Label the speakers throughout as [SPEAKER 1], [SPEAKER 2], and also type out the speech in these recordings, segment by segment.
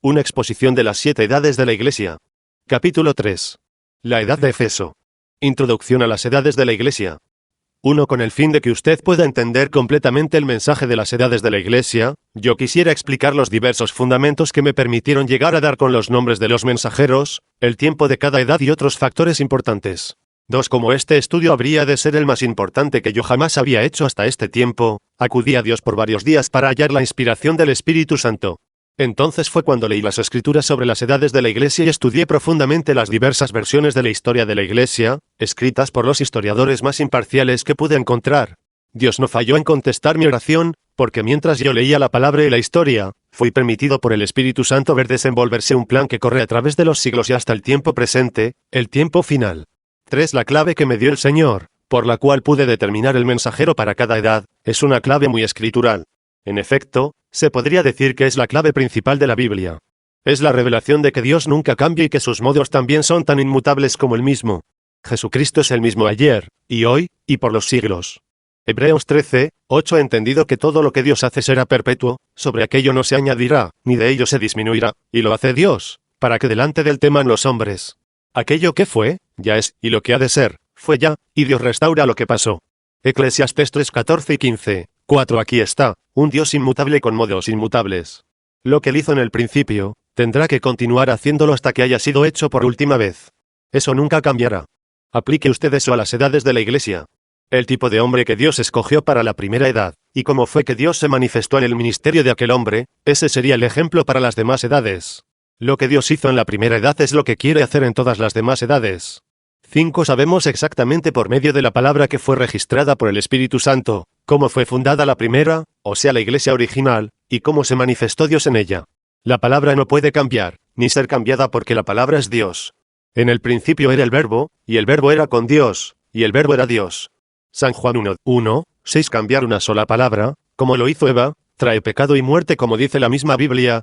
[SPEAKER 1] Una exposición de las 7 edades de la Iglesia. Capítulo 3. La edad de Efeso. Introducción a las edades de la Iglesia. 1. Con el fin de que usted pueda entender completamente el mensaje de las edades de la Iglesia, yo quisiera explicar los diversos fundamentos que me permitieron llegar a dar con los nombres de los mensajeros, el tiempo de cada edad y otros factores importantes. 2. Como este estudio habría de ser el más importante que yo jamás había hecho hasta este tiempo, acudí a Dios por varios días para hallar la inspiración del Espíritu Santo. Entonces fue cuando leí las Escrituras sobre las edades de la Iglesia y estudié profundamente las diversas versiones de la historia de la Iglesia, escritas por los historiadores más imparciales que pude encontrar. Dios no falló en contestar mi oración, porque mientras yo leía la palabra y la historia, fui permitido por el Espíritu Santo ver desenvolverse un plan que corre a través de los siglos y hasta el tiempo presente, el tiempo final. 3. La clave que me dio el Señor, por la cual pude determinar el mensajero para cada edad, es una clave muy escritural. En efecto, se podría decir que es la clave principal de la Biblia. Es la revelación de que Dios nunca cambia y que sus modos también son tan inmutables como el mismo. Jesucristo es el mismo ayer, y hoy, y por los siglos. Hebreos 13, 8. Entendido que todo lo que Dios hace será perpetuo, sobre aquello no se añadirá, ni de ello se disminuirá, y lo hace Dios, para que delante de él teman los hombres. Aquello que fue, ya es, y lo que ha de ser, fue ya, y Dios restaura lo que pasó. Eclesiastés 3, 14 y 15. 4. Aquí está, un Dios inmutable con modos inmutables. Lo que él hizo en el principio, tendrá que continuar haciéndolo hasta que haya sido hecho por última vez. Eso nunca cambiará. Aplique usted eso a las edades de la Iglesia. El tipo de hombre que Dios escogió para la primera edad, y cómo fue que Dios se manifestó en el ministerio de aquel hombre, ese sería el ejemplo para las demás edades. Lo que Dios hizo en la primera edad es lo que quiere hacer en todas las demás edades. 5. Sabemos exactamente por medio de la palabra que fue registrada por el Espíritu Santo, cómo fue fundada la primera, o sea la Iglesia original, y cómo se manifestó Dios en ella. La palabra no puede cambiar, ni ser cambiada porque la palabra es Dios. En el principio era el Verbo, y el Verbo era con Dios, y el Verbo era Dios. San Juan 1, 1, 6. Cambiar una sola palabra, como lo hizo Eva, trae pecado y muerte como dice la misma Biblia.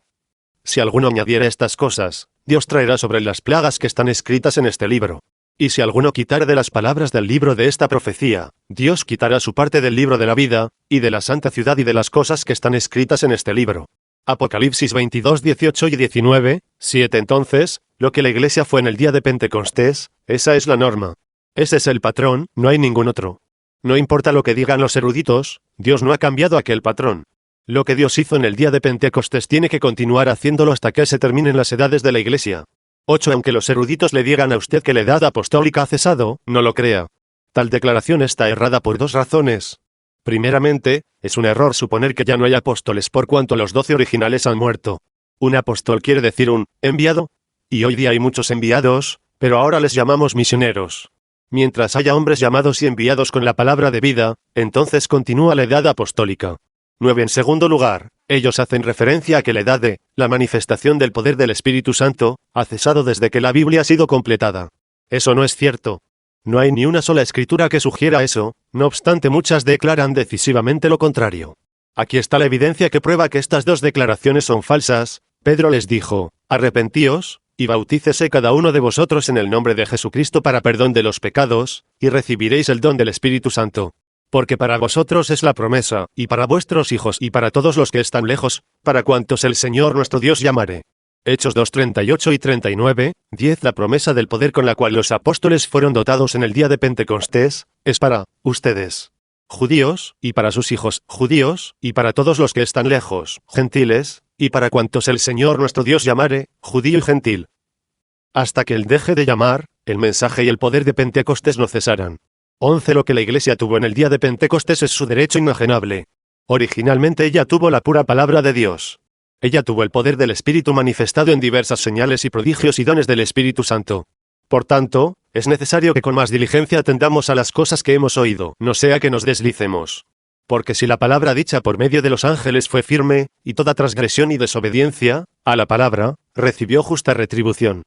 [SPEAKER 1] Si alguno añadiera estas cosas, Dios traerá sobre él las plagas que están escritas en este libro. Y si alguno quitare de las palabras del libro de esta profecía, Dios quitará su parte del libro de la vida, y de la santa ciudad y de las cosas que están escritas en este libro. Apocalipsis 22, 18 y 19, 7. Entonces, lo que la Iglesia fue en el día de Pentecostés, esa es la norma. Ese es el patrón, no hay ningún otro. No importa lo que digan los eruditos, Dios no ha cambiado aquel patrón. Lo que Dios hizo en el día de Pentecostés tiene que continuar haciéndolo hasta que se terminen las edades de la Iglesia. 8. Aunque los eruditos le digan a usted que la edad apostólica ha cesado, no lo crea. Tal declaración está errada por 2 razones. Primeramente, es un error suponer que ya no hay apóstoles por cuanto los 12 originales han muerto. Un apóstol quiere decir un enviado, y hoy día hay muchos enviados, pero ahora les llamamos misioneros. Mientras haya hombres llamados y enviados con la palabra de vida, entonces continúa la edad apostólica. 9. En segundo lugar, ellos hacen referencia a que la edad de la manifestación del poder del Espíritu Santo ha cesado desde que la Biblia ha sido completada. Eso no es cierto. No hay ni una sola escritura que sugiera eso, no obstante muchas declaran decisivamente lo contrario. Aquí está la evidencia que prueba que estas 2 declaraciones son falsas. Pedro les dijo, arrepentíos, y bautícese cada uno de vosotros en el nombre de Jesucristo para perdón de los pecados, y recibiréis el don del Espíritu Santo. Porque para vosotros es la promesa, y para vuestros hijos y para todos los que están lejos, para cuantos el Señor nuestro Dios llamare. Hechos 2, 38 y 39, 10. La promesa del poder con la cual los apóstoles fueron dotados en el día de Pentecostés, es para ustedes, judíos, y para sus hijos, judíos, y para todos los que están lejos, gentiles, y para cuantos el Señor nuestro Dios llamare, judío y gentil. Hasta que Él deje de llamar, el mensaje y el poder de Pentecostés no cesarán. 11. Lo que la Iglesia tuvo en el día de Pentecostés es su derecho inajenable. Originalmente ella tuvo la pura palabra de Dios. Ella tuvo el poder del Espíritu manifestado en diversas señales y prodigios y dones del Espíritu Santo. Por tanto, es necesario que con más diligencia atendamos a las cosas que hemos oído, no sea que nos deslicemos. Porque si la palabra dicha por medio de los ángeles fue firme, y toda transgresión y desobediencia a la palabra recibió justa retribución.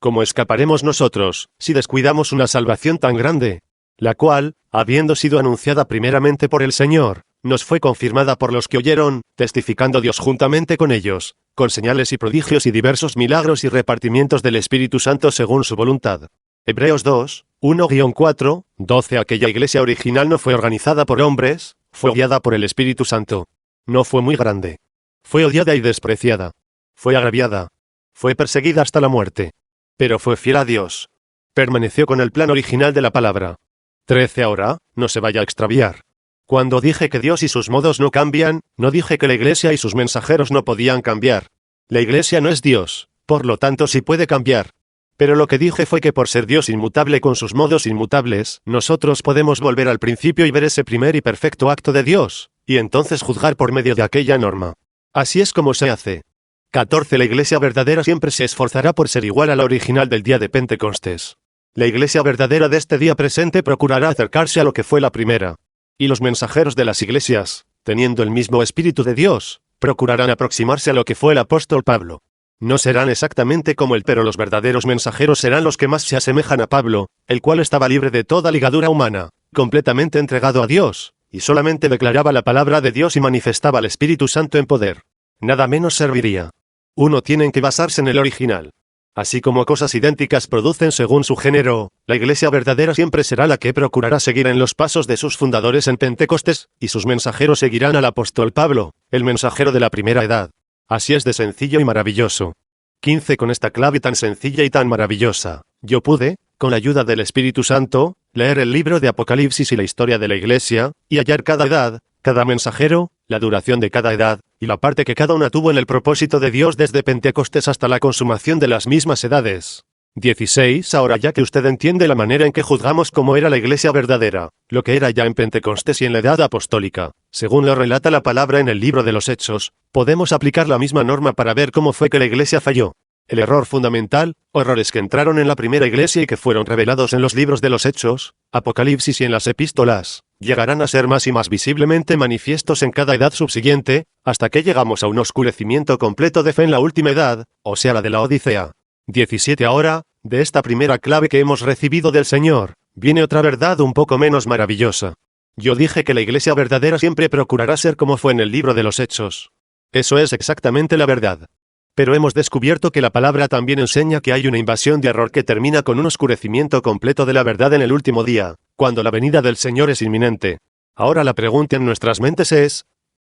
[SPEAKER 1] ¿Cómo escaparemos nosotros, si descuidamos una salvación tan grande? La cual, habiendo sido anunciada primeramente por el Señor, nos fue confirmada por los que oyeron, testificando Dios juntamente con ellos, con señales y prodigios y diversos milagros y repartimientos del Espíritu Santo según su voluntad. Hebreos 2, 1-4, 12. Aquella iglesia original no fue organizada por hombres, fue guiada por el Espíritu Santo. No fue muy grande. Fue odiada y despreciada. Fue agraviada. Fue perseguida hasta la muerte. Pero fue fiel a Dios. Permaneció con el plan original de la palabra. 13. Ahora, no se vaya a extraviar. Cuando dije que Dios y sus modos no cambian, no dije que la Iglesia y sus mensajeros no podían cambiar. La Iglesia no es Dios, por lo tanto sí puede cambiar. Pero lo que dije fue que por ser Dios inmutable con sus modos inmutables, nosotros podemos volver al principio y ver ese primer y perfecto acto de Dios, y entonces juzgar por medio de aquella norma. Así es como se hace. 14. La Iglesia verdadera siempre se esforzará por ser igual a la original del día de Pentecostés. La Iglesia verdadera de este día presente procurará acercarse a lo que fue la primera. Y los mensajeros de las iglesias, teniendo el mismo Espíritu de Dios, procurarán aproximarse a lo que fue el apóstol Pablo. No serán exactamente como él, pero los verdaderos mensajeros serán los que más se asemejan a Pablo, el cual estaba libre de toda ligadura humana, completamente entregado a Dios, y solamente declaraba la palabra de Dios y manifestaba al Espíritu Santo en poder. Nada menos serviría. Uno tiene que basarse en el original. Así como cosas idénticas producen según su género, la Iglesia verdadera siempre será la que procurará seguir en los pasos de sus fundadores en Pentecostés, y sus mensajeros seguirán al apóstol Pablo, el mensajero de la primera edad. Así es de sencillo y maravilloso. 15. Con esta clave tan sencilla y tan maravillosa, yo pude, con la ayuda del Espíritu Santo, leer el libro de Apocalipsis y la historia de la Iglesia, y hallar cada edad, cada mensajero, la duración de cada edad, y la parte que cada una tuvo en el propósito de Dios desde Pentecostés hasta la consumación de las mismas edades. 16. Ahora ya que usted entiende la manera en que juzgamos cómo era la Iglesia verdadera, lo que era ya en Pentecostés y en la edad apostólica, según lo relata la palabra en el libro de los Hechos, podemos aplicar la misma norma para ver cómo fue que la Iglesia falló. El error fundamental, o errores que entraron en la primera Iglesia y que fueron revelados en los libros de los Hechos, Apocalipsis y en las epístolas, llegarán a ser más y más visiblemente manifiestos en cada edad subsiguiente, hasta que llegamos a un oscurecimiento completo de fe en la última edad, o sea la de la Odisea. 17. Ahora, de esta primera clave que hemos recibido del Señor, viene otra verdad un poco menos maravillosa. Yo dije que la Iglesia verdadera siempre procurará ser como fue en el libro de los Hechos. Eso es exactamente la verdad. Pero hemos descubierto que la palabra también enseña que hay una invasión de error que termina con un oscurecimiento completo de la verdad en el último día, cuando la venida del Señor es inminente. Ahora la pregunta en nuestras mentes es: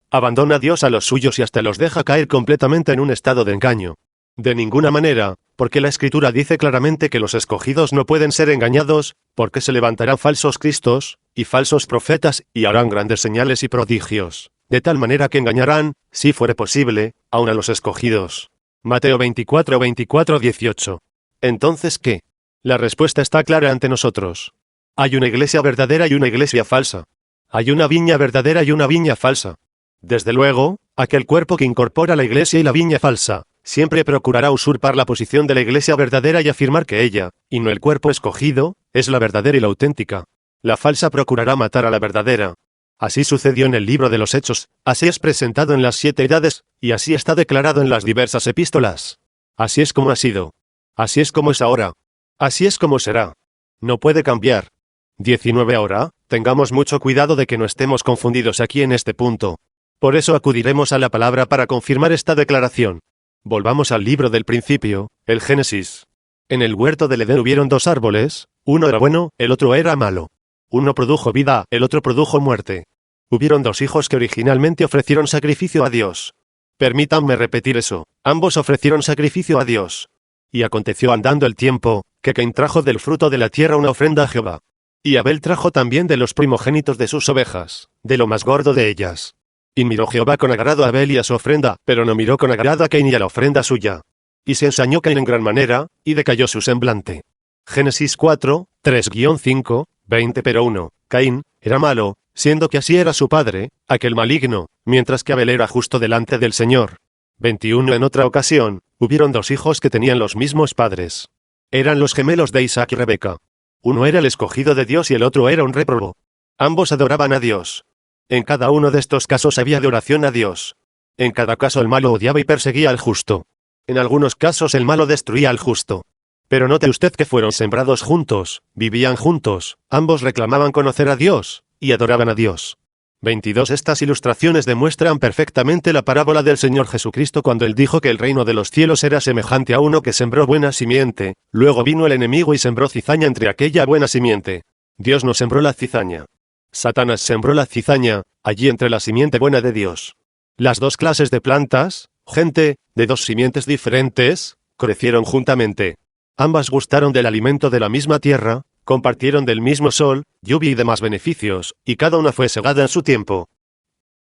[SPEAKER 1] ¿abandona Dios a los suyos y hasta los deja caer completamente en un estado de engaño? De ninguna manera, porque la Escritura dice claramente que los escogidos no pueden ser engañados, porque se levantarán falsos cristos, y falsos profetas, y harán grandes señales y prodigios, de tal manera que engañarán, si fuere posible, aun a los escogidos. Mateo 24, 18. Entonces, ¿qué? La respuesta está clara ante nosotros. Hay una iglesia verdadera y una iglesia falsa. Hay una viña verdadera y una viña falsa. Desde luego, aquel cuerpo que incorpora la iglesia y la viña falsa, siempre procurará usurpar la posición de la iglesia verdadera y afirmar que ella, y no el cuerpo escogido, es la verdadera y la auténtica. La falsa procurará matar a la verdadera. Así sucedió en el libro de los Hechos, así es presentado en las 7 edades, y así está declarado en las diversas epístolas. Así es como ha sido. Así es como es ahora. Así es como será. No puede cambiar. 19. Ahora, tengamos mucho cuidado de que no estemos confundidos aquí en este punto. Por eso acudiremos a la palabra para confirmar esta declaración. Volvamos al libro del principio, el Génesis. En el huerto del Edén hubieron 2 árboles, uno era bueno, el otro era malo. Uno produjo vida, el otro produjo muerte. Hubieron 2 hijos que originalmente ofrecieron sacrificio a Dios. Permítanme repetir eso, ambos ofrecieron sacrificio a Dios. Y aconteció andando el tiempo, que Caín trajo del fruto de la tierra una ofrenda a Jehová. Y Abel trajo también de los primogénitos de sus ovejas, de lo más gordo de ellas. Y miró Jehová con agrado a Abel y a su ofrenda, pero no miró con agrado a Caín y a la ofrenda suya. Y se ensañó Caín en gran manera, y decayó su semblante. Génesis 4, 3-5, 20. Pero 1, Caín, era malo, siendo que así era su padre, aquel maligno, mientras que Abel era justo delante del Señor. 21. En otra ocasión, hubieron 2 hijos que tenían los mismos padres. Eran los gemelos de Isaac y Rebeca. Uno era el escogido de Dios y el otro era un réprobo. Ambos adoraban a Dios. En cada uno de estos casos había adoración a Dios. En cada caso el malo odiaba y perseguía al justo. En algunos casos el malo destruía al justo. Pero note usted que fueron sembrados juntos, vivían juntos, ambos reclamaban conocer a Dios, y adoraban a Dios. 22. Estas ilustraciones demuestran perfectamente la parábola del Señor Jesucristo cuando Él dijo que el reino de los cielos era semejante a uno que sembró buena simiente, luego vino el enemigo y sembró cizaña entre aquella buena simiente. Dios no sembró la cizaña. Satanás sembró la cizaña, allí entre la simiente buena de Dios. Las 2 clases de plantas, gente, de dos simientes diferentes, crecieron juntamente. Ambas gustaron del alimento de la misma tierra, compartieron del mismo sol, lluvia y demás beneficios, y cada una fue segada en su tiempo.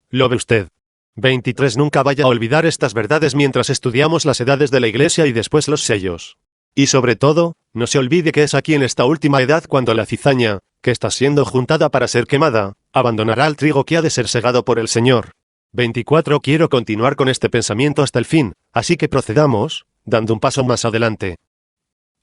[SPEAKER 1] ¿Lo ve usted? 23. Nunca vaya a olvidar estas verdades mientras estudiamos las edades de la Iglesia y después los sellos. Y sobre todo, no se olvide que es aquí en esta última edad cuando la cizaña, que está siendo juntada para ser quemada, abandonará al trigo que ha de ser segado por el Señor. 24. Quiero continuar con este pensamiento hasta el fin, así que procedamos, dando un paso más adelante.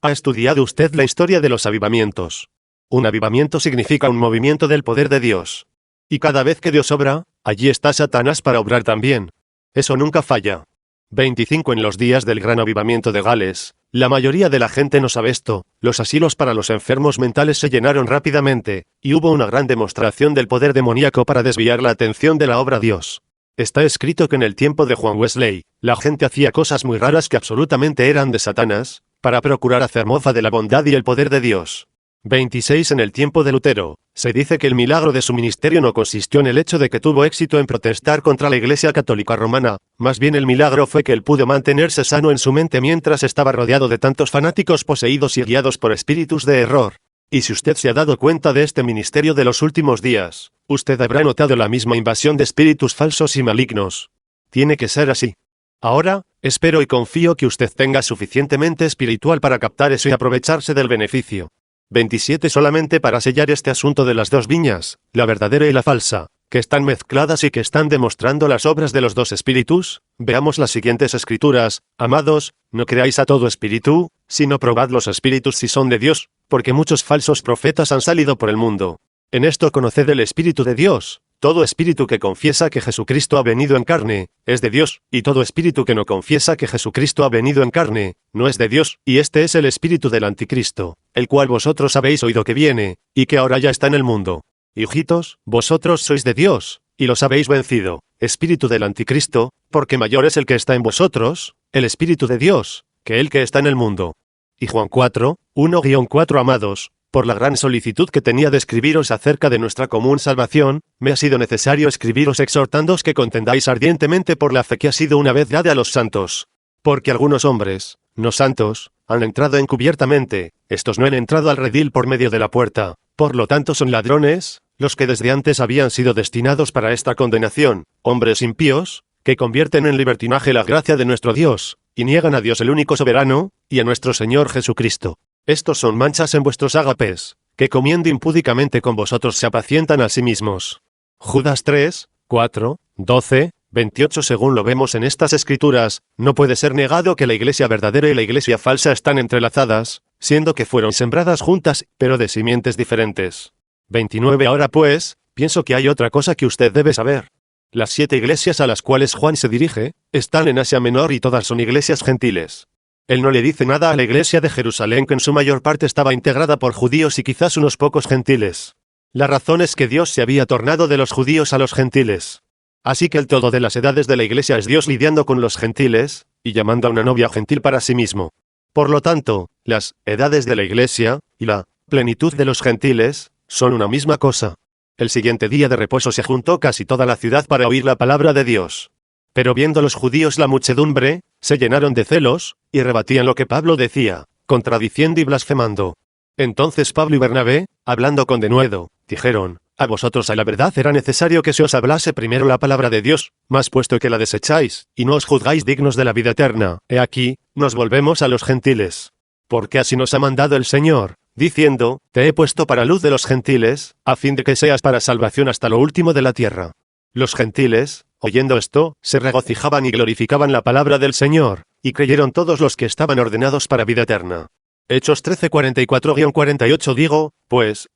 [SPEAKER 1] ¿Ha estudiado usted la historia de los avivamientos? Un avivamiento significa un movimiento del poder de Dios. Y cada vez que Dios obra, allí está Satanás para obrar también. Eso nunca falla. 25. En los días del gran avivamiento de Gales, la mayoría de la gente no sabe esto, los asilos para los enfermos mentales se llenaron rápidamente, y hubo una gran demostración del poder demoníaco para desviar la atención de la obra de Dios. Está escrito que en el tiempo de Juan Wesley, la gente hacía cosas muy raras que absolutamente eran de Satanás, para procurar hacer mofa de la bondad y el poder de Dios. 26. En el tiempo de Lutero, se dice que el milagro de su ministerio no consistió en el hecho de que tuvo éxito en protestar contra la Iglesia Católica Romana, más bien el milagro fue que él pudo mantenerse sano en su mente mientras estaba rodeado de tantos fanáticos poseídos y guiados por espíritus de error. Y si usted se ha dado cuenta de este ministerio de los últimos días, usted habrá notado la misma invasión de espíritus falsos y malignos. Tiene que ser así. Ahora, espero y confío que usted tenga suficientemente espiritual para captar eso y aprovecharse del beneficio. 27. Solamente para sellar este asunto de las dos viñas, la verdadera y la falsa, que están mezcladas y que están demostrando las obras de los dos espíritus, veamos las siguientes escrituras. Amados, no creáis a todo espíritu, sino probad los espíritus si son de Dios, porque muchos falsos profetas han salido por el mundo. En esto conoced el Espíritu de Dios. Todo espíritu que confiesa que Jesucristo ha venido en carne, es de Dios, y todo espíritu que no confiesa que Jesucristo ha venido en carne, no es de Dios, y este es el espíritu del anticristo, el cual vosotros habéis oído que viene, y que ahora ya está en el mundo. Hijitos, vosotros sois de Dios, y los habéis vencido, espíritu del anticristo, porque mayor es el que está en vosotros, el espíritu de Dios, que el que está en el mundo. Y Juan 4, 1-4. Amados, por la gran solicitud que tenía de escribiros acerca de nuestra común salvación, me ha sido necesario escribiros exhortándoos que contendáis ardientemente por la fe que ha sido una vez dada a los santos. Porque algunos hombres, no santos, han entrado encubiertamente, estos no han entrado al redil por medio de la puerta, por lo tanto son ladrones, los que desde antes habían sido destinados para esta condenación, hombres impíos, que convierten en libertinaje la gracia de nuestro Dios, y niegan a Dios el único soberano, y a nuestro Señor Jesucristo. Estos son manchas en vuestros ágapes, que comiendo impúdicamente con vosotros se apacientan a sí mismos. Judas 3, 4, 12, 28. Según lo vemos en estas escrituras, no puede ser negado que la iglesia verdadera y la iglesia falsa están entrelazadas, siendo que fueron sembradas juntas, pero de simientes diferentes. 29. Ahora pues, pienso que hay otra cosa que usted debe saber. Las 7 iglesias a las cuales Juan se dirige, están en Asia Menor y todas son iglesias gentiles. Él no le dice nada a la iglesia de Jerusalén, que en su mayor parte estaba integrada por judíos y quizás unos pocos gentiles. La razón es que Dios se había tornado de los judíos a los gentiles. Así que el todo de las edades de la iglesia es Dios lidiando con los gentiles, y llamando a una novia gentil para sí mismo. Por lo tanto, las edades de la iglesia, y la plenitud de los gentiles, son una misma cosa. El siguiente día de reposo se juntó casi toda la ciudad para oír la palabra de Dios. Pero viendo los judíos la muchedumbre, se llenaron de celos, y rebatían lo que Pablo decía, contradiciendo y blasfemando. Entonces Pablo y Bernabé, hablando con denuedo, dijeron: a vosotros a la verdad era necesario que se os hablase primero la palabra de Dios, mas puesto que la desecháis, y no os juzgáis dignos de la vida eterna, he aquí, nos volvemos a los gentiles. Porque así nos ha mandado el Señor, diciendo: te he puesto para luz de los gentiles, a fin de que seas para salvación hasta lo último de la tierra. Los gentiles, oyendo esto, se regocijaban y glorificaban la palabra del Señor, y creyeron todos los que estaban ordenados para vida eterna. Hechos 13:44-48. Digo, pues,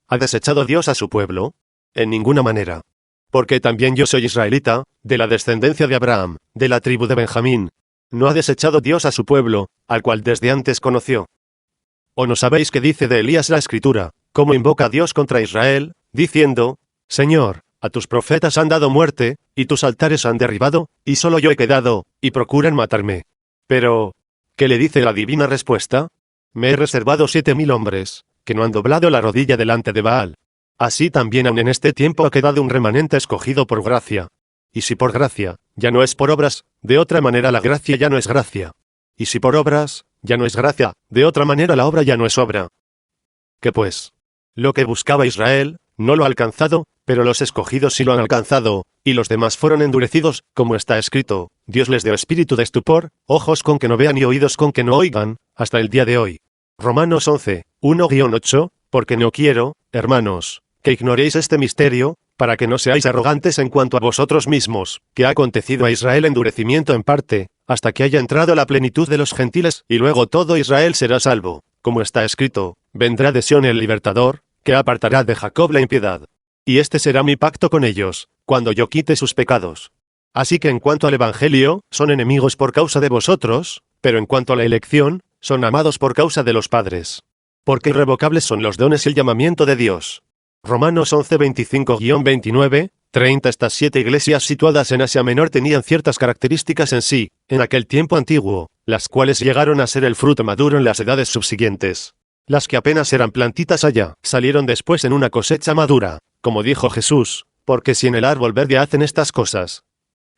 [SPEAKER 1] ¿ha desechado Dios a su pueblo? En ninguna manera. Porque también yo soy israelita, de la descendencia de Abraham, de la tribu de Benjamín. ¿No ha desechado Dios a su pueblo, al cual desde antes conoció? ¿O no sabéis qué dice de Elías la Escritura, cómo invoca a Dios contra Israel, diciendo: Señor, a tus profetas han dado muerte, y tus altares han derribado, y solo yo he quedado, y procuran matarme? Pero, ¿qué le dice la divina respuesta? Me he reservado 7,000 hombres, que no han doblado la rodilla delante de Baal. Así también aun en este tiempo ha quedado un remanente escogido por gracia. Y si por gracia, ya no es por obras, de otra manera la gracia ya no es gracia. Y si por obras, ya no es gracia, de otra manera la obra ya no es obra. ¿Qué pues? Lo que buscaba Israel, no lo ha alcanzado, pero los escogidos sí lo han alcanzado, y los demás fueron endurecidos, como está escrito, Dios les dio espíritu de estupor, ojos con que no vean y oídos con que no oigan, hasta el día de hoy. Romanos 11, 1-8, porque no quiero, hermanos, que ignoréis este misterio, para que no seáis arrogantes en cuanto a vosotros mismos, que ha acontecido a Israel endurecimiento en parte, hasta que haya entrado la plenitud de los gentiles, y luego todo Israel será salvo, como está escrito, vendrá de Sión el libertador, que apartará de Jacob la impiedad. Y este será mi pacto con ellos, cuando yo quite sus pecados. Así que en cuanto al Evangelio, son enemigos por causa de vosotros, pero en cuanto a la elección, son amados por causa de los padres. Porque irrevocables son los dones y el llamamiento de Dios. Romanos 11, 25-29, 30. Estas 7 iglesias situadas en Asia Menor tenían ciertas características en sí, en aquel tiempo antiguo, las cuales llegaron a ser el fruto maduro en las edades subsiguientes. Las que apenas eran plantitas allá, salieron después en una cosecha madura, como dijo Jesús, porque si en el árbol verde hacen estas cosas,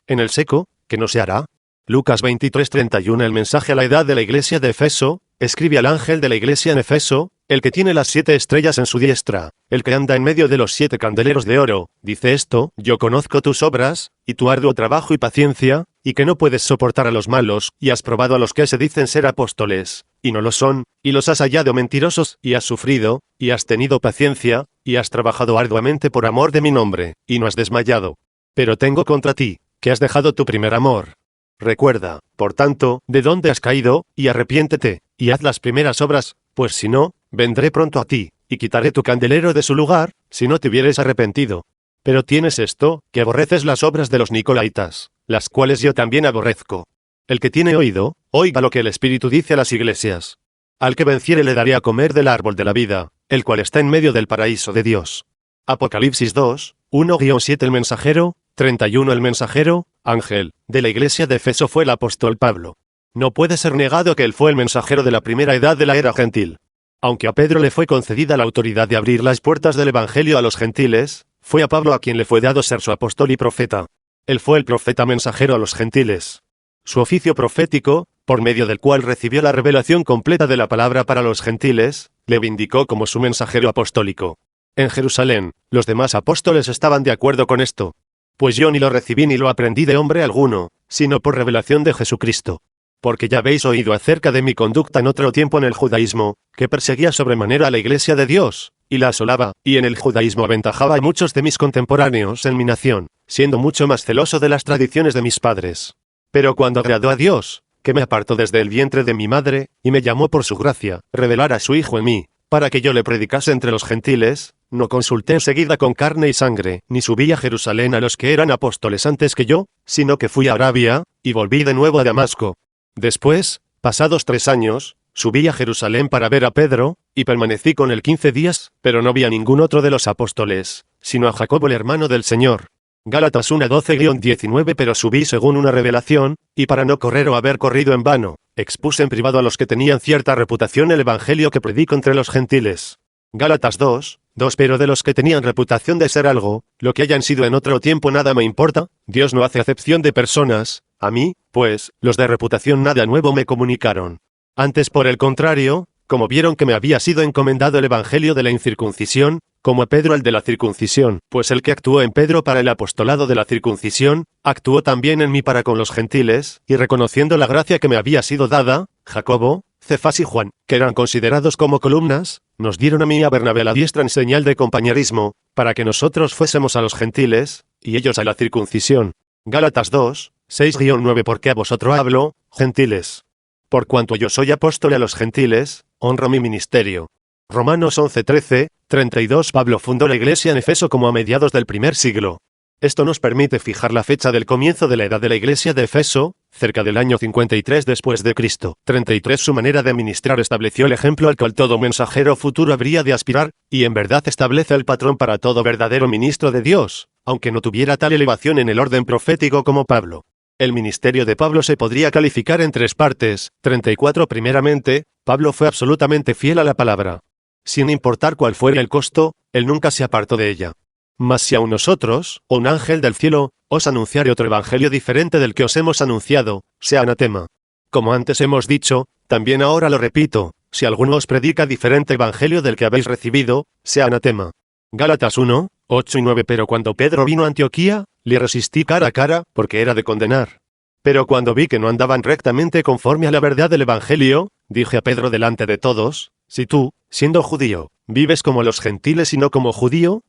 [SPEAKER 1] en el seco, ¿qué no se hará? Lucas 23:31. El mensaje a la edad de la iglesia de Efeso, escribe al ángel de la iglesia en Efeso, el que tiene las 7 estrellas en su diestra, el que anda en medio de los 7 candeleros de oro, dice esto: yo conozco tus obras, y tu arduo trabajo y paciencia, y que no puedes soportar a los malos, y has probado a los que se dicen ser apóstoles, y no lo son, y los has hallado mentirosos, y has sufrido, y has tenido paciencia, y has trabajado arduamente por amor de mi nombre, y no has desmayado. Pero tengo contra ti, que has dejado tu primer amor. Recuerda, por tanto, de dónde has caído, y arrepiéntete, y haz las primeras obras, pues si no, vendré pronto a ti, y quitaré tu candelero de su lugar, si no te hubieres arrepentido. Pero tienes esto, que aborreces las obras de los Nicolaitas, las cuales yo también aborrezco. El que tiene oído, oiga lo que el Espíritu dice a las iglesias. Al que venciere le daré a comer del árbol de la vida, el cual está en medio del paraíso de Dios. Apocalipsis 2, 1-7. El mensajero, 31. El mensajero, ángel, de la iglesia de Efeso fue el apóstol Pablo. No puede ser negado que él fue el mensajero de la primera edad de la era gentil. Aunque a Pedro le fue concedida la autoridad de abrir las puertas del Evangelio a los gentiles, fue a Pablo a quien le fue dado ser su apóstol y profeta. Él fue el profeta mensajero a los gentiles. Su oficio profético, por medio del cual recibió la revelación completa de la palabra para los gentiles, le vindicó como su mensajero apostólico. En Jerusalén, los demás apóstoles estaban de acuerdo con esto. Pues yo ni lo recibí ni lo aprendí de hombre alguno, sino por revelación de Jesucristo. Porque ya habéis oído acerca de mi conducta en otro tiempo en el judaísmo, que perseguía sobremanera a la iglesia de Dios, y la asolaba, y en el judaísmo aventajaba a muchos de mis contemporáneos en mi nación, siendo mucho más celoso de las tradiciones de mis padres. Pero cuando agradó a Dios, que me apartó desde el vientre de mi madre, y me llamó por su gracia, revelar a su Hijo en mí, para que yo le predicase entre los gentiles, no consulté enseguida con carne y sangre, ni subí a Jerusalén a los que eran apóstoles antes que yo, sino que fui a Arabia, y volví de nuevo a Damasco. Después, pasados 3 años, subí a Jerusalén para ver a Pedro, y permanecí con él 15 días, pero no vi a ningún otro de los apóstoles, sino a Jacobo el hermano del Señor. Gálatas 1:12-19. Pero subí según una revelación, y para no correr o haber corrido en vano, expuse en privado a los que tenían cierta reputación el evangelio que predico entre los gentiles. Gálatas 2:2. Pero de los que tenían reputación de ser algo, lo que hayan sido en otro tiempo nada me importa, Dios no hace acepción de personas, a mí, pues, los de reputación nada nuevo me comunicaron. Antes por el contrario, como vieron que me había sido encomendado el evangelio de la incircuncisión, como a Pedro el de la circuncisión, pues el que actuó en Pedro para el apostolado de la circuncisión, actuó también en mí para con los gentiles, y reconociendo la gracia que me había sido dada, Jacobo, Cefas y Juan, que eran considerados como columnas, nos dieron a mí y a Bernabé la diestra en señal de compañerismo, para que nosotros fuésemos a los gentiles, y ellos a la circuncisión. Gálatas 2:6-9. Porque a vosotros hablo, gentiles. Por cuanto yo soy apóstol a los gentiles, honro mi ministerio. Romanos 11:13-32. Pablo fundó la iglesia en Efeso como a mediados del primer siglo. Esto nos permite fijar la fecha del comienzo de la edad de la iglesia de Efeso, cerca del año 53 después de Cristo. 33. Su manera de ministrar estableció el ejemplo al cual todo mensajero futuro habría de aspirar, y en verdad establece el patrón para todo verdadero ministro de Dios, aunque no tuviera tal elevación en el orden profético como Pablo. El ministerio de Pablo se podría calificar en 3 partes. 34. Primeramente, Pablo fue absolutamente fiel a la palabra. Sin importar cuál fuera el costo, él nunca se apartó de ella. Mas si aun nosotros, o un ángel del cielo, os anunciare otro evangelio diferente del que os hemos anunciado, sea anatema. Como antes hemos dicho, también ahora lo repito, si alguno os predica diferente evangelio del que habéis recibido, sea anatema. Gálatas 1, 8 y 9. Pero cuando Pedro vino a Antioquía, le resistí cara a cara, porque era de condenar. Pero cuando vi que no andaban rectamente conforme a la verdad del evangelio, dije a Pedro delante de todos, si tú, siendo judío, vives como los gentiles y no como judío,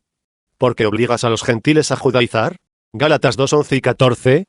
[SPEAKER 1] ¿por qué obligas a los gentiles a judaizar? Gálatas 2, 11 y 14.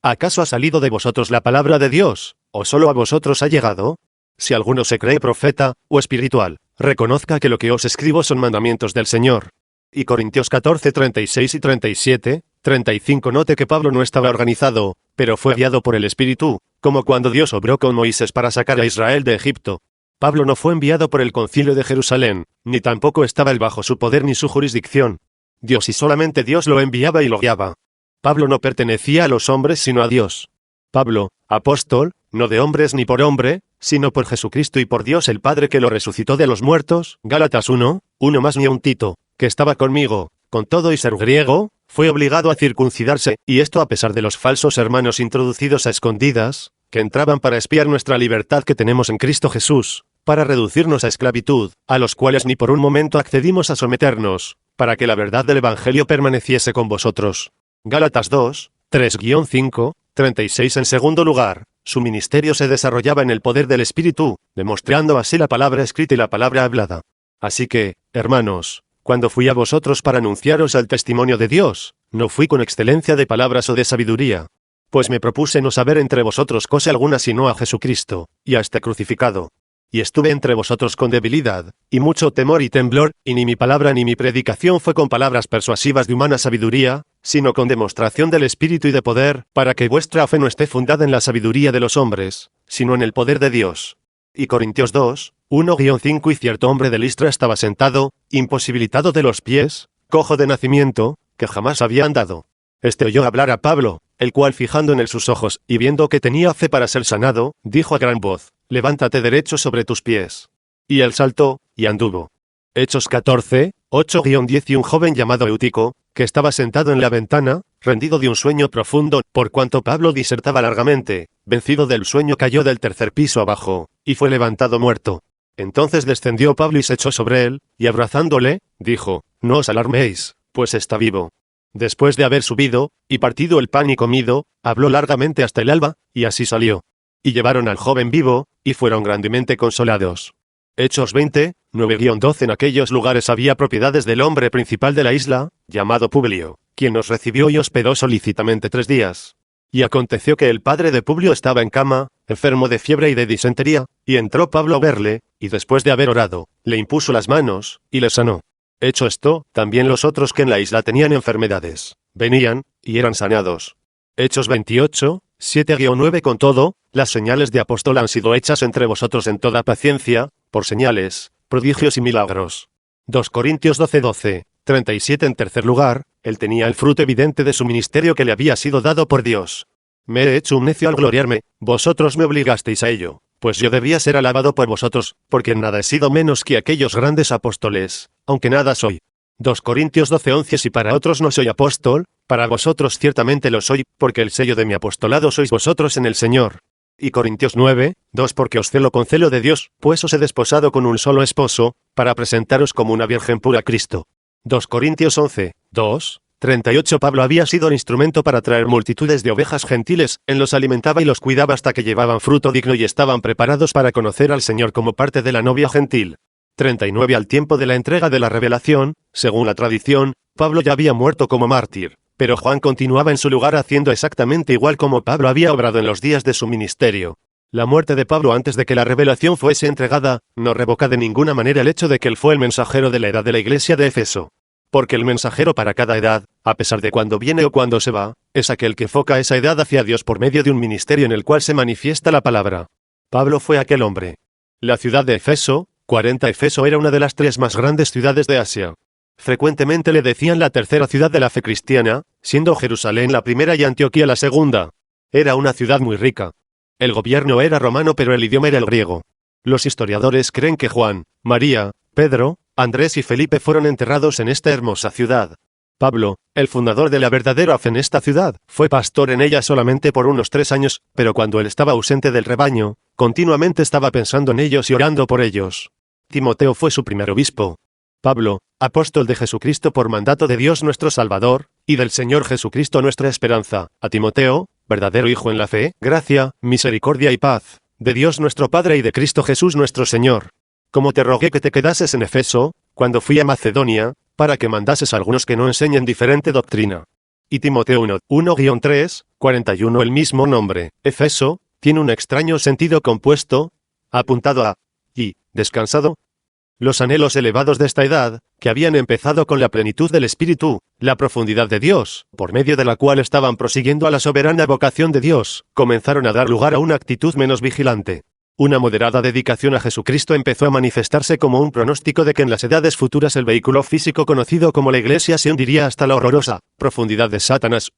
[SPEAKER 1] ¿Acaso ha salido de vosotros la palabra de Dios, o solo a vosotros ha llegado? Si alguno se cree profeta, o espiritual, reconozca que lo que os escribo son mandamientos del Señor. Y Corintios 14, 36 y 37, 35. Note que Pablo no estaba organizado, pero fue guiado por el Espíritu, como cuando Dios obró con Moisés para sacar a Israel de Egipto. Pablo no fue enviado por el Concilio de Jerusalén, ni tampoco estaba él bajo su poder ni su jurisdicción. Dios y solamente Dios lo enviaba y lo guiaba. Pablo no pertenecía a los hombres sino a Dios. Pablo, apóstol, no de hombres ni por hombre, sino por Jesucristo y por Dios el Padre que lo resucitó de los muertos. Gálatas 1, 1 más. Ni un Tito, que estaba conmigo, con todo y ser griego, fue obligado a circuncidarse, y esto a pesar de los falsos hermanos introducidos a escondidas, que entraban para espiar nuestra libertad que tenemos en Cristo Jesús, para reducirnos a esclavitud, a los cuales ni por un momento accedimos a someternos, para que la verdad del Evangelio permaneciese con vosotros. Gálatas 2, 3-5, 36. En segundo lugar, su ministerio se desarrollaba en el poder del Espíritu, demostrando así la palabra escrita y la palabra hablada. Así que, hermanos, cuando fui a vosotros para anunciaros el testimonio de Dios, no fui con excelencia de palabras o de sabiduría, pues me propuse no saber entre vosotros cosa alguna sino a Jesucristo, y a este crucificado. Y estuve entre vosotros con debilidad, y mucho temor y temblor, y ni mi palabra ni mi predicación fue con palabras persuasivas de humana sabiduría, sino con demostración del Espíritu y de poder, para que vuestra fe no esté fundada en la sabiduría de los hombres, sino en el poder de Dios. Y Corintios 2, 1-5. Y cierto hombre de Listra estaba sentado, imposibilitado de los pies, cojo de nacimiento, que jamás había andado. Este oyó hablar a Pablo, el cual fijando en él sus ojos, y viendo que tenía fe para ser sanado, dijo a gran voz, levántate derecho sobre tus pies. Y él saltó, y anduvo. Hechos 14, 8-10. Y un joven llamado Eutico, que estaba sentado en la ventana, rendido de un sueño profundo, por cuanto Pablo disertaba largamente, vencido del sueño cayó del tercer piso abajo, y fue levantado muerto. Entonces descendió Pablo y se echó sobre él, y abrazándole, dijo, no os alarméis, pues está vivo. Después de haber subido, y partido el pan y comido, habló largamente hasta el alba, y así salió. Y llevaron al joven vivo, y fueron grandemente consolados. Hechos 20, 9-12. En aquellos lugares había propiedades del hombre principal de la isla, llamado Publio, quien nos recibió y hospedó solícitamente 3 días. Y aconteció que el padre de Publio estaba en cama, enfermo de fiebre y de disentería, y entró Pablo a verle, y después de haber orado, le impuso las manos, y le sanó. Hecho esto, también los otros que en la isla tenían enfermedades, venían, y eran sanados. Hechos 28, 7-9. Con todo, las señales de apóstol han sido hechas entre vosotros en toda paciencia, por señales, prodigios y milagros. 2 Corintios 12, 37. En tercer lugar, él tenía el fruto evidente de su ministerio que le había sido dado por Dios. Me he hecho un necio al gloriarme, vosotros me obligasteis a ello, pues yo debía ser alabado por vosotros, porque en nada he sido menos que aquellos grandes apóstoles, aunque nada soy. 2 Corintios 12:11. Si para otros no soy apóstol, para vosotros ciertamente lo soy, porque el sello de mi apostolado sois vosotros en el Señor. Y Corintios 9:2. Porque os celo con celo de Dios, pues os he desposado con un solo esposo, para presentaros como una virgen pura a Cristo. 2 Corintios 11:2, 38. Pablo había sido el instrumento para traer multitudes de ovejas gentiles, él los alimentaba y los cuidaba hasta que llevaban fruto digno y estaban preparados para conocer al Señor como parte de la novia gentil. 39. Al tiempo de la entrega de la revelación, según la tradición, Pablo ya había muerto como mártir, pero Juan continuaba en su lugar haciendo exactamente igual como Pablo había obrado en los días de su ministerio. La muerte de Pablo antes de que la revelación fuese entregada, no revoca de ninguna manera el hecho de que él fue el mensajero de la edad de la iglesia de Éfeso. Porque el mensajero para cada edad, a pesar de cuándo viene o cuándo se va, es aquel que enfoca esa edad hacia Dios por medio de un ministerio en el cual se manifiesta la palabra. Pablo fue aquel hombre. La ciudad de Éfeso, 40. Éfeso era una de las 3 más grandes ciudades de Asia. Frecuentemente le decían la tercera ciudad de la fe cristiana, siendo Jerusalén la primera y Antioquía la segunda. Era una ciudad muy rica. El gobierno era romano pero el idioma era el griego. Los historiadores creen que Juan, María, Pedro, Andrés y Felipe fueron enterrados en esta hermosa ciudad. Pablo, el fundador de la verdadera fe en esta ciudad, fue pastor en ella solamente por unos 3 años, pero cuando él estaba ausente del rebaño, continuamente estaba pensando en ellos y orando por ellos. Timoteo fue su primer obispo. Pablo, apóstol de Jesucristo por mandato de Dios nuestro Salvador, y del Señor Jesucristo nuestra esperanza, a Timoteo, verdadero hijo en la fe, gracia, misericordia y paz, de Dios nuestro Padre y de Cristo Jesús nuestro Señor. Como te rogué que te quedases en Efeso, cuando fui a Macedonia, para que mandases a algunos que no enseñen diferente doctrina. Y Timoteo 1-3, 41 el mismo nombre, Efeso, tiene un extraño sentido compuesto, apuntado a, y, descansado. Los anhelos elevados de esta edad, que habían empezado con la plenitud del Espíritu, la profundidad de Dios, por medio de la cual estaban prosiguiendo a la soberana vocación de Dios, comenzaron a dar lugar a una actitud menos vigilante. Una moderada dedicación a Jesucristo empezó a manifestarse como un pronóstico de que en las edades futuras el vehículo físico conocido como la Iglesia se hundiría hasta la horrorosa profundidad de Satanás.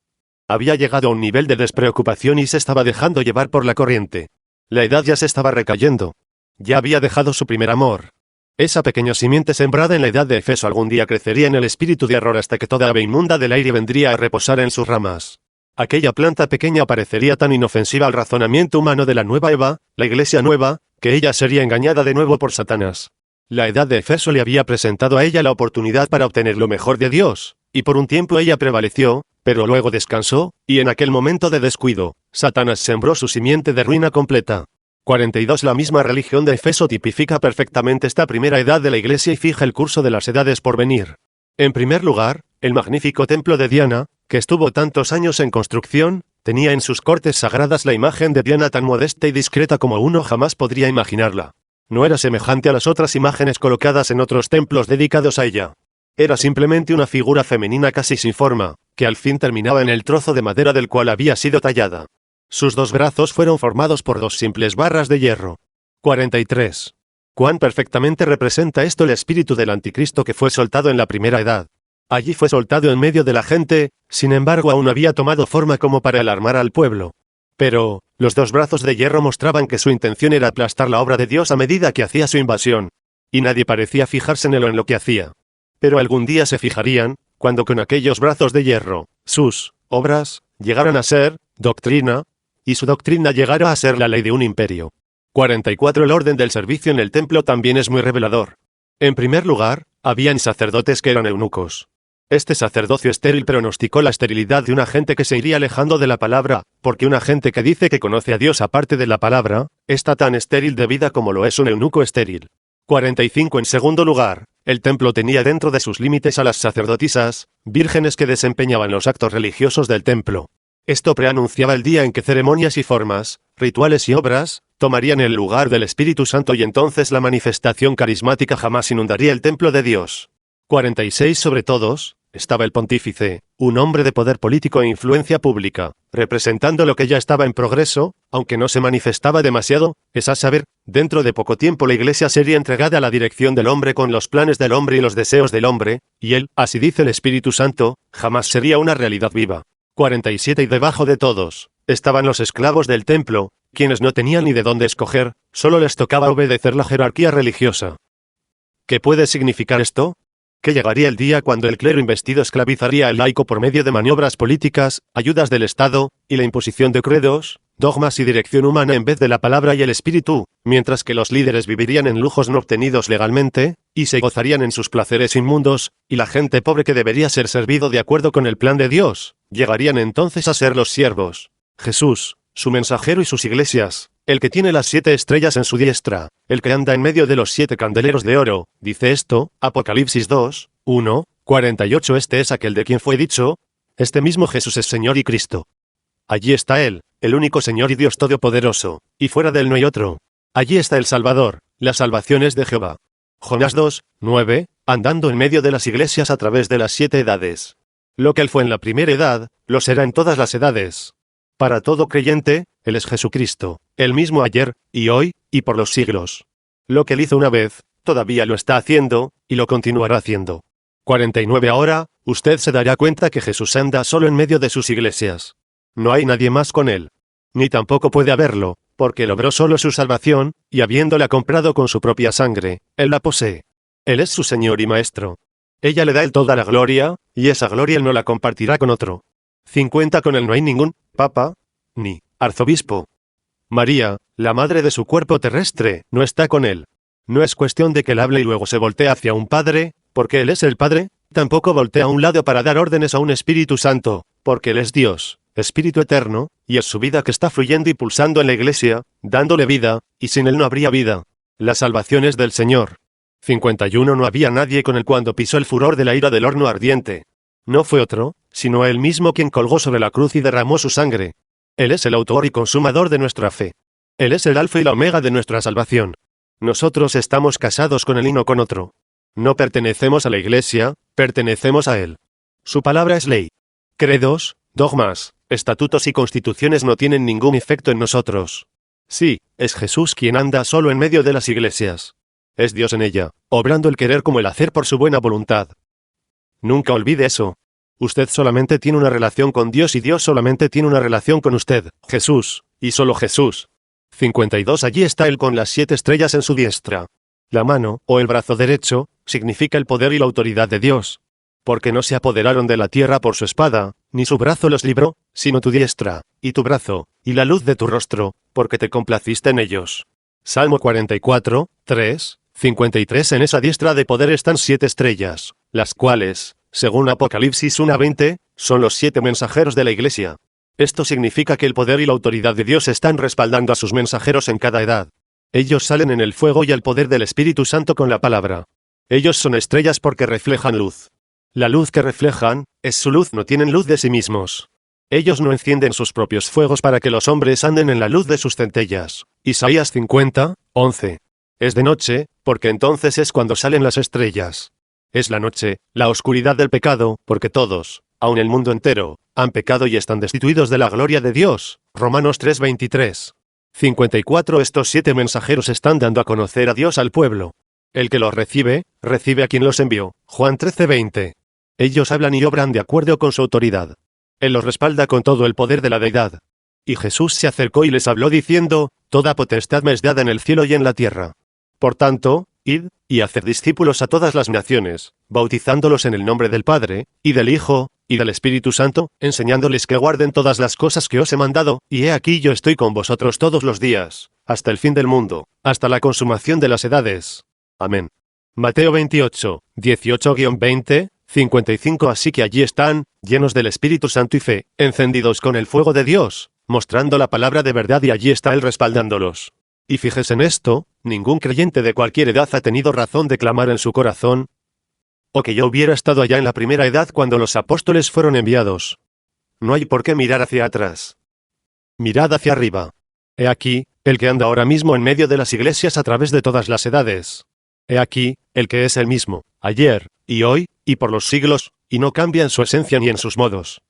[SPEAKER 1] Había llegado a un nivel de despreocupación y se estaba dejando llevar por la corriente. La edad ya se estaba recayendo. Ya había dejado su primer amor. Esa pequeña simiente sembrada en la edad de Efeso algún día crecería en el espíritu de error hasta que toda ave inmunda del aire vendría a reposar en sus ramas. Aquella planta pequeña parecería tan inofensiva al razonamiento humano de la nueva Eva, la Iglesia nueva, que ella sería engañada de nuevo por Satanás. La edad de Efeso le había presentado a ella la oportunidad para obtener lo mejor de Dios, y por un tiempo ella prevaleció, pero luego descansó, y en aquel momento de descuido, Satanás sembró su simiente de ruina completa. 42 La misma religión de Efeso tipifica perfectamente esta primera edad de la Iglesia y fija el curso de las edades por venir. En primer lugar, el magnífico templo de Diana, que estuvo tantos años en construcción, tenía en sus cortes sagradas la imagen de Diana tan modesta y discreta como uno jamás podría imaginarla. No era semejante a las otras imágenes colocadas en otros templos dedicados a ella. Era simplemente una figura femenina casi sin forma, que al fin terminaba en el trozo de madera del cual había sido tallada. Sus 2 brazos fueron formados por 2 simples barras de hierro. 43. Cuán perfectamente representa esto el espíritu del anticristo que fue soltado en la primera edad. Allí fue soltado en medio de la gente, sin embargo aún había tomado forma como para alarmar al pueblo. Pero, los 2 brazos de hierro mostraban que su intención era aplastar la obra de Dios a medida que hacía su invasión. Y nadie parecía fijarse en él o en lo que hacía. Pero algún día se fijarían, cuando con aquellos brazos de hierro, sus obras, llegaran a ser doctrina, y su doctrina llegara a ser la ley de un imperio. 44 El orden del servicio en el templo también es muy revelador. En primer lugar, habían sacerdotes que eran eunucos. Este sacerdocio estéril pronosticó la esterilidad de una gente que se iría alejando de la palabra, porque una gente que dice que conoce a Dios aparte de la palabra, está tan estéril de vida como lo es un eunuco estéril. 45 En segundo lugar, el templo tenía dentro de sus límites a las sacerdotisas, vírgenes que desempeñaban los actos religiosos del templo. Esto preanunciaba el día en que ceremonias y formas, rituales y obras, tomarían el lugar del Espíritu Santo y entonces la manifestación carismática jamás inundaría el templo de Dios. 46 Sobre todos, estaba el pontífice, un hombre de poder político e influencia pública, representando lo que ya estaba en progreso, aunque no se manifestaba demasiado, es a saber, dentro de poco tiempo la Iglesia sería entregada a la dirección del hombre con los planes del hombre y los deseos del hombre, y él, así dice el Espíritu Santo, jamás sería una realidad viva. 47 Y debajo de todos, estaban los esclavos del templo, quienes no tenían ni de dónde escoger, solo les tocaba obedecer la jerarquía religiosa. ¿Qué puede significar esto? Que llegaría el día cuando el clero investido esclavizaría al laico por medio de maniobras políticas, ayudas del Estado, y la imposición de credos, dogmas y dirección humana en vez de la palabra y el espíritu, mientras que los líderes vivirían en lujos no obtenidos legalmente, y se gozarían en sus placeres inmundos, y la gente pobre que debería ser servido de acuerdo con el plan de Dios, llegarían entonces a ser los siervos. Jesús, su mensajero y sus iglesias, el que tiene las 7 estrellas en su diestra, el que anda en medio de los 7 candeleros de oro, dice esto, Apocalipsis 2, 1, 48 Este es aquel de quien fue dicho, este mismo Jesús es Señor y Cristo. Allí está Él, el único Señor y Dios Todopoderoso, y fuera de Él no hay otro. Allí está el Salvador, la salvación es de Jehová. Jonás 2, 9, andando en medio de las iglesias a través de las 7 edades. Lo que Él fue en la primera edad, lo será en todas las edades. Para todo creyente, Él es Jesucristo, el mismo ayer, y hoy, y por los siglos. Lo que Él hizo una vez, todavía lo está haciendo, y lo continuará haciendo. 49 Ahora, usted se dará cuenta que Jesús anda solo en medio de sus iglesias. No hay nadie más con Él. Ni tampoco puede haberlo, porque logró solo su salvación, y habiéndola comprado con su propia sangre, Él la posee. Él es su Señor y Maestro. Ella le da Él toda la gloria, y esa gloria Él no la compartirá con otro. 50 Con Él no hay ningún papa, ni arzobispo. María, la madre de su cuerpo terrestre, no está con Él. No es cuestión de que Él hable y luego se voltea hacia un Padre, porque Él es el Padre, tampoco voltea a un lado para dar órdenes a un Espíritu Santo, porque Él es Dios, Espíritu eterno, y es su vida que está fluyendo y pulsando en la Iglesia, dándole vida, y sin Él no habría vida. La salvación es del Señor. 51 No había nadie con Él cuando pisó el furor de la ira del horno ardiente. No fue otro, sino Él mismo quien colgó sobre la cruz y derramó su sangre. Él es el autor y consumador de nuestra fe. Él es el alfa y la omega de nuestra salvación. Nosotros estamos casados con Él y no con otro. No pertenecemos a la Iglesia, pertenecemos a Él. Su palabra es ley. Credos, dogmas, estatutos y constituciones no tienen ningún efecto en nosotros. Sí, es Jesús quien anda solo en medio de las iglesias. Es Dios en ella, obrando el querer como el hacer por su buena voluntad. Nunca olvide eso. Usted solamente tiene una relación con Dios y Dios solamente tiene una relación con usted, Jesús, y solo Jesús. 52 Allí está Él con las 7 estrellas en su diestra. La mano, o el brazo derecho, significa el poder y la autoridad de Dios. Porque no se apoderaron de la tierra por su espada, ni su brazo los libró, sino tu diestra, y tu brazo, y la luz de tu rostro, porque te complaciste en ellos. Salmo 44, 3, 53 En esa diestra de poder están 7 estrellas, las cuales, según Apocalipsis 1:20, son los 7 mensajeros de la Iglesia. Esto significa que el poder y la autoridad de Dios están respaldando a sus mensajeros en cada edad. Ellos salen en el fuego y el poder del Espíritu Santo con la palabra. Ellos son estrellas porque reflejan luz. La luz que reflejan, es su luz, no tienen luz de sí mismos. Ellos no encienden sus propios fuegos para que los hombres anden en la luz de sus centellas. Isaías 50, 11. Es de noche, porque entonces es cuando salen las estrellas. Es la noche, la oscuridad del pecado, porque todos, aun el mundo entero, han pecado y están destituidos de la gloria de Dios. Romanos 3:23. 54 Estos 7 mensajeros están dando a conocer a Dios al pueblo. El que los recibe, recibe a quien los envió. Juan 13:20. Ellos hablan y obran de acuerdo con su autoridad. Él los respalda con todo el poder de la deidad. Y Jesús se acercó y les habló diciendo, Toda potestad me es dada en el cielo y en la tierra. Por tanto, id, y haced discípulos a todas las naciones, bautizándolos en el nombre del Padre, y del Hijo, y del Espíritu Santo, enseñándoles que guarden todas las cosas que os he mandado, y he aquí yo estoy con vosotros todos los días, hasta el fin del mundo, hasta la consumación de las edades. Amén. Mateo 28, 18-20, 55 Así que allí están, llenos del Espíritu Santo y fe, encendidos con el fuego de Dios, mostrando la palabra de verdad y allí está Él respaldándolos. Y fíjese en esto, ningún creyente de cualquier edad ha tenido razón de clamar en su corazón, o que yo hubiera estado allá en la primera edad cuando los apóstoles fueron enviados. No hay por qué mirar hacia atrás. Mirad hacia arriba. He aquí, el que anda ahora mismo en medio de las iglesias a través de todas las edades. He aquí, el que es el mismo, ayer, y hoy, y por los siglos, y no cambia en su esencia ni en sus modos.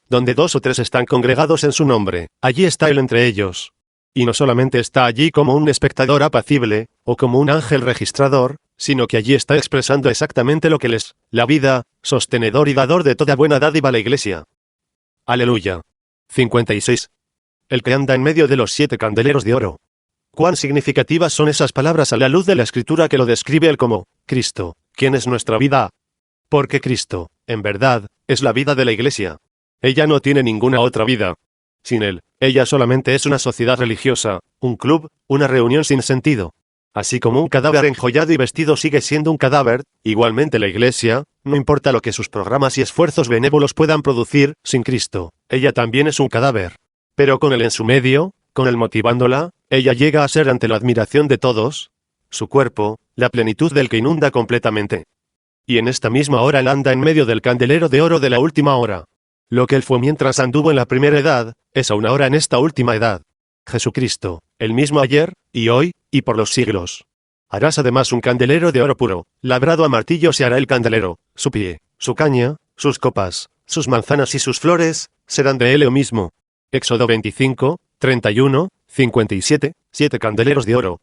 [SPEAKER 1] Donde 2 o 3 están congregados en su nombre, allí está Él entre ellos. Y no solamente está allí como un espectador apacible, o como un ángel registrador, sino que allí está expresando exactamente lo que Él es, la vida, sostenedor y dador de toda buena dádiva a la Iglesia. Aleluya. 56. El que anda en medio de los 7 candeleros de oro. Cuán significativas son esas palabras a la luz de la Escritura que lo describe Él como, Cristo, quien es nuestra vida. Porque Cristo, en verdad, es la vida de la Iglesia. Ella no tiene ninguna otra vida. Sin Él, ella solamente es una sociedad religiosa, un club, una reunión sin sentido. Así como un cadáver enjollado y vestido sigue siendo un cadáver, igualmente la Iglesia, no importa lo que sus programas y esfuerzos benévolos puedan producir, sin Cristo, ella también es un cadáver. Pero con Él en su medio, con Él motivándola, ella llega a ser ante la admiración de todos, su cuerpo, la plenitud del que inunda completamente. Y en esta misma hora Él anda en medio del candelero de oro de la última hora. Lo que Él fue mientras anduvo en la primera edad, es aún ahora en esta última edad. Jesucristo, el mismo ayer, y hoy, y por los siglos. Harás además un candelero de oro puro, labrado a martillo se hará el candelero, su pie, su caña, sus copas, sus manzanas y sus flores, serán de helio mismo. Éxodo 25, 31, 57, 7 candeleros de oro.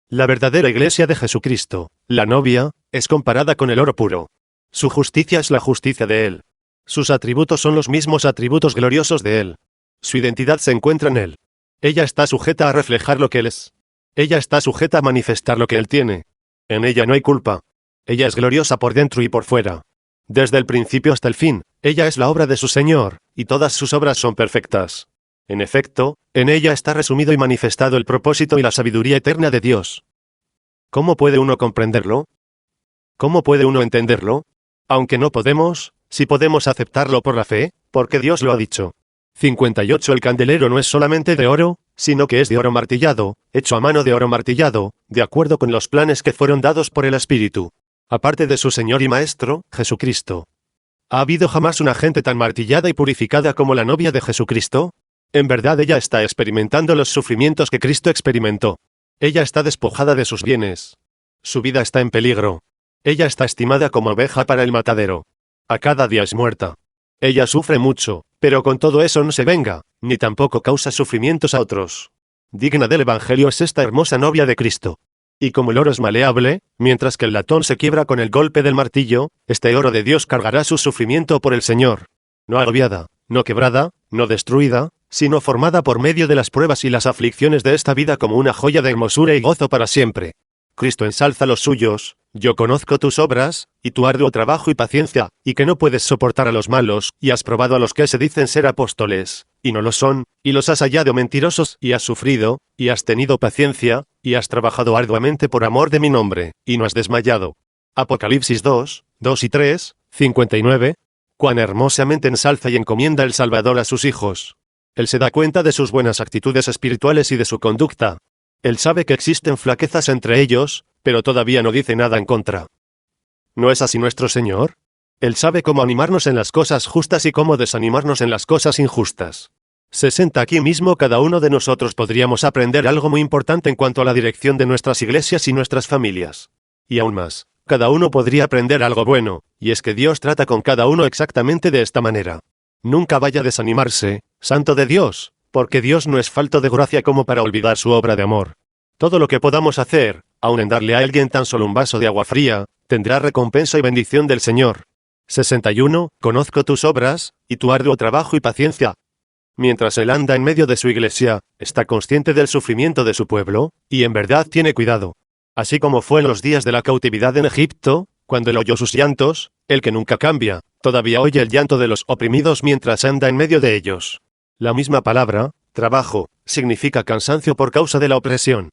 [SPEAKER 1] La verdadera iglesia de Jesucristo, la novia, es comparada con el oro puro. Su justicia es la justicia de Él. Sus atributos son los mismos atributos gloriosos de Él. Su identidad se encuentra en Él. Ella está sujeta a reflejar lo que Él es. Ella está sujeta a manifestar lo que Él tiene. En ella no hay culpa. Ella es gloriosa por dentro y por fuera. Desde el principio hasta el fin, ella es la obra de su Señor, y todas sus obras son perfectas. En efecto, en ella está resumido y manifestado el propósito y la sabiduría eterna de Dios. ¿Cómo puede uno comprenderlo? ¿Cómo puede uno entenderlo? Aunque no podemos, sí podemos aceptarlo por la fe, porque Dios lo ha dicho. 58 El candelero no es solamente de oro, sino que es de oro martillado, hecho a mano de oro martillado, de acuerdo con los planes que fueron dados por el Espíritu. Aparte de su Señor y Maestro, Jesucristo. ¿Ha habido jamás una gente tan martillada y purificada como la novia de Jesucristo? En verdad ella está experimentando los sufrimientos que Cristo experimentó. Ella está despojada de sus bienes. Su vida está en peligro. Ella está estimada como oveja para el matadero. A cada día es muerta. Ella sufre mucho, pero con todo eso no se venga, ni tampoco causa sufrimientos a otros. Digna del Evangelio es esta hermosa novia de Cristo. Y como el oro es maleable, mientras que el latón se quiebra con el golpe del martillo, este oro de Dios cargará su sufrimiento por el Señor. No agobiada, no quebrada, no destruida, sino formada por medio de las pruebas y las aflicciones de esta vida como una joya de hermosura y gozo para siempre. Cristo ensalza los suyos: yo conozco tus obras, y tu arduo trabajo y paciencia, y que no puedes soportar a los malos, y has probado a los que se dicen ser apóstoles, y no lo son, y los has hallado mentirosos, y has sufrido, y has tenido paciencia, y has trabajado arduamente por amor de mi nombre, y no has desmayado. Apocalipsis 2, 2 y 3, 59. Cuán hermosamente ensalza y encomienda el Salvador a sus hijos. Él se da cuenta de sus buenas actitudes espirituales y de su conducta. Él sabe que existen flaquezas entre ellos, pero todavía no dice nada en contra. ¿No es así nuestro Señor? Él sabe cómo animarnos en las cosas justas y cómo desanimarnos en las cosas injustas. 60 Aquí mismo cada uno de nosotros podríamos aprender algo muy importante en cuanto a la dirección de nuestras iglesias y nuestras familias. Y aún más, cada uno podría aprender algo bueno, y es que Dios trata con cada uno exactamente de esta manera. Nunca vaya a desanimarse, santo de Dios, porque Dios no es falto de gracia como para olvidar su obra de amor. Todo lo que podamos hacer, aun en darle a alguien tan solo un vaso de agua fría, tendrá recompensa y bendición del Señor. 61 Conozco tus obras, y tu arduo trabajo y paciencia. Mientras él anda en medio de su iglesia, está consciente del sufrimiento de su pueblo, y en verdad tiene cuidado. Así como fue en los días de la cautividad en Egipto, cuando él oyó sus llantos, el que nunca cambia, todavía oye el llanto de los oprimidos mientras anda en medio de ellos. La misma palabra, trabajo, significa cansancio por causa de la opresión.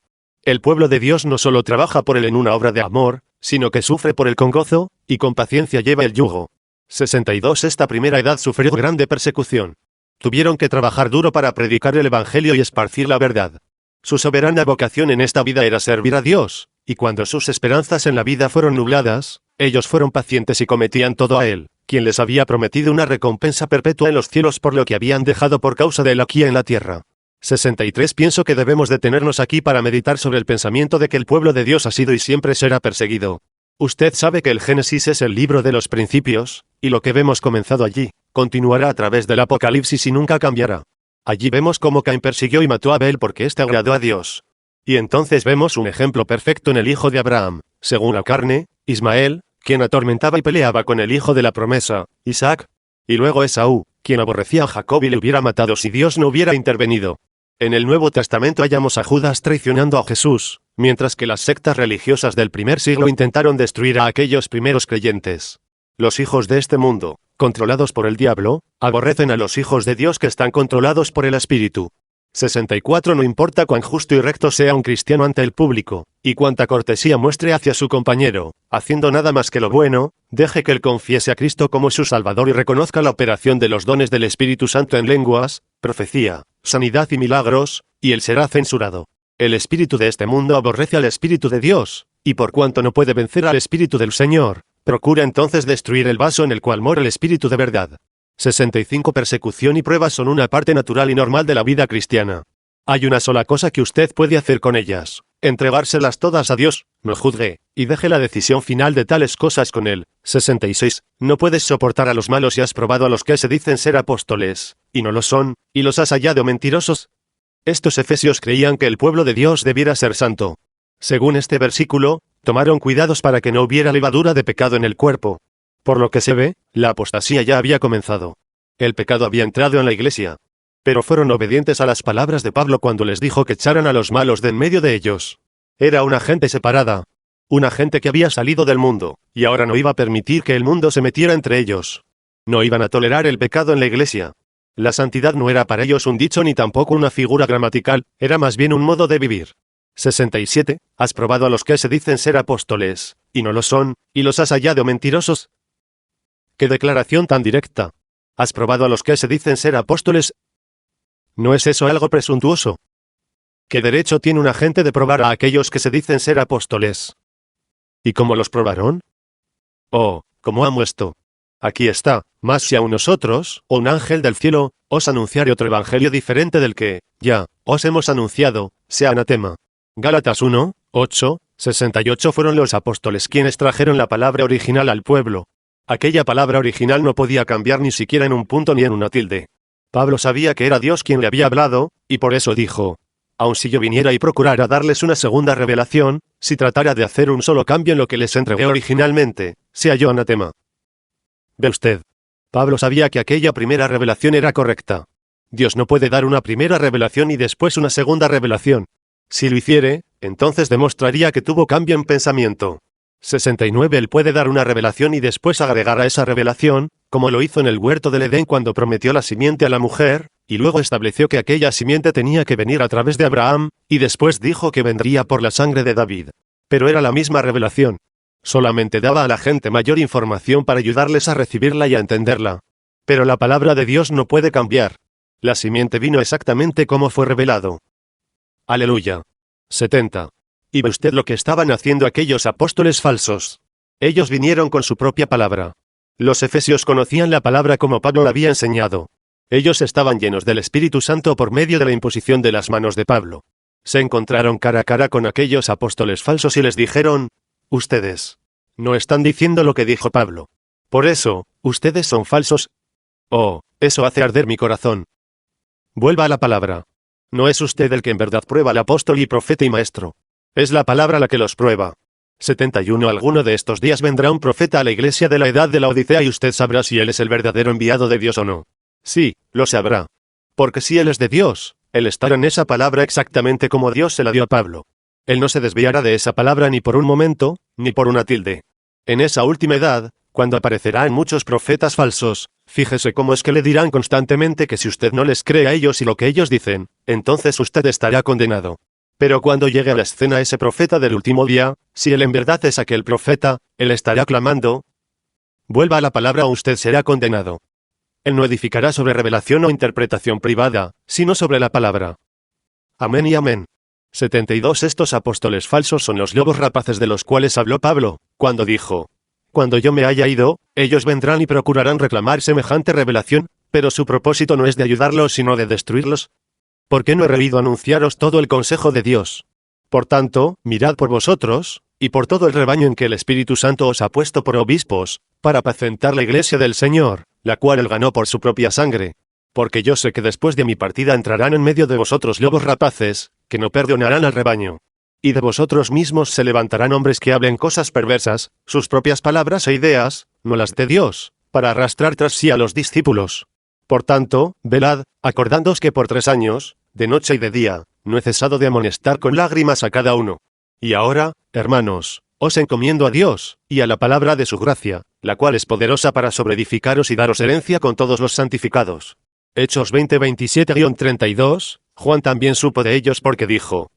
[SPEAKER 1] El pueblo de Dios no solo trabaja por él en una obra de amor, sino que sufre por él con gozo, y con paciencia lleva el yugo. 62 Esta primera edad sufrió grande persecución. Tuvieron que trabajar duro para predicar el Evangelio y esparcir la verdad. Su soberana vocación en esta vida era servir a Dios, y cuando sus esperanzas en la vida fueron nubladas, ellos fueron pacientes y cometían todo a Él, quien les había prometido una recompensa perpetua en los cielos por lo que habían dejado por causa de él aquí en la tierra. 63 Pienso que debemos detenernos aquí para meditar sobre el pensamiento de que el pueblo de Dios ha sido y siempre será perseguido. Usted sabe que el Génesis es el libro de los principios, y lo que vemos comenzado allí, continuará a través del Apocalipsis y nunca cambiará. Allí vemos cómo Caín persiguió y mató a Abel porque éste agradó a Dios. Y entonces vemos un ejemplo perfecto en el hijo de Abraham, según la carne, Ismael, quien atormentaba y peleaba con el hijo de la promesa, Isaac. Y luego Esaú, quien aborrecía a Jacob y le hubiera matado si Dios no hubiera intervenido. En el Nuevo Testamento hallamos a Judas traicionando a Jesús, mientras que las sectas religiosas del primer siglo intentaron destruir a aquellos primeros creyentes. Los hijos de este mundo, controlados por el diablo, aborrecen a los hijos de Dios que están controlados por el Espíritu. 64 No importa cuán justo y recto sea un cristiano ante el público, y cuánta cortesía muestre hacia su compañero, haciendo nada más que lo bueno, deje que él confiese a Cristo como su Salvador y reconozca la operación de los dones del Espíritu Santo en lenguas, profecía, sanidad y milagros, y él será censurado. El espíritu de este mundo aborrece al Espíritu de Dios, y por cuanto no puede vencer al Espíritu del Señor, procura entonces destruir el vaso en el cual mora el Espíritu de verdad. 65 Persecución y pruebas son una parte natural y normal de la vida cristiana. Hay una sola cosa que usted puede hacer con ellas: entregárselas todas a Dios, no juzgue, y deje la decisión final de tales cosas con Él. 66 No puedes soportar a los malos y has probado a los que se dicen ser apóstoles, y no lo son, y los has hallado mentirosos. Estos efesios creían que el pueblo de Dios debiera ser santo. Según este versículo, tomaron cuidados para que no hubiera levadura de pecado en el cuerpo. Por lo que se ve, la apostasía ya había comenzado. El pecado había entrado en la iglesia. Pero fueron obedientes a las palabras de Pablo cuando les dijo que echaran a los malos de en medio de ellos. Era una gente separada. Una gente que había salido del mundo, y ahora no iba a permitir que el mundo se metiera entre ellos. No iban a tolerar el pecado en la iglesia. La santidad no era para ellos un dicho ni tampoco una figura gramatical, era más bien un modo de vivir. 67. Has probado a los que se dicen ser apóstoles, y no lo son, y los has hallado mentirosos. ¡Qué declaración tan directa! ¿Has probado a los que se dicen ser apóstoles? ¿No es eso algo presuntuoso? ¿Qué derecho tiene una gente de probar a aquellos que se dicen ser apóstoles? ¿Y cómo los probaron? Oh, ¿cómo amo esto? Aquí está, mas si aun nosotros, o un ángel del cielo, os anunciare otro evangelio diferente del que, ya, os hemos anunciado, sea anatema. Gálatas 1, 8, 68 fueron los apóstoles quienes trajeron la palabra original al pueblo. Aquella palabra original no podía cambiar ni siquiera en un punto ni en una tilde. Pablo sabía que era Dios quien le había hablado, y por eso dijo, aun si yo viniera y procurara darles una segunda revelación, si tratara de hacer un solo cambio en lo que les entregué originalmente, sea yo anatema. Ve usted. Pablo sabía que aquella primera revelación era correcta. Dios no puede dar una primera revelación y después una segunda revelación. Si lo hiciere, entonces demostraría que tuvo cambio en pensamiento. 69 Él puede dar una revelación y después agregar a esa revelación, como lo hizo en el huerto del Edén cuando prometió la simiente a la mujer, y luego estableció que aquella simiente tenía que venir a través de Abraham, y después dijo que vendría por la sangre de David. Pero era la misma revelación. Solamente daba a la gente mayor información para ayudarles a recibirla y a entenderla. Pero la palabra de Dios no puede cambiar. La simiente vino exactamente como fue revelado. Aleluya. 70. ¿Y ve usted lo que estaban haciendo aquellos apóstoles falsos? Ellos vinieron con su propia palabra. Los efesios conocían la palabra como Pablo la había enseñado. Ellos estaban llenos del Espíritu Santo por medio de la imposición de las manos de Pablo. Se encontraron cara a cara con aquellos apóstoles falsos y les dijeron, ustedes no están diciendo lo que dijo Pablo. Por eso, ustedes son falsos. Oh, eso hace arder mi corazón. Vuelva a la palabra. No es usted el que en verdad prueba al apóstol y profeta y maestro. Es la palabra la que los prueba. 71 Alguno de estos días vendrá un profeta a la iglesia de la edad de la Odisea y usted sabrá si él es el verdadero enviado de Dios o no. Sí, lo sabrá. Porque si él es de Dios, él estará en esa palabra exactamente como Dios se la dio a Pablo. Él no se desviará de esa palabra ni por un momento, ni por una tilde. En esa última edad, cuando aparecerán muchos profetas falsos, fíjese cómo es que le dirán constantemente que si usted no les cree a ellos y lo que ellos dicen, entonces usted estará condenado. Pero cuando llegue a la escena ese profeta del último día, si él en verdad es aquel profeta, él estará clamando, vuelva a la palabra o usted será condenado. Él no edificará sobre revelación o interpretación privada, sino sobre la palabra. Amén y amén. 72 Estos apóstoles falsos son los lobos rapaces de los cuales habló Pablo, cuando dijo, cuando yo me haya ido, ellos vendrán y procurarán reclamar semejante revelación, pero su propósito no es de ayudarlos sino de destruirlos. ¿Por qué no he reído anunciaros todo el consejo de Dios? Por tanto, mirad por vosotros, y por todo el rebaño en que el Espíritu Santo os ha puesto por obispos, para apacentar la iglesia del Señor, la cual él ganó por su propia sangre. Porque yo sé que después de mi partida entrarán en medio de vosotros lobos rapaces, que no perdonarán al rebaño. Y de vosotros mismos se levantarán hombres que hablen cosas perversas, sus propias palabras e ideas, no las de Dios, para arrastrar tras sí a los discípulos. Por tanto, velad, acordándoos que por 3 años, de noche y de día, no he cesado de amonestar con lágrimas a cada uno. Y ahora, hermanos, os encomiendo a Dios, y a la palabra de su gracia, la cual es poderosa para sobreedificaros y daros herencia con todos los santificados. Hechos 20:27-32, Juan también supo de ellos porque dijo,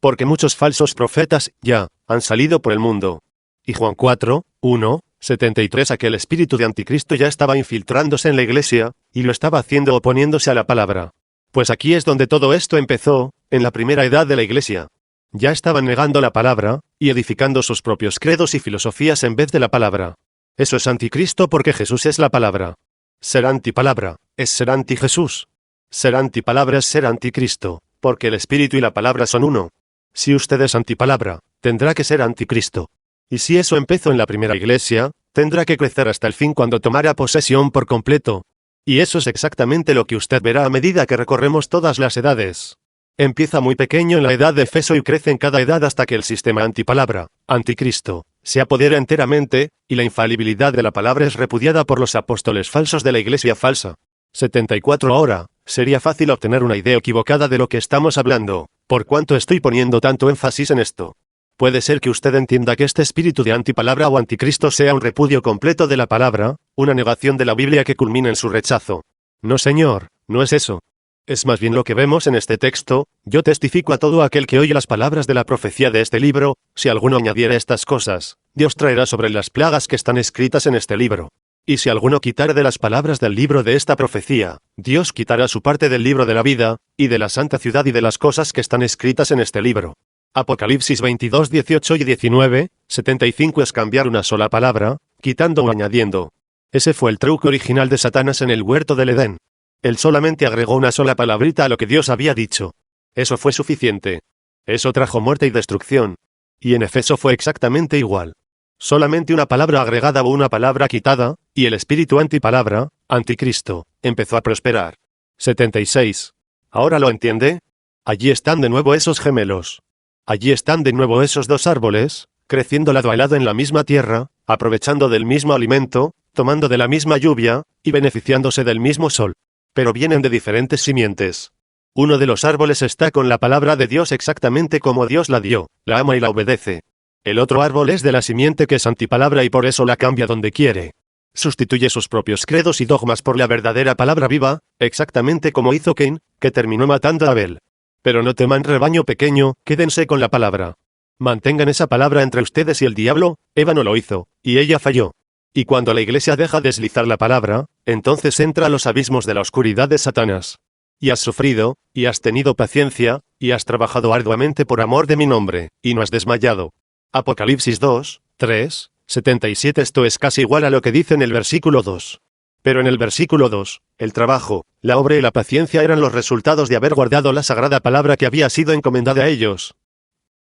[SPEAKER 1] porque muchos falsos profetas, ya, han salido por el mundo. Y Juan 4:1-73 Aquel espíritu de anticristo ya estaba infiltrándose en la iglesia, y lo estaba haciendo oponiéndose a la palabra. Pues aquí es donde todo esto empezó, en la primera edad de la iglesia. Ya estaban negando la palabra, y edificando sus propios credos y filosofías en vez de la palabra. Eso es anticristo porque Jesús es la palabra. Ser antipalabra, es ser anti-Jesús. Ser antipalabra es ser anticristo, porque el espíritu y la palabra son uno. Si usted es antipalabra, tendrá que ser anticristo. Y si eso empezó en la primera iglesia, tendrá que crecer hasta el fin cuando tomara posesión por completo. Y eso es exactamente lo que usted verá a medida que recorremos todas las edades. Empieza muy pequeño en la edad de Efeso y crece en cada edad hasta que el sistema antipalabra, anticristo, se apodera enteramente, y la infalibilidad de la palabra es repudiada por los apóstoles falsos de la iglesia falsa. 74 Ahora, sería fácil obtener una idea equivocada de lo que estamos hablando, por cuanto estoy poniendo tanto énfasis en esto. Puede ser que usted entienda que este espíritu de antipalabra o anticristo sea un repudio completo de la palabra, una negación de la Biblia que culmina en su rechazo. No, señor, no es eso. Es más bien lo que vemos en este texto: yo testifico a todo aquel que oye las palabras de la profecía de este libro, si alguno añadiere estas cosas, Dios traerá sobre las plagas que están escritas en este libro. Y si alguno quitare de las palabras del libro de esta profecía, Dios quitará su parte del libro de la vida, y de la santa ciudad y de las cosas que están escritas en este libro. Apocalipsis 22, 18 y 19, 75 es cambiar una sola palabra, quitando o añadiendo. Ese fue el truco original de Satanás en el huerto del Edén. Él solamente agregó una sola palabrita a lo que Dios había dicho. Eso fue suficiente. Eso trajo muerte y destrucción. Y en Efeso fue exactamente igual. Solamente una palabra agregada o una palabra quitada, y el espíritu antipalabra, anticristo, empezó a prosperar. 76. ¿Ahora lo entiende? Allí están de nuevo esos gemelos. Allí están de nuevo esos dos árboles, creciendo lado a lado en la misma tierra, aprovechando del mismo alimento, tomando de la misma lluvia, y beneficiándose del mismo sol. Pero vienen de diferentes simientes. Uno de los árboles está con la palabra de Dios exactamente como Dios la dio, la ama y la obedece. El otro árbol es de la simiente que es antipalabra y por eso la cambia donde quiere. Sustituye sus propios credos y dogmas por la verdadera palabra viva, exactamente como hizo Caín, que terminó matando a Abel. Pero no teman, rebaño pequeño, quédense con la palabra. Mantengan esa palabra entre ustedes y el diablo. Eva no lo hizo, y ella falló. Y cuando la iglesia deja deslizar la palabra, entonces entra a los abismos de la oscuridad de Satanás. Y has sufrido, y has tenido paciencia, y has trabajado arduamente por amor de mi nombre, y no has desmayado. Apocalipsis 2, 3, 77. Esto es casi igual a lo que dice en el versículo 2. Pero en el versículo 2, el trabajo, la obra y la paciencia eran los resultados de haber guardado la sagrada palabra que había sido encomendada a ellos.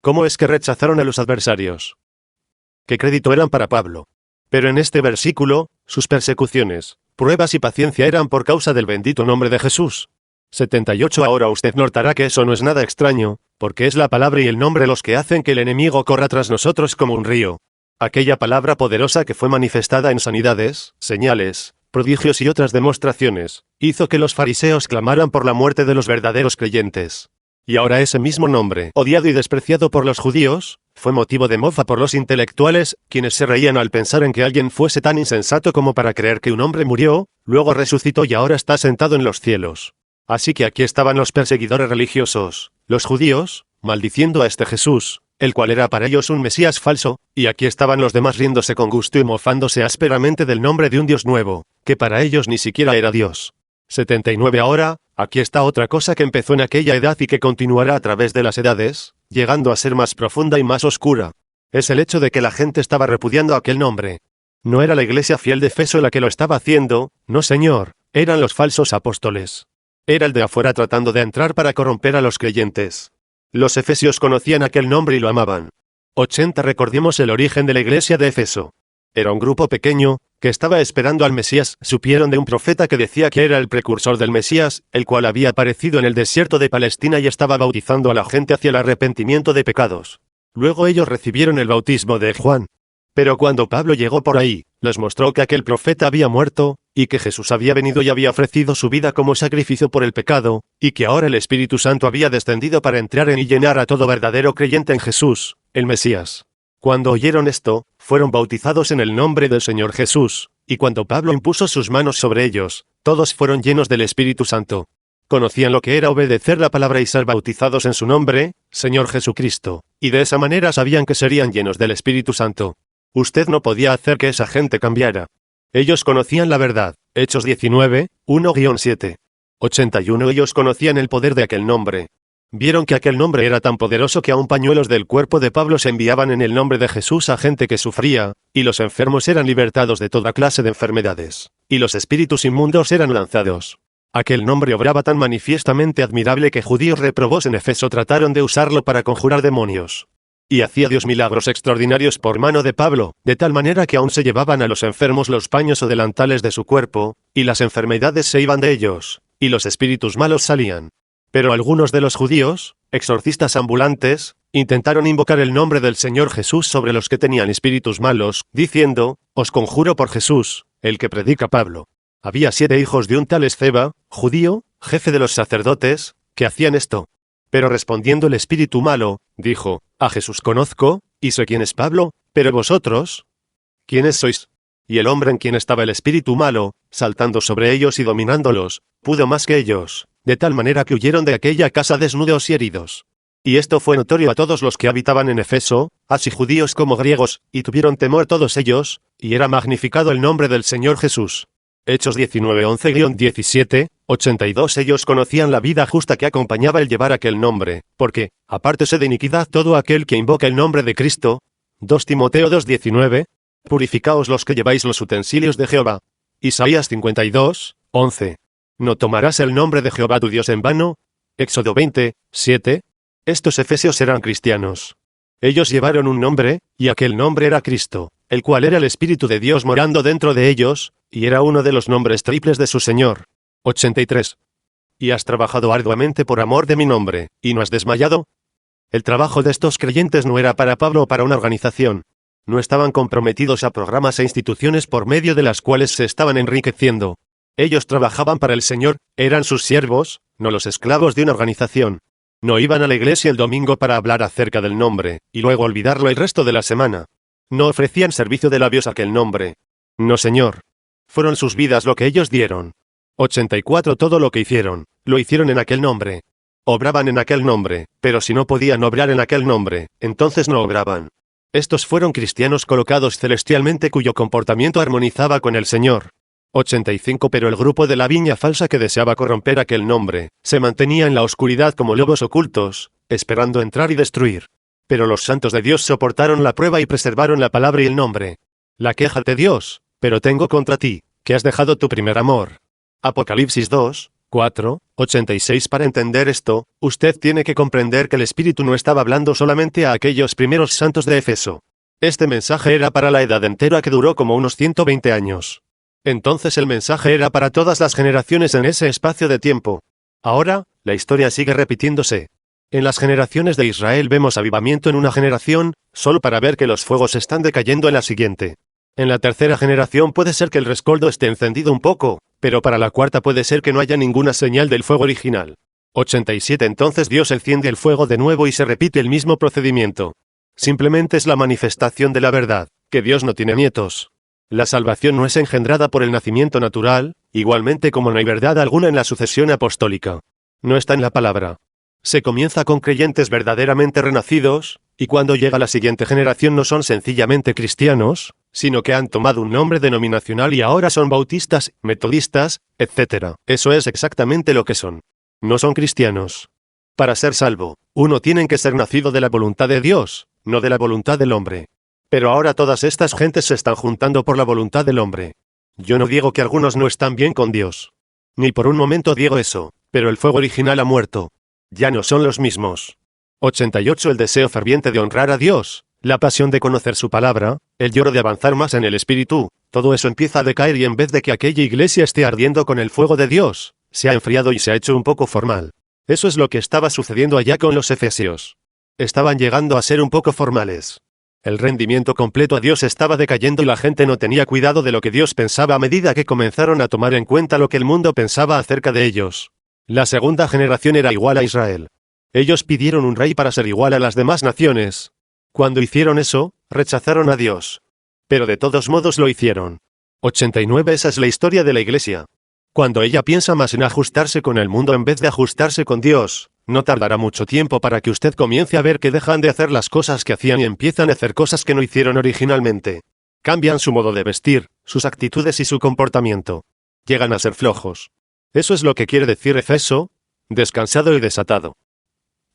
[SPEAKER 1] ¿Cómo es que rechazaron a los adversarios? ¿Qué crédito eran para Pablo? Pero en este versículo, sus persecuciones, pruebas y paciencia eran por causa del bendito nombre de Jesús. 78. Ahora usted notará que eso no es nada extraño, porque es la palabra y el nombre los que hacen que el enemigo corra tras nosotros como un río. Aquella palabra poderosa que fue manifestada en sanidades, señales, prodigios y otras demostraciones, hizo que los fariseos clamaran por la muerte de los verdaderos creyentes. Y ahora ese mismo nombre, odiado y despreciado por los judíos, fue motivo de mofa por los intelectuales, quienes se reían al pensar en que alguien fuese tan insensato como para creer que un hombre murió, luego resucitó y ahora está sentado en los cielos. Así que aquí estaban los perseguidores religiosos, los judíos, maldiciendo a este Jesús, el cual era para ellos un Mesías falso, y aquí estaban los demás riéndose con gusto y mofándose ásperamente del nombre de un Dios nuevo, que para ellos ni siquiera era Dios. 79. Ahora, aquí está otra cosa que empezó en aquella edad y que continuará a través de las edades, llegando a ser más profunda y más oscura. Es el hecho de que la gente estaba repudiando aquel nombre. No era la iglesia fiel de Efeso la que lo estaba haciendo, no señor, eran los falsos apóstoles. Era el de afuera tratando de entrar para corromper a los creyentes. Los efesios conocían aquel nombre y lo amaban. 80. Recordemos el origen de la iglesia de Efeso. Era un grupo pequeño, que estaba esperando al Mesías. Supieron de un profeta que decía que era el precursor del Mesías, el cual había aparecido en el desierto de Palestina y estaba bautizando a la gente hacia el arrepentimiento de pecados. Luego ellos recibieron el bautismo de Juan. Pero cuando Pablo llegó por ahí, les mostró que aquel profeta había muerto, y que Jesús había venido y había ofrecido su vida como sacrificio por el pecado, y que ahora el Espíritu Santo había descendido para entrar en y llenar a todo verdadero creyente en Jesús, el Mesías. Cuando oyeron esto, fueron bautizados en el nombre del Señor Jesús, y cuando Pablo impuso sus manos sobre ellos, todos fueron llenos del Espíritu Santo. Conocían lo que era obedecer la palabra y ser bautizados en su nombre, Señor Jesucristo, y de esa manera sabían que serían llenos del Espíritu Santo. Usted no podía hacer que esa gente cambiara. Ellos conocían la verdad. Hechos 19, 1-7. 81. Ellos conocían el poder de aquel nombre. Vieron que aquel nombre era tan poderoso que aún pañuelos del cuerpo de Pablo se enviaban en el nombre de Jesús a gente que sufría, y los enfermos eran libertados de toda clase de enfermedades, y los espíritus inmundos eran lanzados. Aquel nombre obraba tan manifiestamente admirable que judíos reprobados en Efeso trataron de usarlo para conjurar demonios. Y hacía Dios milagros extraordinarios por mano de Pablo, de tal manera que aún se llevaban a los enfermos los paños o delantales de su cuerpo, y las enfermedades se iban de ellos, y los espíritus malos salían. Pero algunos de los judíos, exorcistas ambulantes, intentaron invocar el nombre del Señor Jesús sobre los que tenían espíritus malos, diciendo, «Os conjuro por Jesús, el que predica Pablo». Había 7 hijos de un tal Esceva, judío, jefe de los sacerdotes, que hacían esto. Pero respondiendo el espíritu malo, dijo, A Jesús conozco, y sé quién es Pablo, pero vosotros, ¿quiénes sois? Y el hombre en quien estaba el espíritu malo, saltando sobre ellos y dominándolos, pudo más que ellos, de tal manera que huyeron de aquella casa desnudos y heridos. Y esto fue notorio a todos los que habitaban en Efeso, así judíos como griegos, y tuvieron temor todos ellos, y era magnificado el nombre del Señor Jesús. Hechos 19:11-17, 82. Ellos conocían la vida justa que acompañaba el llevar aquel nombre, porque, apártese de iniquidad todo aquel que invoca el nombre de Cristo. 2 Timoteo 2:19, purificaos los que lleváis los utensilios de Jehová. Isaías 52:11. No tomarás el nombre de Jehová tu Dios en vano. Éxodo 20:7. Estos efesios eran cristianos. Ellos llevaron un nombre, y aquel nombre era Cristo, el cual era el Espíritu de Dios morando dentro de ellos, y era uno de los nombres triples de su Señor. 83. Y has trabajado arduamente por amor de mi nombre, y no has desmayado. El trabajo de estos creyentes no era para Pablo o para una organización. No estaban comprometidos a programas e instituciones por medio de las cuales se estaban enriqueciendo. Ellos trabajaban para el Señor, eran sus siervos, no los esclavos de una organización. No iban a la iglesia el domingo para hablar acerca del nombre, y luego olvidarlo el resto de la semana. No ofrecían servicio de labios a aquel nombre. No, Señor. Fueron sus vidas lo que ellos dieron. 84. Todo lo que hicieron, lo hicieron en aquel nombre. Obraban en aquel nombre, pero si no podían obrar en aquel nombre, entonces no obraban. Estos fueron cristianos colocados celestialmente cuyo comportamiento armonizaba con el Señor. 85. Pero el grupo de la viña falsa que deseaba corromper aquel nombre, se mantenía en la oscuridad como lobos ocultos, esperando entrar y destruir. Pero los santos de Dios soportaron la prueba y preservaron la palabra y el nombre. La queja de Dios, pero tengo contra ti, que has dejado tu primer amor. Apocalipsis 2:4-86. Para entender esto, usted tiene que comprender que el Espíritu no estaba hablando solamente a aquellos primeros santos de Efeso. Este mensaje era para la edad entera que duró como unos 120 años. Entonces el mensaje era para todas las generaciones en ese espacio de tiempo. Ahora, la historia sigue repitiéndose. En las generaciones de Israel vemos avivamiento en una generación, solo para ver que los fuegos están decayendo en la siguiente. En la tercera generación puede ser que el rescoldo esté encendido un poco, pero para la cuarta puede ser que no haya ninguna señal del fuego original. 87. Entonces Dios enciende el fuego de nuevo y se repite el mismo procedimiento. Simplemente es la manifestación de la verdad, que Dios no tiene nietos. La salvación no es engendrada por el nacimiento natural, igualmente como no hay verdad alguna en la sucesión apostólica. No está en la palabra. Se comienza con creyentes verdaderamente renacidos, y cuando llega la siguiente generación no son sencillamente cristianos, sino que han tomado un nombre denominacional y ahora son bautistas, metodistas, etc. Eso es exactamente lo que son. No son cristianos. Para ser salvo, uno tiene que ser nacido de la voluntad de Dios, no de la voluntad del hombre. Pero ahora todas estas gentes se están juntando por la voluntad del hombre. Yo no digo que algunos no están bien con Dios. Ni por un momento digo eso, pero el fuego original ha muerto. Ya no son los mismos. 88. El deseo ferviente de honrar a Dios, la pasión de conocer su palabra, el lloro de avanzar más en el espíritu, todo eso empieza a decaer y en vez de que aquella iglesia esté ardiendo con el fuego de Dios, se ha enfriado y se ha hecho un poco formal. Eso es lo que estaba sucediendo allá con los efesios. Estaban llegando a ser un poco formales. El rendimiento completo a Dios estaba decayendo y la gente no tenía cuidado de lo que Dios pensaba a medida que comenzaron a tomar en cuenta lo que el mundo pensaba acerca de ellos. La segunda generación era igual a Israel. Ellos pidieron un rey para ser igual a las demás naciones. Cuando hicieron eso, rechazaron a Dios. Pero de todos modos lo hicieron. 89. Esa es la historia de la iglesia. Cuando ella piensa más en ajustarse con el mundo en vez de ajustarse con Dios, no tardará mucho tiempo para que usted comience a ver que dejan de hacer las cosas que hacían y empiezan a hacer cosas que no hicieron originalmente. Cambian su modo de vestir, sus actitudes y su comportamiento. Llegan a ser flojos. Eso es lo que quiere decir Efeso, descansado y desatado.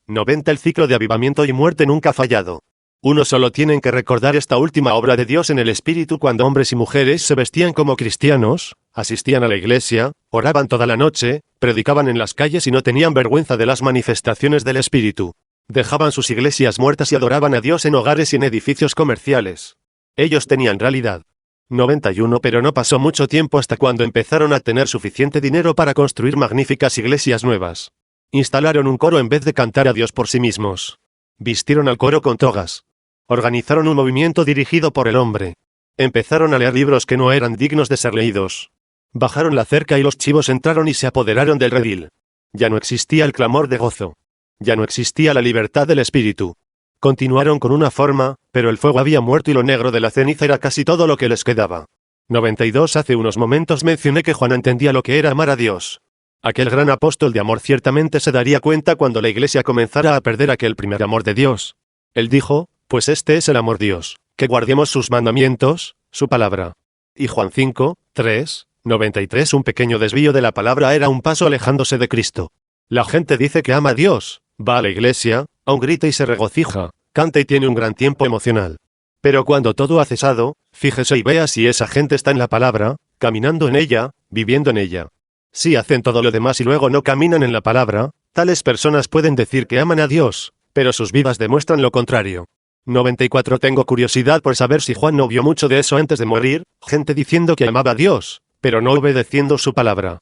[SPEAKER 1] 90. El ciclo de avivamiento y muerte nunca ha fallado. Uno solo tienen que recordar esta última obra de Dios en el Espíritu cuando hombres y mujeres se vestían como cristianos, asistían a la iglesia, oraban toda la noche, predicaban en las calles y no tenían vergüenza de las manifestaciones del Espíritu. Dejaban sus iglesias muertas y adoraban a Dios en hogares y en edificios comerciales. Ellos tenían realidad. 91. Pero no pasó mucho tiempo hasta cuando empezaron a tener suficiente dinero para construir magníficas iglesias nuevas. Instalaron un coro en vez de cantar a Dios por sí mismos. Vistieron al coro con togas. Organizaron un movimiento dirigido por el hombre. Empezaron a leer libros que no eran dignos de ser leídos. Bajaron la cerca y los chivos entraron y se apoderaron del redil. Ya no existía el clamor de gozo. Ya no existía la libertad del espíritu. Continuaron con una forma, pero el fuego había muerto y lo negro de la ceniza era casi todo lo que les quedaba. 92. Hace unos momentos mencioné que Juan entendía lo que era amar a Dios. Aquel gran apóstol de amor ciertamente se daría cuenta cuando la iglesia comenzara a perder aquel primer amor de Dios. Él dijo, pues este es el amor de Dios, que guardemos sus mandamientos, su palabra. Y Juan 5, 3, 93. Un pequeño desvío de la palabra era un paso alejándose de Cristo. La gente dice que ama a Dios, va a la iglesia, aún grita y se regocija, canta y tiene un gran tiempo emocional. Pero cuando todo ha cesado, fíjese y vea si esa gente está en la palabra, caminando en ella, viviendo en ella. Si hacen todo lo demás y luego no caminan en la palabra, tales personas pueden decir que aman a Dios, pero sus vidas demuestran lo contrario. 94. Tengo curiosidad por saber si Juan no vio mucho de eso antes de morir, gente diciendo que amaba a Dios, pero no obedeciendo su palabra.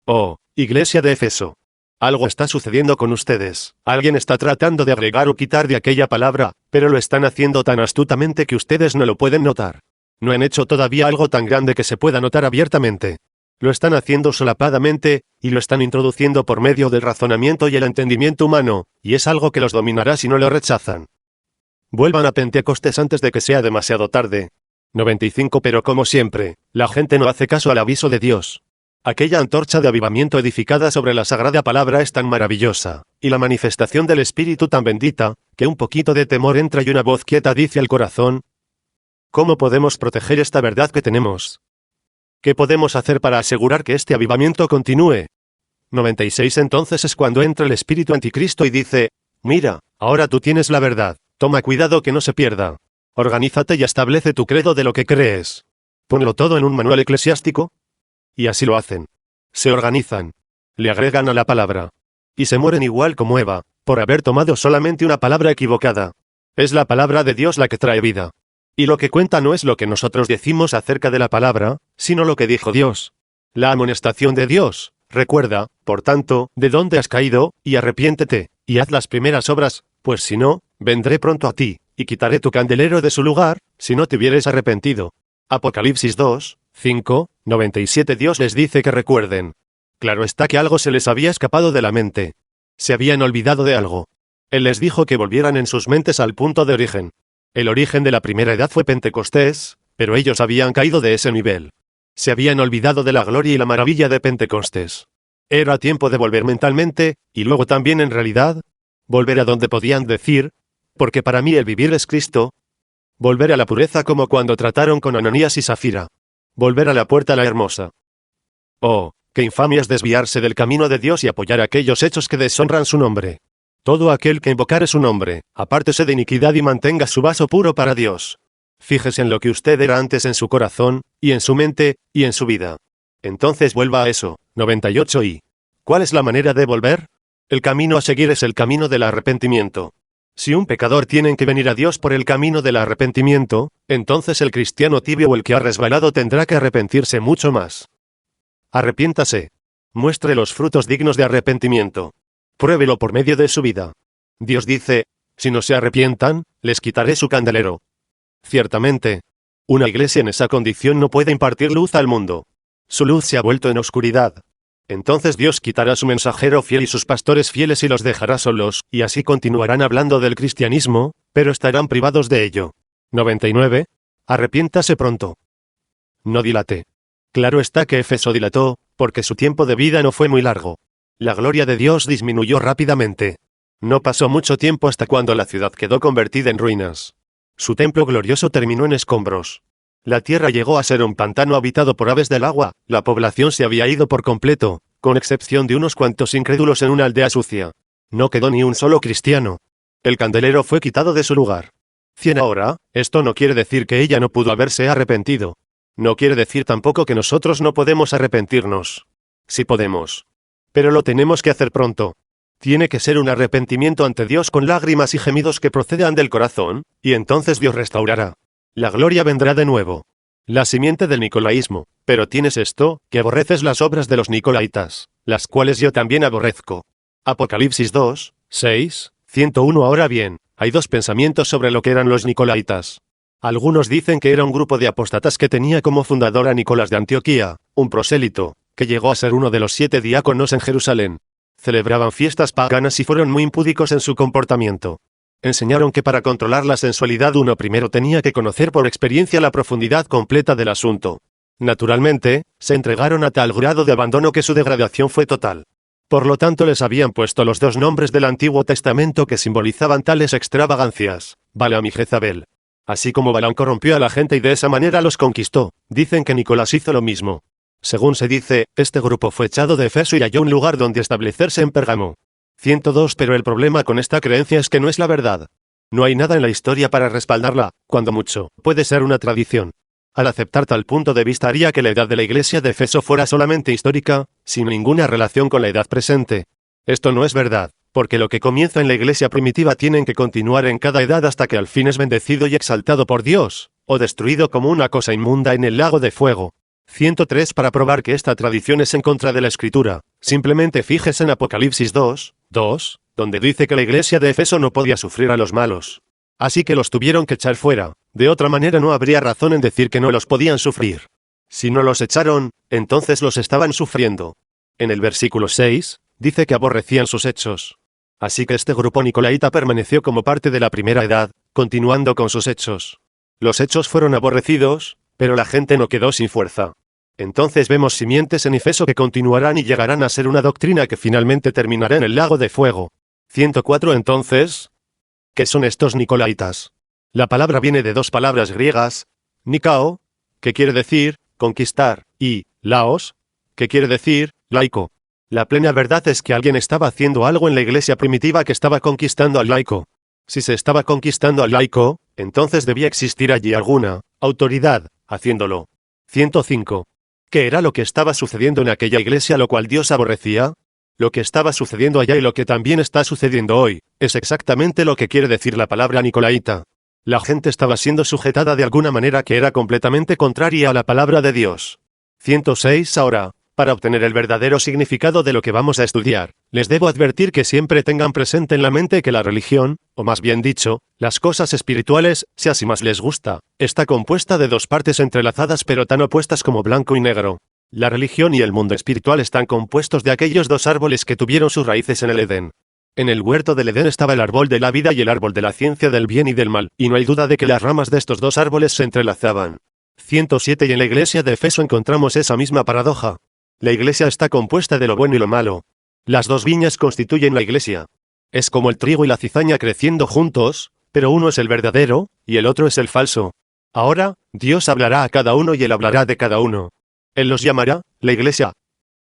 [SPEAKER 1] Oh, iglesia de Éfeso. Algo está sucediendo con ustedes. Alguien está tratando de agregar o quitar de aquella palabra, pero lo están haciendo tan astutamente que ustedes no lo pueden notar. No han hecho todavía algo tan grande que se pueda notar abiertamente. Lo están haciendo solapadamente, y lo están introduciendo por medio del razonamiento y el entendimiento humano, y es algo que los dominará si no lo rechazan. Vuelvan a Pentecostés antes de que sea demasiado tarde. 95. Pero como siempre, la gente no hace caso al aviso de Dios. Aquella antorcha de avivamiento edificada sobre la sagrada palabra es tan maravillosa, y la manifestación del Espíritu tan bendita, que un poquito de temor entra y una voz quieta dice al corazón: ¿cómo podemos proteger esta verdad que tenemos? ¿Qué podemos hacer para asegurar que este avivamiento continúe? 96. Entonces es cuando entra el espíritu anticristo y dice: mira, ahora tú tienes la verdad, toma cuidado que no se pierda. Organízate y establece tu credo de lo que crees. Ponlo todo en un manual eclesiástico. Y así lo hacen. Se organizan. Le agregan a la palabra. Y se mueren igual como Eva, por haber tomado solamente una palabra equivocada. Es la palabra de Dios la que trae vida. Y lo que cuenta no es lo que nosotros decimos acerca de la palabra, sino lo que dijo Dios. La amonestación de Dios. Recuerda, por tanto, de dónde has caído, y arrepiéntete, y haz las primeras obras, pues si no, vendré pronto a ti, y quitaré tu candelero de su lugar, si no te hubieres arrepentido. Apocalipsis 2, 5, 97. Dios les dice que recuerden. Claro está que algo se les había escapado de la mente. Se habían olvidado de algo. Él les dijo que volvieran en sus mentes al punto de origen. El origen de la primera edad fue Pentecostés, pero ellos habían caído de ese nivel. Se habían olvidado de la gloria y la maravilla de Pentecostés. Era tiempo de volver mentalmente, y luego también en realidad, volver a donde podían decir, porque para mí el vivir es Cristo. Volver a la pureza como cuando trataron con Ananías y Safira. Volver a la puerta la hermosa. Oh, qué infamia es desviarse del camino de Dios y apoyar aquellos hechos que deshonran su nombre. Todo aquel que invocare su nombre, apártese de iniquidad y mantenga su vaso puro para Dios. Fíjese en lo que usted era antes en su corazón, y en su mente, y en su vida. Entonces vuelva a eso. 98. ¿Y cuál es la manera de volver? El camino a seguir es el camino del arrepentimiento. Si un pecador tiene que venir a Dios por el camino del arrepentimiento, entonces el cristiano tibio o el que ha resbalado tendrá que arrepentirse mucho más. Arrepiéntase. Muestre los frutos dignos de arrepentimiento. Pruébelo por medio de su vida. Dios dice: si no se arrepientan, les quitaré su candelero. Ciertamente, una iglesia en esa condición no puede impartir luz al mundo. Su luz se ha vuelto en oscuridad. Entonces Dios quitará su mensajero fiel y sus pastores fieles y los dejará solos, y así continuarán hablando del cristianismo, pero estarán privados de ello. 99. Arrepiéntase pronto. No dilate. Claro está que Éfeso dilató, porque su tiempo de vida no fue muy largo. La gloria de Dios disminuyó rápidamente. No pasó mucho tiempo hasta cuando la ciudad quedó convertida en ruinas. Su templo glorioso terminó en escombros. La tierra llegó a ser un pantano habitado por aves del agua, la población se había ido por completo, con excepción de unos cuantos incrédulos en una aldea sucia. No quedó ni un solo cristiano. El candelero fue quitado de su lugar. 100 ahora, esto no quiere decir que ella no pudo haberse arrepentido. No quiere decir tampoco que nosotros no podemos arrepentirnos. Sí podemos. Pero lo tenemos que hacer pronto. Tiene que ser un arrepentimiento ante Dios con lágrimas y gemidos que procedan del corazón, y entonces Dios restaurará. La gloria vendrá de nuevo. La simiente del nicolaísmo. Pero tienes esto, que aborreces las obras de los nicolaitas, las cuales yo también aborrezco. Apocalipsis 2, 6, 101. Ahora bien, hay dos pensamientos sobre lo que eran los nicolaitas. Algunos dicen que era un grupo de apóstatas que tenía como fundador a Nicolás de Antioquía, un prosélito, que llegó a ser uno de los 7 diáconos en Jerusalén. Celebraban fiestas paganas y fueron muy impúdicos en su comportamiento. Enseñaron que para controlar la sensualidad uno primero tenía que conocer por experiencia la profundidad completa del asunto. Naturalmente, se entregaron a tal grado de abandono que su degradación fue total. Por lo tanto les habían puesto los dos nombres del Antiguo Testamento que simbolizaban tales extravagancias, Balaam y Jezabel. Así como Balaam corrompió a la gente y de esa manera los conquistó, dicen que Nicolás hizo lo mismo. Según se dice, este grupo fue echado de Efeso y halló un lugar donde establecerse en Pérgamo. 102 Pero el problema con esta creencia es que no es la verdad. No hay nada en la historia para respaldarla, cuando mucho, puede ser una tradición. Al aceptar tal punto de vista haría que la edad de la iglesia de Efeso fuera solamente histórica, sin ninguna relación con la edad presente. Esto no es verdad, porque lo que comienza en la iglesia primitiva tienen que continuar en cada edad hasta que al fin es bendecido y exaltado por Dios, o destruido como una cosa inmunda en el lago de fuego. 103 Para probar que esta tradición es en contra de la Escritura, simplemente fíjese en Apocalipsis 2, donde dice que la iglesia de Efeso no podía sufrir a los malos. Así que los tuvieron que echar fuera, de otra manera no habría razón en decir que no los podían sufrir. Si no los echaron, entonces los estaban sufriendo. En el versículo 6, dice que aborrecían sus hechos. Así que este grupo nicolaita permaneció como parte de la primera edad, continuando con sus hechos. Los hechos fueron aborrecidos, pero la gente no quedó sin fuerza. Entonces vemos simientes en Efeso que continuarán y llegarán a ser una doctrina que finalmente terminará en el lago de fuego. 104 Entonces, ¿qué son estos nicolaitas? La palabra viene de dos palabras griegas, nikao, que quiere decir conquistar, y laos, que quiere decir laico. La plena verdad es que alguien estaba haciendo algo en la iglesia primitiva que estaba conquistando al laico. Si se estaba conquistando al laico, entonces debía existir allí alguna autoridad haciéndolo. 105. ¿Qué era lo que estaba sucediendo en aquella iglesia lo cual Dios aborrecía? Lo que estaba sucediendo allá y lo que también está sucediendo hoy, es exactamente lo que quiere decir la palabra nicolaita. La gente estaba siendo sujetada de alguna manera que era completamente contraria a la palabra de Dios. 106 Ahora, para obtener el verdadero significado de lo que vamos a estudiar, les debo advertir que siempre tengan presente en la mente que la religión, o más bien dicho, las cosas espirituales, si así más les gusta, está compuesta de dos partes entrelazadas pero tan opuestas como blanco y negro. La religión y el mundo espiritual están compuestos de aquellos dos árboles que tuvieron sus raíces en el Edén. En el huerto del Edén estaba el árbol de la vida y el árbol de la ciencia del bien y del mal, y no hay duda de que las ramas de estos dos árboles se entrelazaban. 107 Y en la iglesia de Efeso encontramos esa misma paradoja. La iglesia está compuesta de lo bueno y lo malo. Las dos viñas constituyen la iglesia. Es como el trigo y la cizaña creciendo juntos, pero uno es el verdadero, y el otro es el falso. Ahora, Dios hablará a cada uno y Él hablará de cada uno. Él los llamará, la iglesia.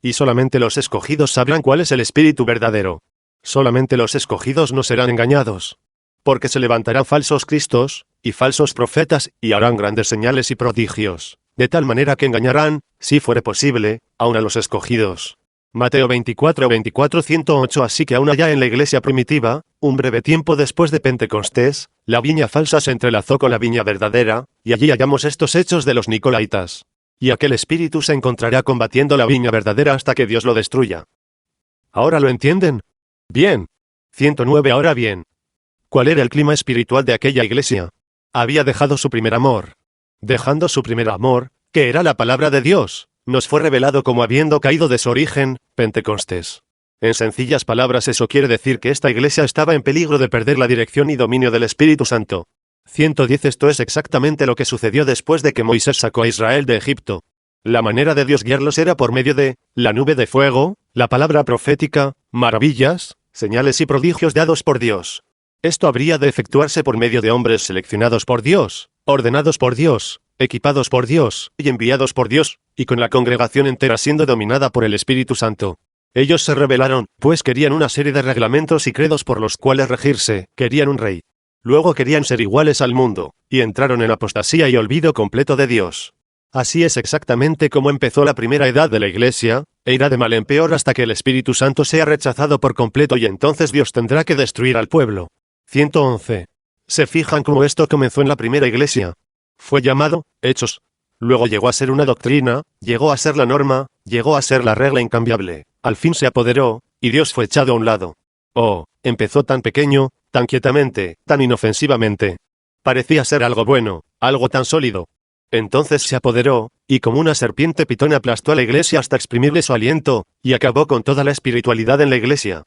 [SPEAKER 1] Y solamente los escogidos sabrán cuál es el espíritu verdadero. Solamente los escogidos no serán engañados. Porque se levantarán falsos cristos, y falsos profetas, y harán grandes señales y prodigios, de tal manera que engañarán, si fuere posible, aun a los escogidos. Mateo 24 108 Así que aún allá en la iglesia primitiva, un breve tiempo después de Pentecostés, la viña falsa se entrelazó con la viña verdadera, y allí hallamos estos hechos de los nicolaitas. Y aquel espíritu se encontrará combatiendo la viña verdadera hasta que Dios lo destruya. ¿Ahora lo entienden? Bien. 109 Ahora bien, ¿cuál era el clima espiritual de aquella iglesia? Había dejado su primer amor. Dejando su primer amor, que era la palabra de Dios, nos fue revelado como habiendo caído de su origen, Pentecostés. En sencillas palabras eso quiere decir que esta iglesia estaba en peligro de perder la dirección y dominio del Espíritu Santo. 110 Esto es exactamente lo que sucedió después de que Moisés sacó a Israel de Egipto. La manera de Dios guiarlos era por medio de la nube de fuego, la palabra profética, maravillas, señales y prodigios dados por Dios. Esto habría de efectuarse por medio de hombres seleccionados por Dios, ordenados por Dios, equipados por Dios y enviados por Dios, y con la congregación entera siendo dominada por el Espíritu Santo. Ellos se rebelaron, pues querían una serie de reglamentos y credos por los cuales regirse, querían un rey. Luego querían ser iguales al mundo, y entraron en apostasía y olvido completo de Dios. Así es exactamente como empezó la primera edad de la iglesia, e irá de mal en peor hasta que el Espíritu Santo sea rechazado por completo y entonces Dios tendrá que destruir al pueblo. 111. ¿Se fijan cómo esto comenzó en la primera iglesia? Fue llamado Hechos. Luego llegó a ser una doctrina, llegó a ser la norma, llegó a ser la regla incambiable. Al fin se apoderó, y Dios fue echado a un lado. Oh, empezó tan pequeño, tan quietamente, tan inofensivamente. Parecía ser algo bueno, algo tan sólido. Entonces se apoderó, y como una serpiente pitona aplastó a la iglesia hasta exprimirle su aliento, y acabó con toda la espiritualidad en la iglesia.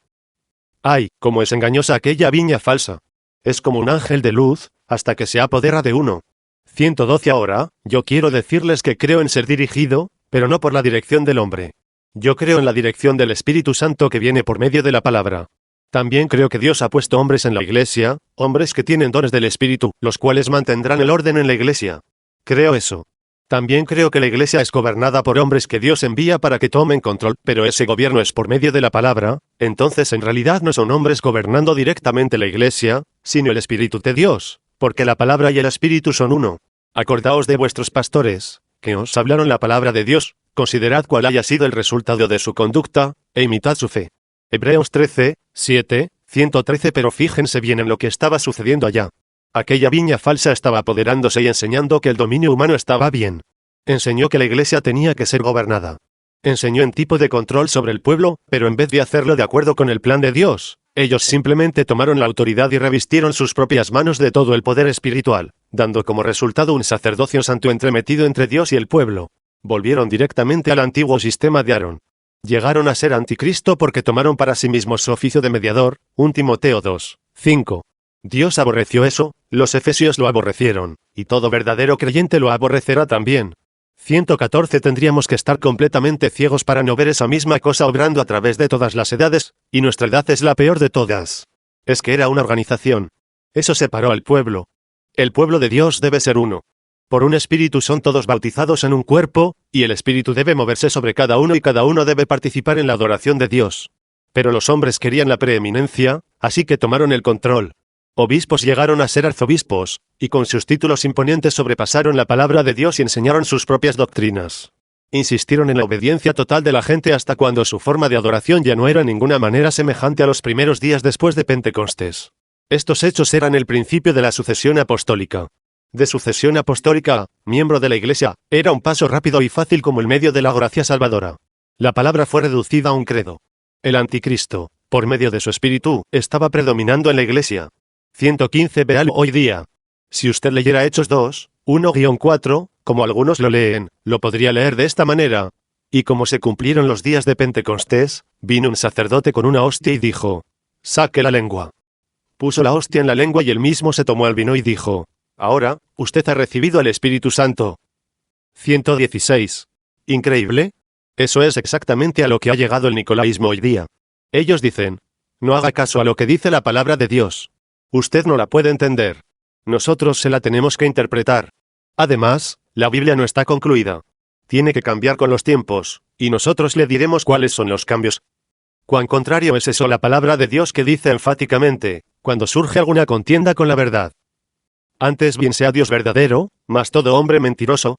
[SPEAKER 1] ¡Ay, cómo es engañosa aquella viña falsa! Es como un ángel de luz, hasta que se apodera de uno. 112 Ahora, yo quiero decirles que creo en ser dirigido, pero no por la dirección del hombre. Yo creo en la dirección del Espíritu Santo que viene por medio de la palabra. También creo que Dios ha puesto hombres en la iglesia, hombres que tienen dones del Espíritu, los cuales mantendrán el orden en la iglesia. Creo eso. También creo que la iglesia es gobernada por hombres que Dios envía para que tomen control, pero ese gobierno es por medio de la palabra, entonces en realidad no son hombres gobernando directamente la iglesia, sino el Espíritu de Dios, porque la palabra y el Espíritu son uno. Acordaos de vuestros pastores, que os hablaron la palabra de Dios, considerad cuál haya sido el resultado de su conducta, e imitad su fe. Hebreos 13, 7, 113 Pero fíjense bien en lo que estaba sucediendo allá. Aquella viña falsa estaba apoderándose y enseñando que el dominio humano estaba bien. Enseñó que la iglesia tenía que ser gobernada. Enseñó en tipo de control sobre el pueblo, pero en vez de hacerlo de acuerdo con el plan de Dios, ellos simplemente tomaron la autoridad y revistieron sus propias manos de todo el poder espiritual, dando como resultado un sacerdocio santo entremetido entre Dios y el pueblo. Volvieron directamente al antiguo sistema de Aarón. Llegaron a ser anticristo porque tomaron para sí mismos su oficio de mediador, 1 Timoteo 2, 5. Dios aborreció eso, los efesios lo aborrecieron, y todo verdadero creyente lo aborrecerá también. 114 Tendríamos que estar completamente ciegos para no ver esa misma cosa obrando a través de todas las edades, y nuestra edad es la peor de todas. Es que era una organización. Eso separó al pueblo. El pueblo de Dios debe ser uno. Por un espíritu son todos bautizados en un cuerpo, y el espíritu debe moverse sobre cada uno y cada uno debe participar en la adoración de Dios. Pero los hombres querían la preeminencia, así que tomaron el control. Obispos llegaron a ser arzobispos, y con sus títulos imponentes sobrepasaron la palabra de Dios y enseñaron sus propias doctrinas. Insistieron en la obediencia total de la gente hasta cuando su forma de adoración ya no era en ninguna manera semejante a los primeros días después de Pentecostés. Estos hechos eran el principio de la sucesión apostólica. De sucesión apostólica a miembro de la Iglesia, era un paso rápido y fácil como el medio de la gracia salvadora. La palabra fue reducida a un credo. El anticristo, por medio de su espíritu, estaba predominando en la Iglesia. 115 Véalo hoy día. Si usted leyera Hechos 2, 1-4, como algunos lo leen, lo podría leer de esta manera. Y como se cumplieron los días de Pentecostés, vino un sacerdote con una hostia y dijo, saque la lengua. Puso la hostia en la lengua y él mismo se tomó el vino y dijo, ahora, usted ha recibido el Espíritu Santo. 116. ¿Increíble? Eso es exactamente a lo que ha llegado el nicolaísmo hoy día. Ellos dicen, no haga caso a lo que dice la palabra de Dios. Usted no la puede entender. Nosotros se la tenemos que interpretar. Además, la Biblia no está concluida. Tiene que cambiar con los tiempos, y nosotros le diremos cuáles son los cambios. Cuán contrario es eso la palabra de Dios que dice enfáticamente, cuando surge alguna contienda con la verdad. Antes bien sea Dios verdadero, mas todo hombre mentiroso.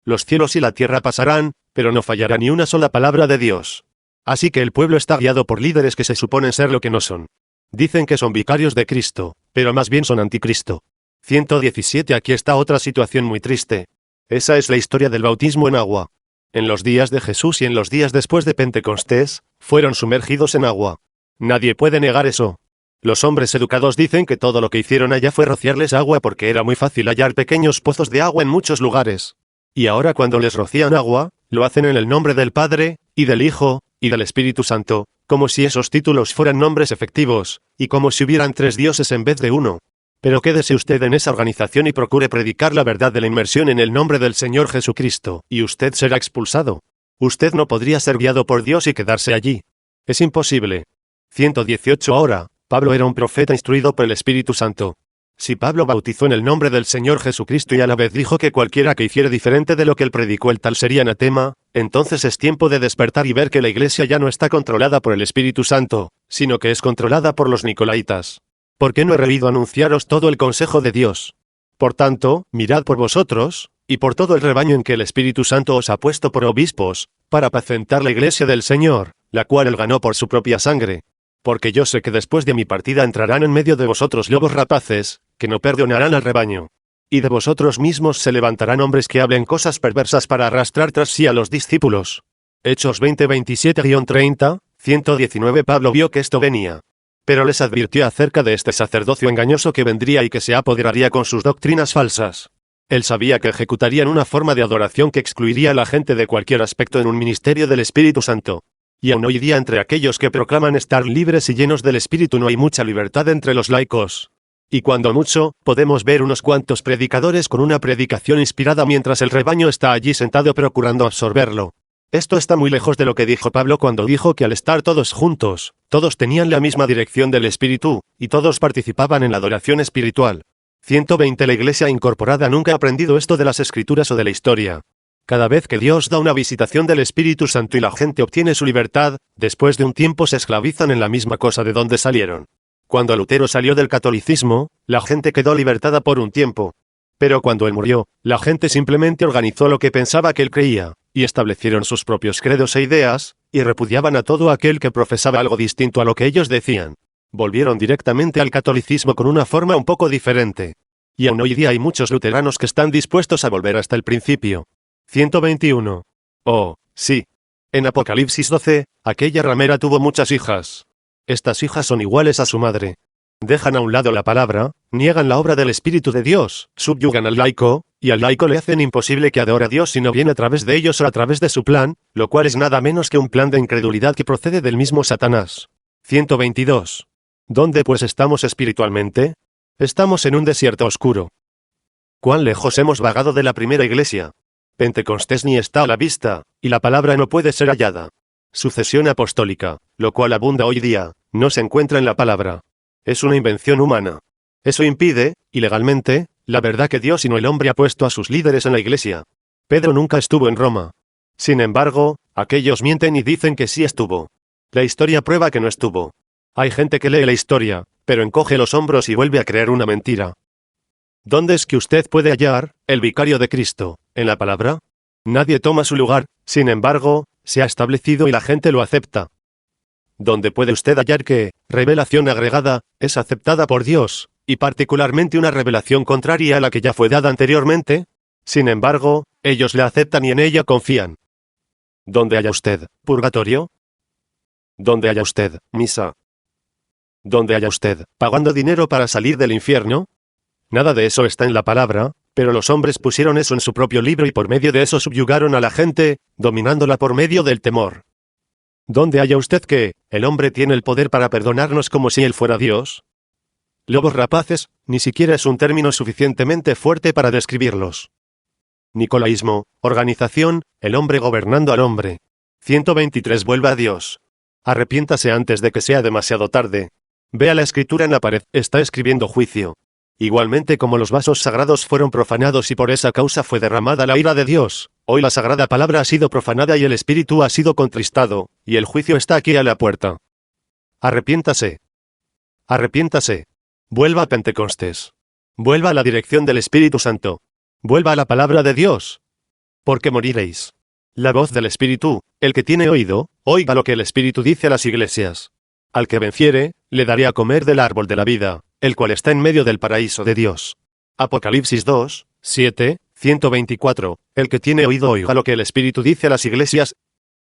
[SPEAKER 1] Los cielos y la tierra pasarán, pero no fallará ni una sola palabra de Dios. Así que el pueblo está guiado por líderes que se suponen ser lo que no son. Dicen que son vicarios de Cristo, pero más bien son anticristo. 117 Aquí está otra situación muy triste. Esa es la historia del bautismo en agua. En los días de Jesús y en los días después de Pentecostés, fueron sumergidos en agua. Nadie puede negar eso. Los hombres educados dicen que todo lo que hicieron allá fue rociarles agua porque era muy fácil hallar pequeños pozos de agua en muchos lugares. Y ahora cuando les rocían agua, lo hacen en el nombre del Padre, y del Hijo, y del Espíritu Santo, como si esos títulos fueran nombres efectivos, y como si hubieran 3 dioses en vez de uno. Pero quédese usted en esa organización y procure predicar la verdad de la inmersión en el nombre del Señor Jesucristo, y usted será expulsado. Usted no podría ser guiado por Dios y quedarse allí. Es imposible. 118 Ahora, Pablo era un profeta instruido por el Espíritu Santo. Si Pablo bautizó en el nombre del Señor Jesucristo y a la vez dijo que cualquiera que hiciera diferente de lo que él predicó el tal sería anatema, entonces es tiempo de despertar y ver que la iglesia ya no está controlada por el Espíritu Santo, sino que es controlada por los nicolaitas. ¿Por qué no he reído anunciaros todo el consejo de Dios? Por tanto, mirad por vosotros, y por todo el rebaño en que el Espíritu Santo os ha puesto por obispos, para apacentar la iglesia del Señor, la cual él ganó por su propia sangre. Porque yo sé que después de mi partida entrarán en medio de vosotros lobos rapaces, que no perdonarán al rebaño. Y de vosotros mismos se levantarán hombres que hablen cosas perversas para arrastrar tras sí a los discípulos. Hechos 20-27-30, 119 Pablo vio que esto venía. Pero les advirtió acerca de este sacerdocio engañoso que vendría y que se apoderaría con sus doctrinas falsas. Él sabía que ejecutarían una forma de adoración que excluiría a la gente de cualquier aspecto en un ministerio del Espíritu Santo. Y aún hoy día entre aquellos que proclaman estar libres y llenos del Espíritu no hay mucha libertad entre los laicos. Y cuando mucho, podemos ver unos cuantos predicadores con una predicación inspirada mientras el rebaño está allí sentado procurando absorberlo. Esto está muy lejos de lo que dijo Pablo cuando dijo que al estar todos juntos, todos tenían la misma dirección del Espíritu, y todos participaban en la adoración espiritual. 120 La Iglesia incorporada nunca ha aprendido esto de las Escrituras o de la historia. Cada vez que Dios da una visitación del Espíritu Santo y la gente obtiene su libertad, después de un tiempo se esclavizan en la misma cosa de donde salieron. Cuando Lutero salió del catolicismo, la gente quedó libertada por un tiempo. Pero cuando él murió, la gente simplemente organizó lo que pensaba que él creía, y establecieron sus propios credos e ideas, y repudiaban a todo aquel que profesaba algo distinto a lo que ellos decían. Volvieron directamente al catolicismo con una forma un poco diferente. Y aún hoy día hay muchos luteranos que están dispuestos a volver hasta el principio. 121. Oh, sí. En Apocalipsis 12, aquella ramera tuvo muchas hijas. Estas hijas son iguales a su madre. Dejan a un lado la palabra, niegan la obra del Espíritu de Dios, subyugan al laico, y al laico le hacen imposible que adore a Dios si no viene a través de ellos o a través de su plan, lo cual es nada menos que un plan de incredulidad que procede del mismo Satanás. 122. ¿Dónde pues estamos espiritualmente? Estamos en un desierto oscuro. ¿Cuán lejos hemos vagado de la primera iglesia? Pentecostés ni está a la vista, y la palabra no puede ser hallada. Sucesión apostólica, lo cual abunda hoy día, no se encuentra en la palabra. Es una invención humana. Eso impide, ilegalmente, la verdad que Dios y no el hombre ha puesto a sus líderes en la iglesia. Pedro nunca estuvo en Roma. Sin embargo, aquellos mienten y dicen que sí estuvo. La historia prueba que no estuvo. Hay gente que lee la historia, pero encoge los hombros y vuelve a creer una mentira. ¿Dónde es que usted puede hallar el vicario de Cristo? ¿En la palabra? Nadie toma su lugar, sin embargo, se ha establecido y la gente lo acepta. ¿Dónde puede usted hallar que revelación agregada es aceptada por Dios, y particularmente una revelación contraria a la que ya fue dada anteriormente? Sin embargo, ellos la aceptan y en ella confían. ¿Dónde halla usted purgatorio? ¿Dónde halla usted misa? ¿Dónde halla usted pagando dinero para salir del infierno? Nada de eso está en la palabra, pero los hombres pusieron eso en su propio libro y por medio de eso subyugaron a la gente, dominándola por medio del temor. ¿Dónde halla usted que el hombre tiene el poder para perdonarnos como si él fuera Dios? Lobos rapaces, ni siquiera es un término suficientemente fuerte para describirlos. Nicolaísmo, organización, el hombre gobernando al hombre. 123 Vuelva a Dios. Arrepiéntase antes de que sea demasiado tarde. Vea la escritura en la pared, está escribiendo juicio. Igualmente como los vasos sagrados fueron profanados y por esa causa fue derramada la ira de Dios, hoy la sagrada palabra ha sido profanada y el espíritu ha sido contristado, y el juicio está aquí a la puerta. Arrepiéntase. Arrepiéntase. Vuelva a Pentecostés. Vuelva a la dirección del Espíritu Santo. Vuelva a la palabra de Dios. Porque moriréis. La voz del Espíritu, el que tiene oído, oiga lo que el Espíritu dice a las iglesias. Al que venciere, le daré a comer del árbol de la vida, el cual está en medio del paraíso de Dios. Apocalipsis 2, 7, 124. El que tiene oído oiga lo que el Espíritu dice a las iglesias.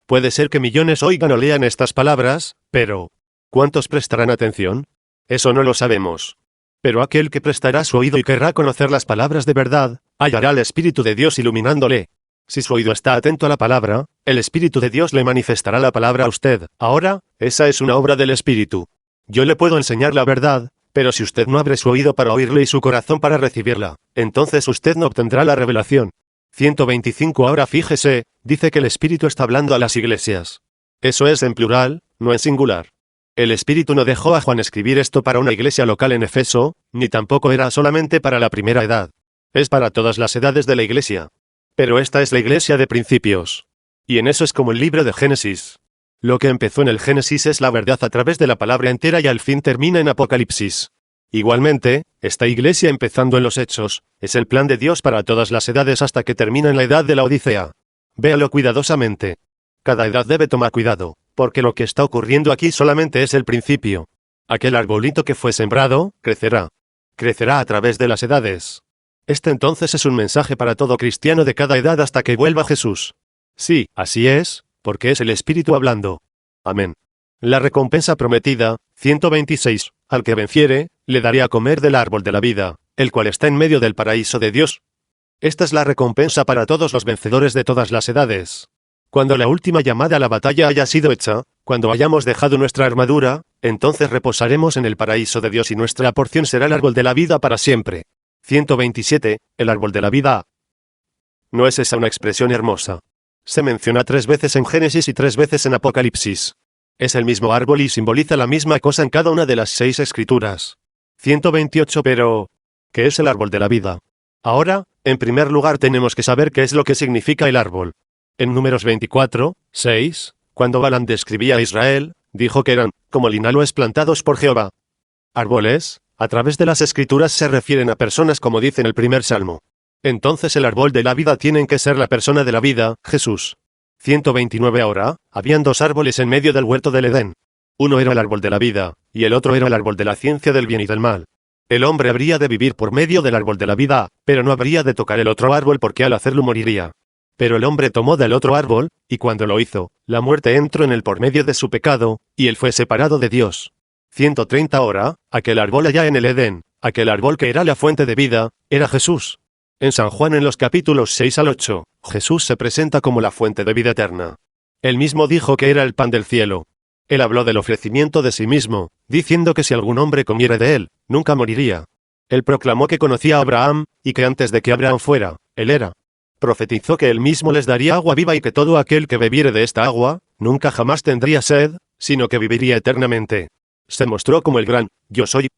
[SPEAKER 1] Puede ser que millones oigan o lean estas palabras, pero ¿cuántos prestarán atención? Eso no lo sabemos. Pero aquel que prestará su oído y querrá conocer las palabras de verdad, hallará al Espíritu de Dios iluminándole. Si su oído está atento a la palabra, el Espíritu de Dios le manifestará la palabra a usted. Ahora, esa es una obra del Espíritu. Yo le puedo enseñar la verdad, pero si usted no abre su oído para oírle y su corazón para recibirla, entonces usted no obtendrá la revelación. 125 Ahora fíjese, dice que el Espíritu está hablando a las iglesias. Eso es en plural, no en singular. El Espíritu no dejó a Juan escribir esto para una iglesia local en Efeso, ni tampoco era solamente para la primera edad. Es para todas las edades de la iglesia. Pero esta es la iglesia de principios. Y en eso es como el libro de Génesis. Lo que empezó en el Génesis es la verdad a través de la palabra entera y al fin termina en Apocalipsis. Igualmente, esta iglesia empezando en los Hechos, es el plan de Dios para todas las edades hasta que termina en la edad de la Odisea. Véalo cuidadosamente. Cada edad debe tomar cuidado, porque lo que está ocurriendo aquí solamente es el principio. Aquel arbolito que fue sembrado, crecerá. Crecerá a través de las edades. Este entonces es un mensaje para todo cristiano de cada edad hasta que vuelva Jesús. Sí, así es, porque es el Espíritu hablando. Amén. La recompensa prometida, 126, al que venciere, le daré a comer del árbol de la vida, el cual está en medio del paraíso de Dios. Esta es la recompensa para todos los vencedores de todas las edades. Cuando la última llamada a la batalla haya sido hecha, cuando hayamos dejado nuestra armadura, entonces reposaremos en el paraíso de Dios y nuestra porción será el árbol de la vida para siempre. 127. El árbol de la vida. ¿No es esa una expresión hermosa? Se menciona 3 veces en Génesis y 3 veces en Apocalipsis. Es el mismo árbol y simboliza la misma cosa en cada una de las 6 escrituras. 128. Pero, ¿qué es el árbol de la vida? Ahora, en primer lugar tenemos que saber qué es lo que significa el árbol. En Números 24, 6, cuando Balaam describía a Israel, dijo que eran como linaloes plantados por Jehová. Árboles, a través de las escrituras se refieren a personas como dice en el primer salmo. Entonces el árbol de la vida tiene que ser la persona de la vida, Jesús. 129. Ahora, habían 2 árboles en medio del huerto del Edén. Uno era el árbol de la vida, y el otro era el árbol de la ciencia del bien y del mal. El hombre habría de vivir por medio del árbol de la vida, pero no habría de tocar el otro árbol porque al hacerlo moriría. Pero el hombre tomó del otro árbol, y cuando lo hizo, la muerte entró en él por medio de su pecado, y él fue separado de Dios. 130. Ahora, aquel árbol allá en el Edén, aquel árbol que era la fuente de vida, era Jesús. En San Juan en los capítulos 6 al 8, Jesús se presenta como la fuente de vida eterna. Él mismo dijo que era el pan del cielo. Él habló del ofrecimiento de sí mismo, diciendo que si algún hombre comiera de él, nunca moriría. Él proclamó que conocía a Abraham, y que antes de que Abraham fuera, él era. Profetizó que él mismo les daría agua viva y que todo aquel que bebiere de esta agua, nunca jamás tendría sed, sino que viviría eternamente. Se mostró como el gran Yo soy.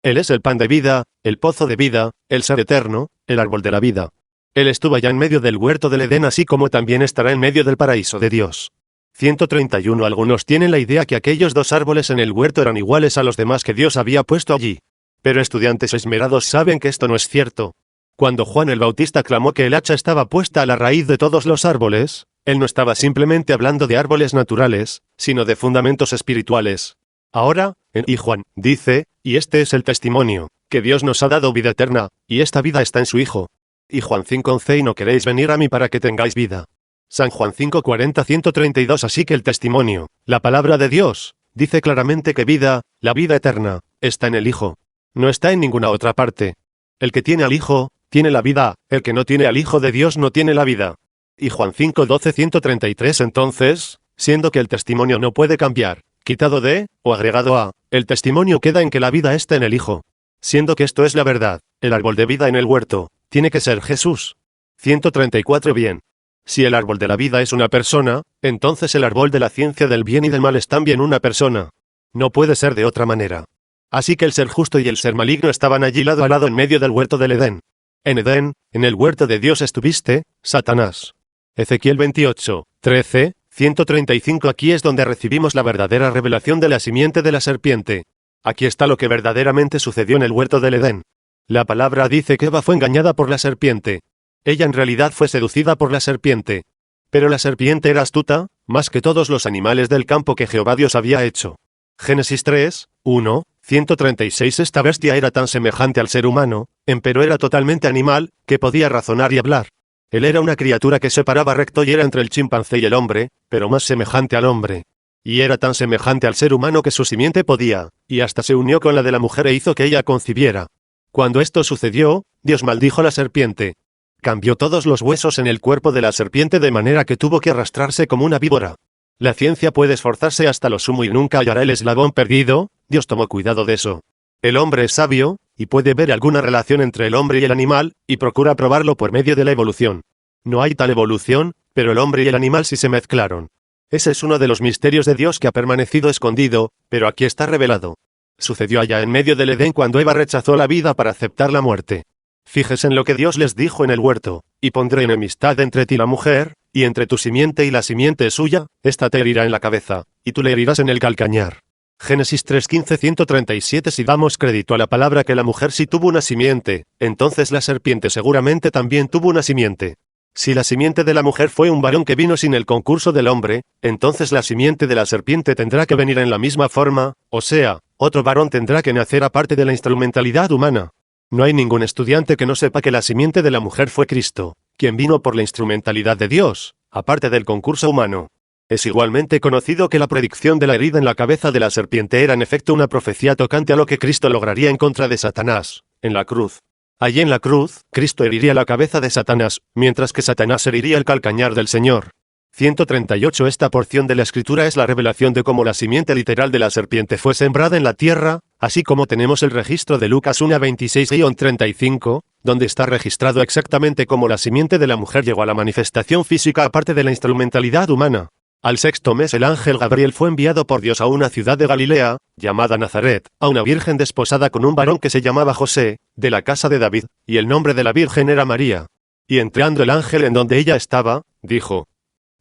[SPEAKER 1] Él es el pan de vida, el pozo de vida, el ser eterno, el árbol de la vida. Él estuvo allá en medio del huerto del Edén así como también estará en medio del paraíso de Dios. 131. Algunos tienen la idea que aquellos 2 árboles en el huerto eran iguales a los demás que Dios había puesto allí. Pero estudiantes esmerados saben que esto no es cierto. Cuando Juan el Bautista clamó que el hacha estaba puesta a la raíz de todos los árboles, él no estaba simplemente hablando de árboles naturales, sino de fundamentos espirituales. Ahora, y Juan dice, y este es el testimonio, que Dios nos ha dado vida eterna, y esta vida está en su Hijo. Y Juan 5:11 y no queréis venir a mí para que tengáis vida. San Juan 5:40 132. Así que el testimonio, la palabra de Dios, dice claramente que vida, la vida eterna, está en el Hijo. No está en ninguna otra parte. El que tiene al Hijo, tiene la vida, el que no tiene al Hijo de Dios no tiene la vida. Y Juan 5:12 133. Entonces, siendo que el testimonio no puede cambiar, quitado de, o agregado a, el testimonio queda en que la vida está en el Hijo. Siendo que esto es la verdad, el árbol de vida en el huerto, tiene que ser Jesús. 134. Bien. Si el árbol de la vida es una persona, entonces el árbol de la ciencia del bien y del mal es también una persona. No puede ser de otra manera. Así que el ser justo y el ser maligno estaban allí lado a lado en medio del huerto del Edén. En Edén, en el huerto de Dios estuviste, Satanás. Ezequiel 28, 13, 135. Aquí es donde recibimos la verdadera revelación de la simiente de la serpiente. Aquí está lo que verdaderamente sucedió en el huerto del Edén. La palabra dice que Eva fue engañada por la serpiente. Ella en realidad fue seducida por la serpiente. Pero la serpiente era astuta, más que todos los animales del campo que Jehová Dios había hecho. Génesis 3, 1, 136. Esta bestia era tan semejante al ser humano, empero era totalmente animal, que podía razonar y hablar. Él era una criatura que se paraba recto y era entre el chimpancé y el hombre, pero más semejante al hombre. Y era tan semejante al ser humano que su simiente podía, y hasta se unió con la de la mujer e hizo que ella concibiera. Cuando esto sucedió, Dios maldijo a la serpiente. Cambió todos los huesos en el cuerpo de la serpiente de manera que tuvo que arrastrarse como una víbora. La ciencia puede esforzarse hasta lo sumo y nunca hallará el eslabón perdido, Dios tomó cuidado de eso. El hombre es sabio, y puede ver alguna relación entre el hombre y el animal, y procura probarlo por medio de la evolución. No hay tal evolución, pero el hombre y el animal sí se mezclaron. Ese es uno de los misterios de Dios que ha permanecido escondido, pero aquí está revelado. Sucedió allá en medio del Edén cuando Eva rechazó la vida para aceptar la muerte. Fíjese en lo que Dios les dijo en el huerto, y pondré enemistad entre ti y la mujer, y entre tu simiente y la simiente suya, ésta te herirá en la cabeza, y tú le herirás en el calcañar. Génesis 3:15 137. Si damos crédito a la palabra que la mujer sí tuvo una simiente, entonces la serpiente seguramente también tuvo una simiente. Si la simiente de la mujer fue un varón que vino sin el concurso del hombre, entonces la simiente de la serpiente tendrá que venir en la misma forma, o sea, otro varón tendrá que nacer aparte de la instrumentalidad humana. No hay ningún estudiante que no sepa que la simiente de la mujer fue Cristo, quien vino por la instrumentalidad de Dios, aparte del concurso humano. Es igualmente conocido que la predicción de la herida en la cabeza de la serpiente era en efecto una profecía tocante a lo que Cristo lograría en contra de Satanás, en la cruz. Allí en la cruz, Cristo heriría la cabeza de Satanás, mientras que Satanás heriría el calcañar del Señor. 138. Esta porción de la escritura es la revelación de cómo la simiente literal de la serpiente fue sembrada en la tierra, así como tenemos el registro de Lucas 1:26-35, donde está registrado exactamente cómo la simiente de la mujer llegó a la manifestación física aparte de la instrumentalidad humana. Al sexto mes el ángel Gabriel fue enviado por Dios a una ciudad de Galilea, llamada Nazaret, a una virgen desposada con un varón que se llamaba José, de la casa de David, y el nombre de la virgen era María. Y entrando el ángel en donde ella estaba, dijo: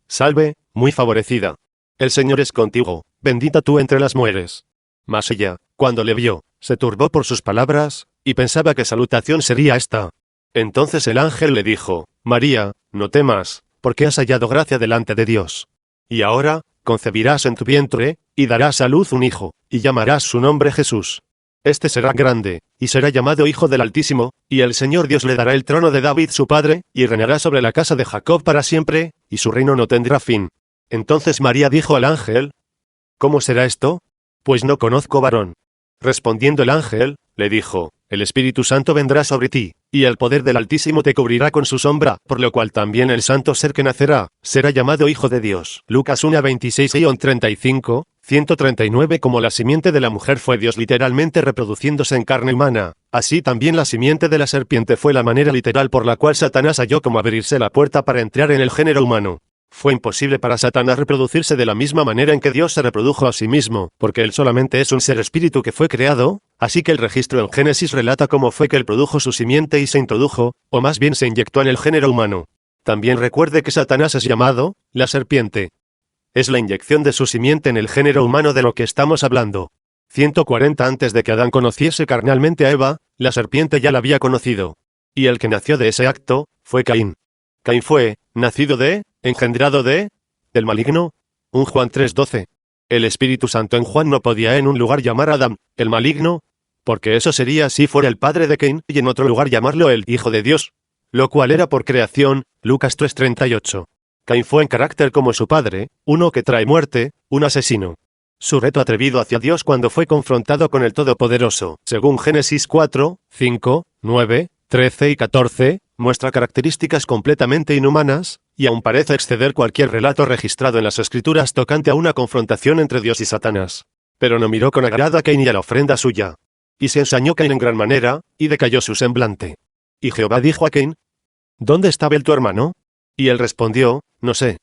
[SPEAKER 1] Salve, muy favorecida. El Señor es contigo, bendita tú entre las mujeres. Mas ella, cuando le vio, se turbó por sus palabras, y pensaba qué salutación sería esta. Entonces el ángel le dijo: María, no temas, porque has hallado gracia delante de Dios. Y ahora, concebirás en tu vientre, y darás a luz un hijo, y llamarás su nombre Jesús. Este será grande, y será llamado Hijo del Altísimo, y el Señor Dios le dará el trono de David su padre, y reinará sobre la casa de Jacob para siempre, y su reino no tendrá fin. Entonces María dijo al ángel: ¿Cómo será esto? Pues no conozco varón. Respondiendo el ángel, le dijo: El Espíritu Santo vendrá sobre ti, y el poder del Altísimo te cubrirá con su sombra, por lo cual también el santo ser que nacerá, será llamado Hijo de Dios. Lucas 1:26-35, 139. Como la simiente de la mujer fue Dios literalmente reproduciéndose en carne humana, así también la simiente de la serpiente fue la manera literal por la cual Satanás halló cómo abrirse la puerta para entrar en el género humano. Fue imposible para Satanás reproducirse de la misma manera en que Dios se reprodujo a sí mismo, porque él solamente es un ser espíritu que fue creado, así que el registro en Génesis relata cómo fue que él produjo su simiente y se introdujo, o más bien se inyectó en el género humano. También recuerde que Satanás es llamado la serpiente. Es la inyección de su simiente en el género humano de lo que estamos hablando. 140 antes de que Adán conociese carnalmente a Eva, la serpiente ya la había conocido. Y el que nació de ese acto, fue Caín. Caín fue, nacido engendrado del maligno. 1 Juan 3:12. El Espíritu Santo en Juan no podía en un lugar llamar a Adán, el maligno, porque eso sería si fuera el padre de Caín, y en otro lugar llamarlo el Hijo de Dios, lo cual era por creación, Lucas 3:38. Caín fue en carácter como su padre, uno que trae muerte, un asesino. Su reto atrevido hacia Dios cuando fue confrontado con el Todopoderoso, según Génesis 4, 5, 9, 13 y 14, muestra características completamente inhumanas, y aún parece exceder cualquier relato registrado en las Escrituras tocante a una confrontación entre Dios y Satanás. Pero no miró con agrado a Caín y a la ofrenda suya. Y se ensañó Caín en gran manera, y decayó su semblante. Y Jehová dijo a Caín: ¿Dónde está Abel tu hermano? Y él respondió: No sé.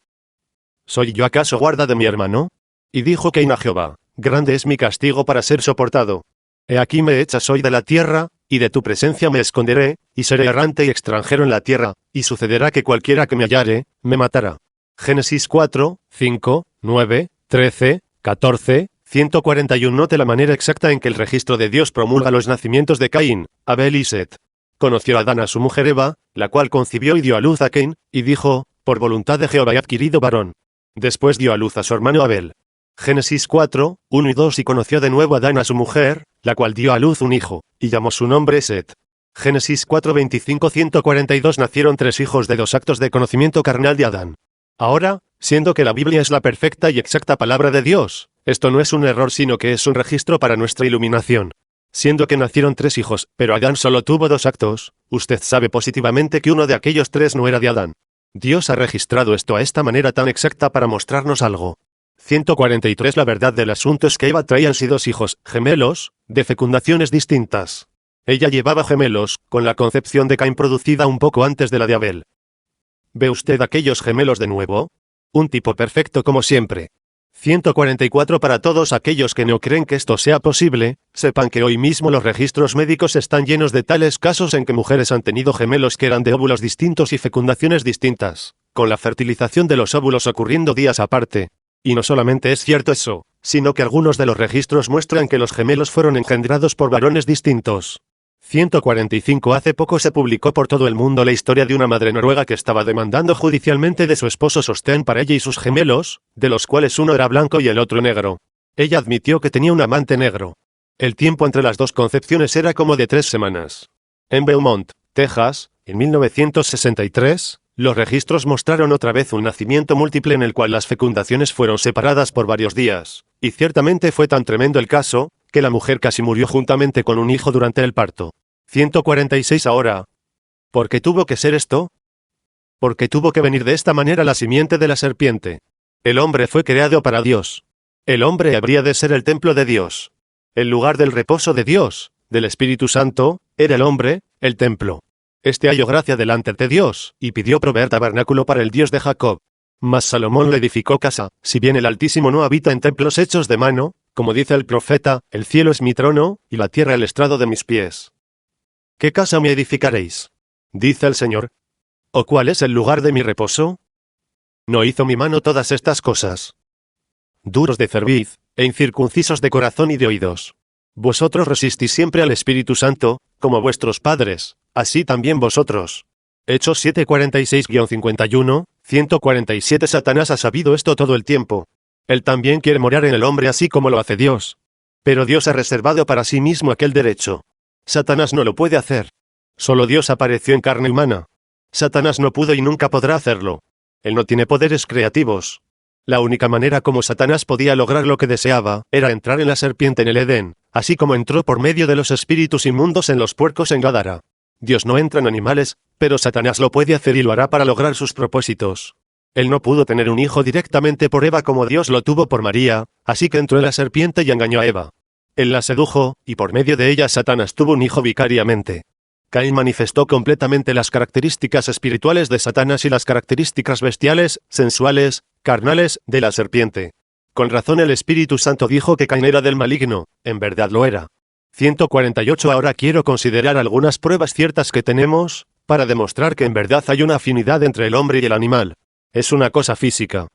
[SPEAKER 1] ¿Soy yo acaso guarda de mi hermano? Y dijo Caín a Jehová: Grande es mi castigo para ser soportado. He aquí me echas hoy de la tierra, y de tu presencia me esconderé, y seré errante y extranjero en la tierra, y sucederá que cualquiera que me hallare, me matará. Génesis 4, 5, 9, 13, 14, 141. Note la manera exacta en que el registro de Dios promulga los nacimientos de Caín, Abel y Set. Conoció Adán a su mujer Eva, la cual concibió y dio a luz a Caín, y dijo: Por voluntad de Jehová he adquirido varón. Después dio a luz a su hermano Abel. Génesis 4, 1 y 2. Y conoció de nuevo Adán a su mujer, la cual dio a luz un hijo, y llamó su nombre Set. Génesis 4, 25, 142. Nacieron 3 hijos de 2 actos de conocimiento carnal de Adán. Ahora, siendo que la Biblia es la perfecta y exacta palabra de Dios, esto no es un error sino que es un registro para nuestra iluminación. Siendo que nacieron 3 hijos, pero Adán solo tuvo 2 actos, usted sabe positivamente que uno de aquellos 3 no era de Adán. Dios ha registrado esto a esta manera tan exacta para mostrarnos algo. 143. La verdad del asunto es que Eva traía en sí 2 hijos, gemelos, de fecundaciones distintas. Ella llevaba gemelos, con la concepción de Caín producida un poco antes de la de Abel. ¿Ve usted aquellos gemelos de nuevo? Un tipo perfecto como siempre. 144. Para todos aquellos que no creen que esto sea posible, sepan que hoy mismo los registros médicos están llenos de tales casos en que mujeres han tenido gemelos que eran de óvulos distintos y fecundaciones distintas, con la fertilización de los óvulos ocurriendo días aparte. Y no solamente es cierto eso, sino que algunos de los registros muestran que los gemelos fueron engendrados por varones distintos. 145. Hace poco se publicó por todo el mundo la historia de una madre noruega que estaba demandando judicialmente de su esposo sostén para ella y sus gemelos, de los cuales uno era blanco y el otro negro. Ella admitió que tenía un amante negro. El tiempo entre las 2 concepciones era como de 3 semanas. En Beaumont, Texas, en 1963, los registros mostraron otra vez un nacimiento múltiple en el cual las fecundaciones fueron separadas por varios días, y ciertamente fue tan tremendo el caso, que la mujer casi murió juntamente con un hijo durante el parto. 146. Ahora, ¿por qué tuvo que ser esto? Porque tuvo que venir de esta manera la simiente de la serpiente. El hombre fue creado para Dios. El hombre habría de ser el templo de Dios. El lugar del reposo de Dios, del Espíritu Santo, era el hombre, el templo. Este halló gracia delante de Dios, y pidió proveer tabernáculo para el Dios de Jacob. Mas Salomón le edificó casa, si bien el Altísimo no habita en templos hechos de mano, como dice el profeta, el cielo es mi trono, y la tierra el estrado de mis pies. ¿Qué casa me edificaréis? Dice el Señor. ¿O cuál es el lugar de mi reposo? ¿No hizo mi mano todas estas cosas? Duros de cerviz, e incircuncisos de corazón y de oídos. Vosotros resistís siempre al Espíritu Santo, como vuestros padres, así también vosotros. Hechos 7:46-51, 147. Satanás ha sabido esto todo el tiempo. Él también quiere morar en el hombre así como lo hace Dios. Pero Dios ha reservado para sí mismo aquel derecho. Satanás no lo puede hacer. Solo Dios apareció en carne humana. Satanás no pudo y nunca podrá hacerlo. Él no tiene poderes creativos. La única manera como Satanás podía lograr lo que deseaba, era entrar en la serpiente en el Edén, así como entró por medio de los espíritus inmundos en los puercos en Gadara. Dios no entra en animales, pero Satanás lo puede hacer y lo hará para lograr sus propósitos. Él no pudo tener un hijo directamente por Eva como Dios lo tuvo por María, así que entró en la serpiente y engañó a Eva. Él la sedujo, y por medio de ella Satanás tuvo un hijo vicariamente. Caín manifestó completamente las características espirituales de Satanás y las características bestiales, sensuales, carnales, de la serpiente. Con razón el Espíritu Santo dijo que Caín era del maligno, en verdad lo era. 148. Ahora quiero considerar algunas pruebas ciertas que tenemos, para demostrar que en verdad hay una afinidad entre el hombre y el animal. Es una cosa física.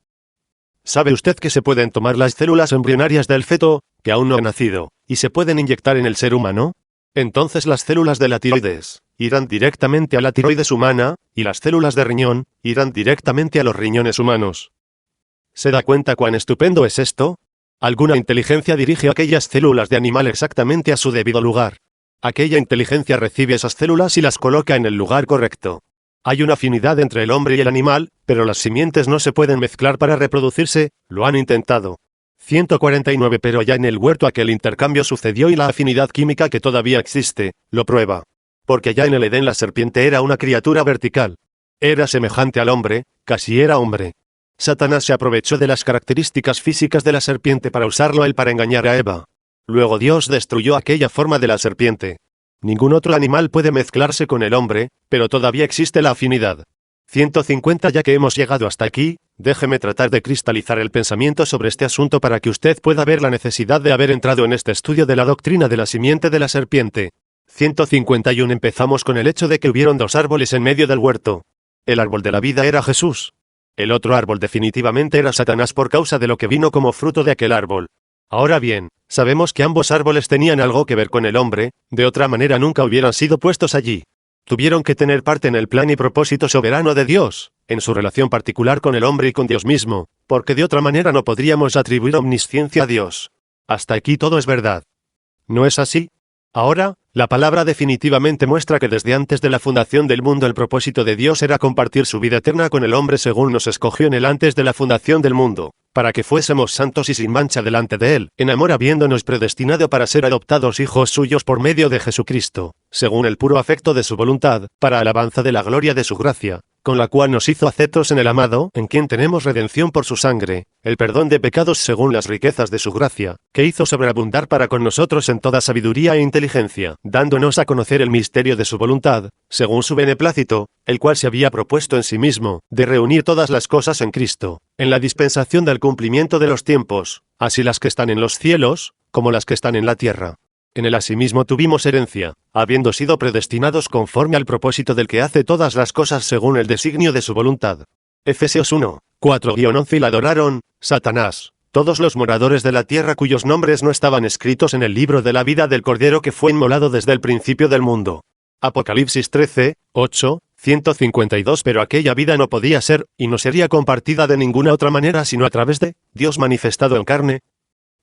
[SPEAKER 1] ¿Sabe usted que se pueden tomar las células embrionarias del feto, que aún no ha nacido, y se pueden inyectar en el ser humano? Entonces las células de la tiroides irán directamente a la tiroides humana, y las células de riñón irán directamente a los riñones humanos. ¿Se da cuenta cuán estupendo es esto? Alguna inteligencia dirige aquellas células de animal exactamente a su debido lugar. Aquella inteligencia recibe esas células y las coloca en el lugar correcto. Hay una afinidad entre el hombre y el animal, pero las simientes no se pueden mezclar para reproducirse, lo han intentado. 149. Pero ya en el huerto aquel intercambio sucedió y la afinidad química que todavía existe, lo prueba. Porque ya en el Edén la serpiente era una criatura vertical. Era semejante al hombre, casi era hombre. Satanás se aprovechó de las características físicas de la serpiente para usarlo él para engañar a Eva. Luego Dios destruyó aquella forma de la serpiente. Ningún otro animal puede mezclarse con el hombre, pero todavía existe la afinidad. 150. Ya que hemos llegado hasta aquí, déjeme tratar de cristalizar el pensamiento sobre este asunto para que usted pueda ver la necesidad de haber entrado en este estudio de la doctrina de la simiente de la serpiente. 151. Empezamos con el hecho de que hubieron dos árboles en medio del huerto. El árbol de la vida era Jesús. El otro árbol definitivamente era Satanás por causa de lo que vino como fruto de aquel árbol. Ahora bien, sabemos que ambos árboles tenían algo que ver con el hombre, de otra manera nunca hubieran sido puestos allí. Tuvieron que tener parte en el plan y propósito soberano de Dios, en su relación particular con el hombre y con Dios mismo, porque de otra manera no podríamos atribuir omnisciencia a Dios. Hasta aquí todo es verdad. ¿No es así? Ahora, la palabra definitivamente muestra que desde antes de la fundación del mundo el propósito de Dios era compartir su vida eterna con el hombre según nos escogió en él antes de la fundación del mundo, para que fuésemos santos y sin mancha delante de él, en amor habiéndonos predestinado para ser adoptados hijos suyos por medio de Jesucristo, según el puro afecto de su voluntad, para alabanza de la gloria de su gracia, con la cual nos hizo aceptos en el amado, en quien tenemos redención por su sangre, el perdón de pecados según las riquezas de su gracia, que hizo sobreabundar para con nosotros en toda sabiduría e inteligencia, dándonos a conocer el misterio de su voluntad, según su beneplácito, el cual se había propuesto en sí mismo, de reunir todas las cosas en Cristo, en la dispensación del cumplimiento de los tiempos, así las que están en los cielos, como las que están en la tierra. En él asimismo tuvimos herencia, habiendo sido predestinados conforme al propósito del que hace todas las cosas según el designio de su voluntad. Efesios 1, 4-11. Y la adoraron, Satanás, todos los moradores de la tierra cuyos nombres no estaban escritos en el libro de la vida del Cordero que fue inmolado desde el principio del mundo. Apocalipsis 13, 8, 152. Pero aquella vida no podía ser, y no sería compartida de ninguna otra manera sino a través de Dios manifestado en carne.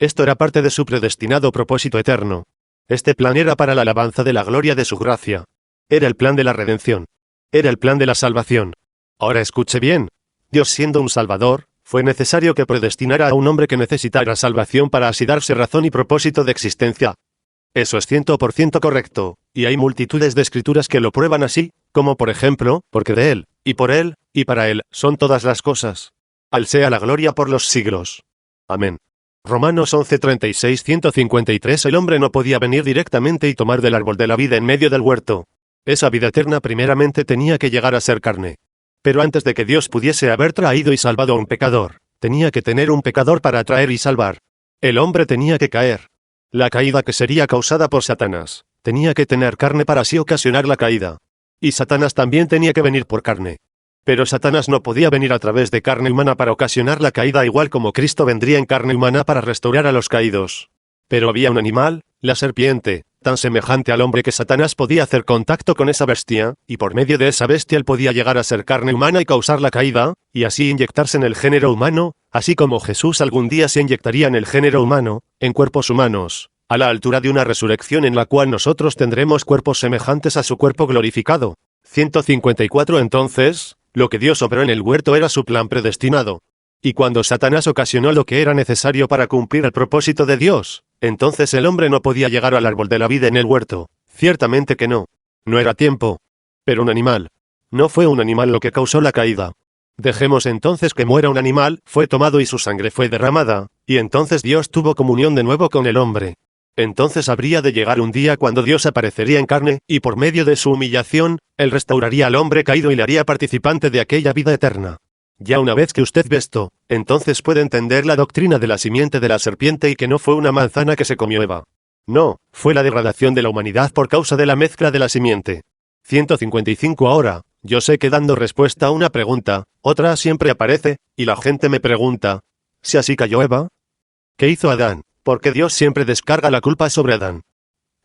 [SPEAKER 1] Esto era parte de su predestinado propósito eterno. Este plan era para la alabanza de la gloria de su gracia. Era el plan de la redención. Era el plan de la salvación. Ahora escuche bien. Dios siendo un salvador, fue necesario que predestinara a un hombre que necesitara salvación para así darse razón y propósito de existencia. Eso es 100% correcto, y hay multitudes de escrituras que lo prueban así, como por ejemplo, porque de él, y por Él, y para Él, son todas las cosas. Al sea la gloria por los siglos. Amén. Romanos 11:36 153 El hombre no podía venir directamente y tomar del árbol de la vida en medio del huerto. Esa vida eterna primeramente tenía que llegar a ser carne. Pero antes de que Dios pudiese haber traído y salvado a un pecador, tenía que tener un pecador para traer y salvar. El hombre tenía que caer. La caída que sería causada por Satanás, tenía que tener carne para así ocasionar la caída. Y Satanás también tenía que venir por carne. Pero Satanás no podía venir a través de carne humana para ocasionar la caída igual como Cristo vendría en carne humana para restaurar a los caídos. Pero había un animal, la serpiente, tan semejante al hombre que Satanás podía hacer contacto con esa bestia, y por medio de esa bestia él podía llegar a ser carne humana y causar la caída, y así inyectarse en el género humano, así como Jesús algún día se inyectaría en el género humano, en cuerpos humanos, a la altura de una resurrección en la cual nosotros tendremos cuerpos semejantes a su cuerpo glorificado. 154 Entonces, lo que Dios obró en el huerto era su plan predestinado. Y cuando Satanás ocasionó lo que era necesario para cumplir el propósito de Dios, entonces el hombre no podía llegar al árbol de la vida en el huerto. Ciertamente que no. No era tiempo. Pero un animal. No fue un animal lo que causó la caída. Dejemos entonces que muera un animal, fue tomado y su sangre fue derramada, y entonces Dios tuvo comunión de nuevo con el hombre. Entonces habría de llegar un día cuando Dios aparecería en carne, y por medio de su humillación, Él restauraría al hombre caído y le haría participante de aquella vida eterna. Ya una vez que usted ve esto, entonces puede entender la doctrina de la simiente de la serpiente y que no fue una manzana que se comió Eva. No, fue la degradación de la humanidad por causa de la mezcla de la simiente. 155 Ahora, yo sé que dando respuesta a una pregunta, otra siempre aparece, y la gente me pregunta, ¿si así cayó Eva? ¿Qué hizo Adán? Porque Dios siempre descarga la culpa sobre Adán.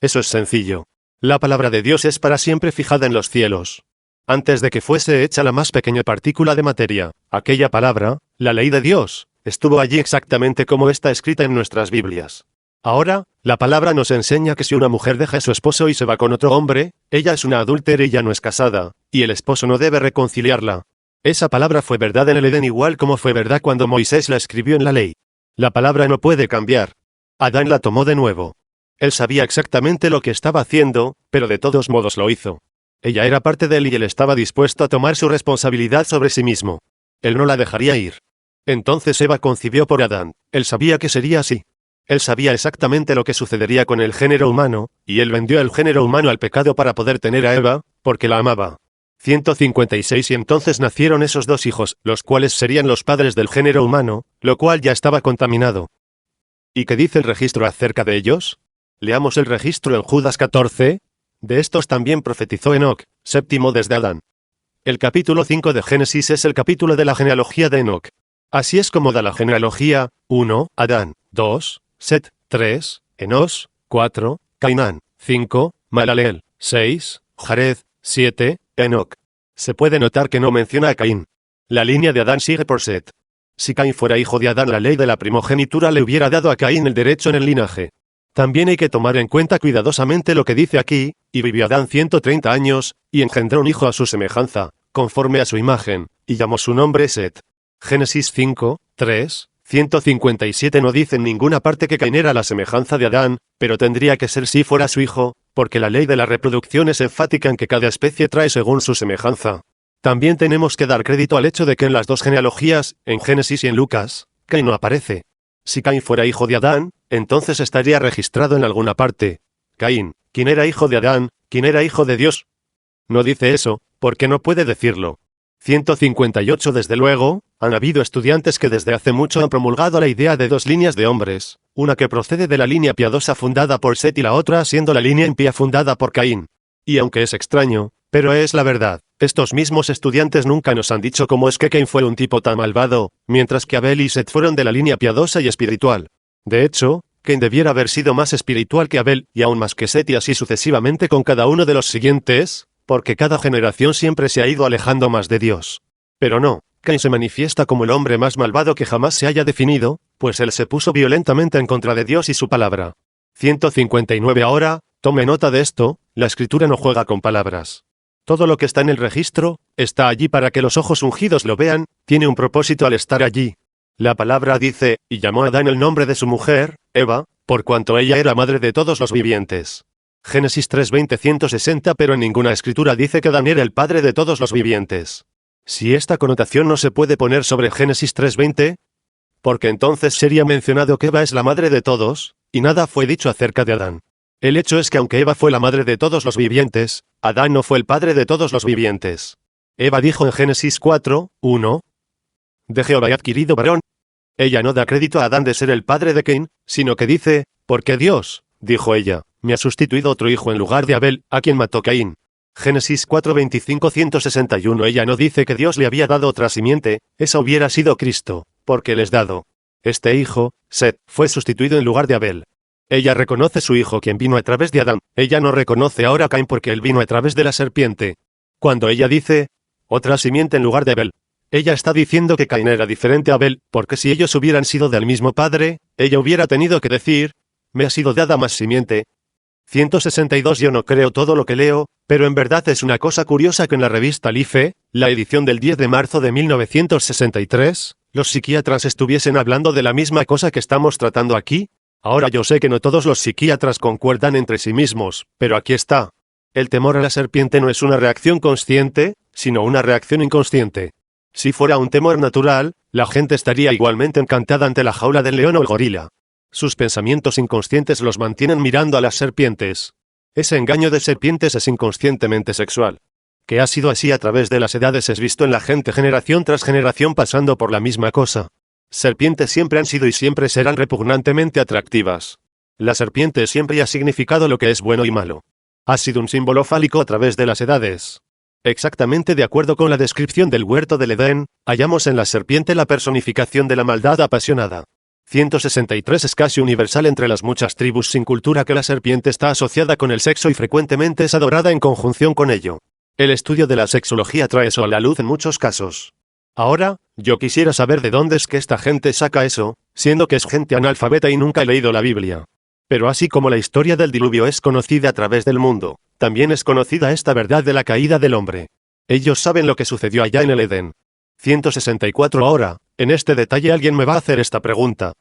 [SPEAKER 1] Eso es sencillo. La palabra de Dios es para siempre fijada en los cielos. Antes de que fuese hecha la más pequeña partícula de materia, aquella palabra, la ley de Dios, estuvo allí exactamente como está escrita en nuestras Biblias. Ahora, la palabra nos enseña que si una mujer deja a su esposo y se va con otro hombre, ella es una adúltera y ya no es casada, y el esposo no debe reconciliarla. Esa palabra fue verdad en el Edén igual como fue verdad cuando Moisés la escribió en la ley. La palabra no puede cambiar. Adán la tomó de nuevo. Él sabía exactamente lo que estaba haciendo, pero de todos modos lo hizo. Ella era parte de él y él estaba dispuesto a tomar su responsabilidad sobre sí mismo. Él no la dejaría ir. Entonces Eva concibió por Adán. Él sabía que sería así. Él sabía exactamente lo que sucedería con el género humano, y él vendió el género humano al pecado para poder tener a Eva, porque la amaba. 156 Y entonces nacieron esos dos hijos, los cuales serían los padres del género humano, lo cual ya estaba contaminado. ¿Y qué dice el registro acerca de ellos? Leamos el registro en Judas 14. De estos también profetizó Enoc, séptimo desde Adán. El capítulo 5 de Génesis es el capítulo de la genealogía de Enoc. Así es como da la genealogía: 1, Adán, 2, Set, 3, Enos, 4, Cainán, 5, Malaleel, 6, Jared, 7, Enoc. Se puede notar que no menciona a Caín. La línea de Adán sigue por Set. Si Caín fuera hijo de Adán, la ley de la primogenitura le hubiera dado a Caín el derecho en el linaje. También hay que tomar en cuenta cuidadosamente lo que dice aquí: y vivió Adán 130 años, y engendró un hijo a su semejanza, conforme a su imagen, y llamó su nombre Set. Génesis 5, 3, 157 no dice en ninguna parte que Caín era la semejanza de Adán, pero tendría que ser si fuera su hijo, porque la ley de la reproducción es enfática en que cada especie trae según su semejanza. También tenemos que dar crédito al hecho de que en las dos genealogías, en Génesis y en Lucas, Caín no aparece. Si Caín fuera hijo de Adán, entonces estaría registrado en alguna parte. Caín, ¿quién era hijo de Adán? ¿Quién era hijo de Dios? No dice eso, porque no puede decirlo. 158 Desde luego, han habido estudiantes que desde hace mucho han promulgado la idea de dos líneas de hombres, una que procede de la línea piadosa fundada por Set y la otra siendo la línea impía fundada por Caín. Y aunque es extraño, pero es la verdad, estos mismos estudiantes nunca nos han dicho cómo es que Caín fue un tipo tan malvado, mientras que Abel y Set fueron de la línea piadosa y espiritual. De hecho, Caín debiera haber sido más espiritual que Abel, y aún más que Set y así sucesivamente con cada uno de los siguientes, porque cada generación siempre se ha ido alejando más de Dios. Pero no, Caín se manifiesta como el hombre más malvado que jamás se haya definido, pues él se puso violentamente en contra de Dios y su palabra. 159 Ahora, tome nota de esto, la escritura no juega con palabras. Todo lo que está en el registro, está allí para que los ojos ungidos lo vean, tiene un propósito al estar allí. La palabra dice, y llamó a Adán el nombre de su mujer, Eva, por cuanto ella era madre de todos los vivientes. Génesis 3:20-160 Pero en ninguna escritura dice que Adán era el padre de todos los vivientes. Si esta connotación no se puede poner sobre Génesis 3:20, porque entonces sería mencionado que Eva es la madre de todos, y nada fue dicho acerca de Adán. El hecho es que aunque Eva fue la madre de todos los vivientes, Adán no fue el padre de todos los vivientes. Eva dijo en Génesis 4:1, de Jehová he adquirido varón. Ella no da crédito a Adán de ser el padre de Caín, sino que dice, porque Dios, dijo ella, me ha sustituido otro hijo en lugar de Abel, a quien mató Caín. Génesis 4:25-161. Ella no dice que Dios le había dado otra simiente, esa hubiera sido Cristo, porque les dado. Este hijo, Set, fue sustituido en lugar de Abel. Ella reconoce su hijo quien vino a través de Adán. Ella no reconoce ahora a Caín porque él vino a través de la serpiente. Cuando ella dice, otra simiente en lugar de Abel, ella está diciendo que Caín era diferente a Abel, porque si ellos hubieran sido del mismo padre, ella hubiera tenido que decir, me ha sido dada más simiente. 162. Yo no creo todo lo que leo, pero en verdad es una cosa curiosa que en la revista Life, la edición del 10 de marzo de 1963, los psiquiatras estuviesen hablando de la misma cosa que estamos tratando aquí. Ahora yo sé que no todos los psiquiatras concuerdan entre sí mismos, pero aquí está. El temor a la serpiente no es una reacción consciente, sino una reacción inconsciente. Si fuera un temor natural, la gente estaría igualmente encantada ante la jaula del león o el gorila. Sus pensamientos inconscientes los mantienen mirando a las serpientes. Ese engaño de serpientes es inconscientemente sexual. Que ha sido así a través de las edades es visto en la gente generación tras generación pasando por la misma cosa. Serpientes siempre han sido y siempre serán repugnantemente atractivas. La serpiente siempre ha significado lo que es bueno y malo. Ha sido un símbolo fálico a través de las edades. Exactamente de acuerdo con la descripción del huerto del Edén, hallamos en la serpiente la personificación de la maldad apasionada. 163. Es casi universal entre las muchas tribus sin cultura que la serpiente está asociada con el sexo y frecuentemente es adorada en conjunción con ello. El estudio de la sexología trae eso a la luz en muchos casos. Ahora, yo quisiera saber de dónde es que esta gente saca eso, siendo que es gente analfabeta y nunca ha leído la Biblia. Pero así como la historia del diluvio es conocida a través del mundo, también es conocida esta verdad de la caída del hombre. Ellos saben lo que sucedió allá en el Edén. 164. Ahora, en este detalle alguien me va a hacer esta pregunta.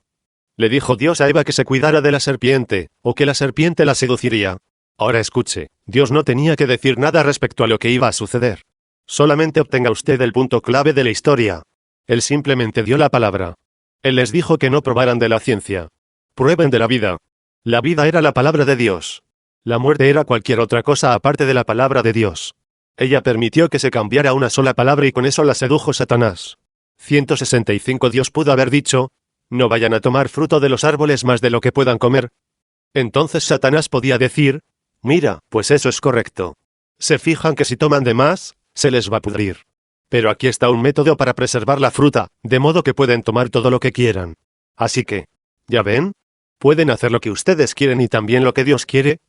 [SPEAKER 1] ¿Le dijo Dios a Eva que se cuidara de la serpiente, o que la serpiente la seduciría? Ahora escuche, Dios no tenía que decir nada respecto a lo que iba a suceder. Solamente obtenga usted el punto clave de la historia. Él simplemente dio la palabra. Él les dijo que no probaran de la ciencia. Prueben de la vida. La vida era la palabra de Dios. La muerte era cualquier otra cosa aparte de la palabra de Dios. Ella permitió que se cambiara una sola palabra y con eso la sedujo Satanás. 165. Dios pudo haber dicho, no vayan a tomar fruto de los árboles más de lo que puedan comer. Entonces Satanás podía decir, mira, pues eso es correcto. Se fijan que si toman de más, se les va a pudrir. Pero aquí está un método para preservar la fruta, de modo que pueden tomar todo lo que quieran. Así que, ¿ya ven? Pueden hacer lo que ustedes quieren y también lo que Dios quiere.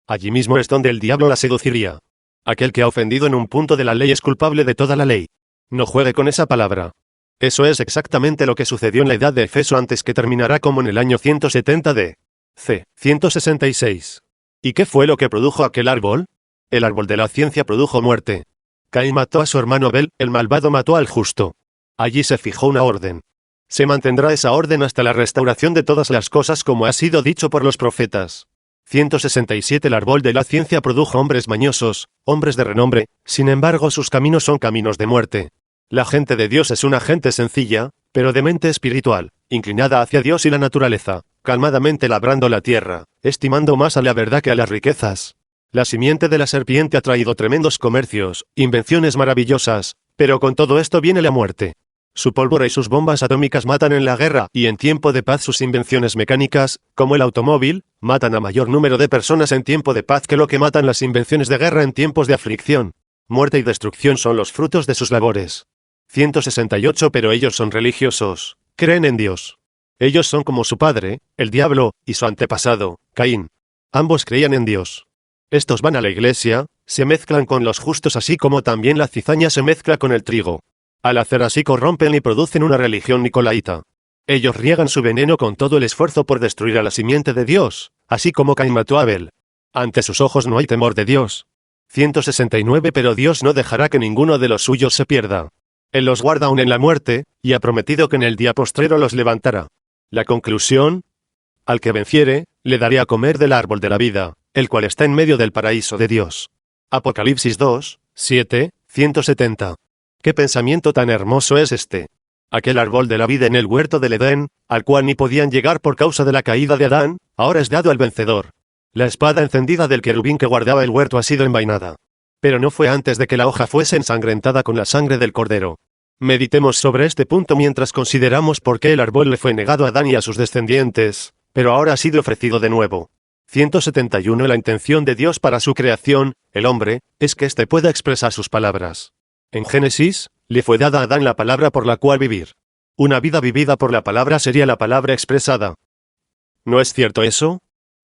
[SPEAKER 1] Allí mismo es donde el diablo la seduciría. Aquel que ha ofendido en un punto de la ley es culpable de toda la ley. No juegue con esa palabra. Eso es exactamente lo que sucedió en la edad de Efeso antes que terminará como en el año 170 de C. 166. ¿Y qué fue lo que produjo aquel árbol? El árbol de la ciencia produjo muerte. Caín mató a su hermano Abel, el malvado mató al justo. Allí se fijó una orden. Se mantendrá esa orden hasta la restauración de todas las cosas como ha sido dicho por los profetas. 167. El árbol de la ciencia produjo hombres mañosos, hombres de renombre, sin embargo sus caminos son caminos de muerte. La gente de Dios es una gente sencilla, pero de mente espiritual, inclinada hacia Dios y la naturaleza, calmadamente labrando la tierra, estimando más a la verdad que a las riquezas. La simiente de la serpiente ha traído tremendos comercios, invenciones maravillosas, pero con todo esto viene la muerte. Su pólvora y sus bombas atómicas matan en la guerra, y en tiempo de paz sus invenciones mecánicas, como el automóvil, matan a mayor número de personas en tiempo de paz que lo que matan las invenciones de guerra en tiempos de aflicción. Muerte y destrucción son los frutos de sus labores. 168. Pero ellos son religiosos, creen en Dios. Ellos son como su padre, el diablo, y su antepasado, Caín. Ambos creían en Dios. Estos van a la iglesia, se mezclan con los justos así como también la cizaña se mezcla con el trigo. Al hacer así corrompen y producen una religión nicolaíta. Ellos riegan su veneno con todo el esfuerzo por destruir a la simiente de Dios, así como Caín mató a Abel. Ante sus ojos no hay temor de Dios. 169. Pero Dios no dejará que ninguno de los suyos se pierda. Él los guarda aún en la muerte, y ha prometido que en el día postrero los levantará. La conclusión: al que venciere, le daré a comer del árbol de la vida, el cual está en medio del paraíso de Dios. Apocalipsis 2, 7, 170. ¡Qué pensamiento tan hermoso es este! Aquel árbol de la vida en el huerto del Edén, al cual ni podían llegar por causa de la caída de Adán, ahora es dado al vencedor. La espada encendida del querubín que guardaba el huerto ha sido envainada. Pero no fue antes de que la hoja fuese ensangrentada con la sangre del cordero. Meditemos sobre este punto mientras consideramos por qué el árbol le fue negado a Adán y a sus descendientes, pero ahora ha sido ofrecido de nuevo. 171. La intención de Dios para su creación, el hombre, es que éste pueda expresar sus palabras. En Génesis, le fue dada a Adán la palabra por la cual vivir. Una vida vivida por la palabra sería la palabra expresada. ¿No es cierto eso?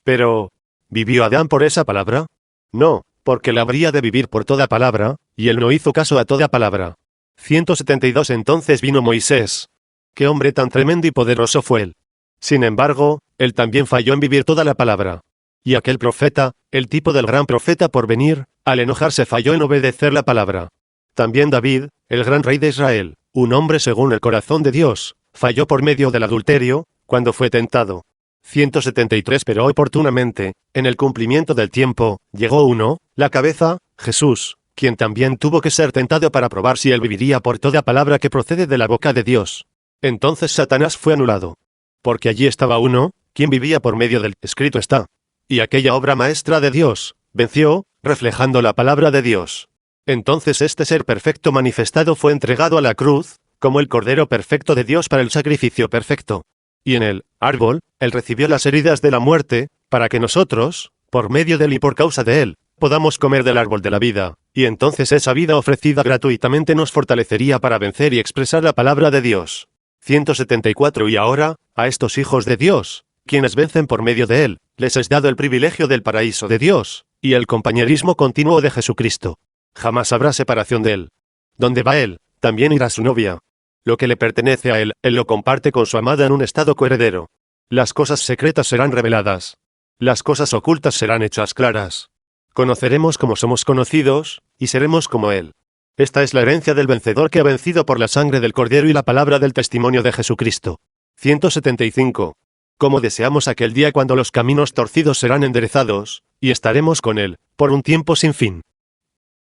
[SPEAKER 1] Pero, ¿vivió Adán por esa palabra? No, porque él habría de vivir por toda palabra, y él no hizo caso a toda palabra. 172. Entonces vino Moisés. ¡Qué hombre tan tremendo y poderoso fue él! Sin embargo, él también falló en vivir toda la palabra. Y aquel profeta, el tipo del gran profeta por venir, al enojarse falló en obedecer la palabra. También David, el gran rey de Israel, un hombre según el corazón de Dios, falló por medio del adulterio, cuando fue tentado. 173. Pero oportunamente, en el cumplimiento del tiempo, llegó uno, la cabeza, Jesús, quien también tuvo que ser tentado para probar si él viviría por toda palabra que procede de la boca de Dios. Entonces Satanás fue anulado. Porque allí estaba uno, quien vivía por medio del escrito está. Y aquella obra maestra de Dios, venció, reflejando la palabra de Dios. Entonces este ser perfecto manifestado fue entregado a la cruz, como el Cordero perfecto de Dios para el sacrificio perfecto. Y en el árbol, él recibió las heridas de la muerte, para que nosotros, por medio de él y por causa de él, podamos comer del árbol de la vida, y entonces esa vida ofrecida gratuitamente nos fortalecería para vencer y expresar la palabra de Dios. 174. Y ahora, a estos hijos de Dios, quienes vencen por medio de él, les es dado el privilegio del paraíso de Dios, y el compañerismo continuo de Jesucristo. Jamás habrá separación de él. Donde va él, también irá su novia. Lo que le pertenece a él lo comparte con su amada en un estado coheredero. Las cosas secretas serán reveladas. Las cosas ocultas serán hechas claras. Conoceremos como somos conocidos, y seremos como él. Esta es la herencia del vencedor que ha vencido por la sangre del Cordero y la palabra del testimonio de Jesucristo. 175. Como deseamos aquel día cuando los caminos torcidos serán enderezados, y estaremos con él, por un tiempo sin fin.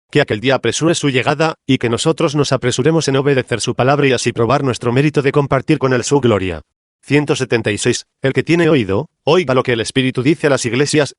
[SPEAKER 1] Que aquel día apresure su llegada, y que nosotros nos apresuremos en obedecer su palabra y así probar nuestro mérito de compartir con él su gloria. 176. El que tiene oído, oiga lo que el Espíritu dice a las iglesias.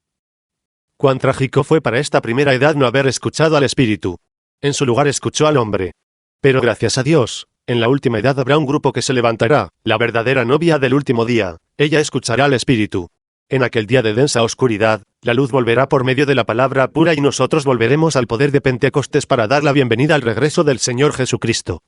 [SPEAKER 1] Cuán trágico fue para esta primera edad no haber escuchado al Espíritu. En su lugar escuchó al hombre. Pero gracias a Dios, en la última edad habrá un grupo que se levantará, la verdadera novia del último día, ella escuchará al Espíritu. En aquel día de densa oscuridad, la luz volverá por medio de la palabra pura y nosotros volveremos al poder de Pentecostés para dar la bienvenida al regreso del Señor Jesucristo.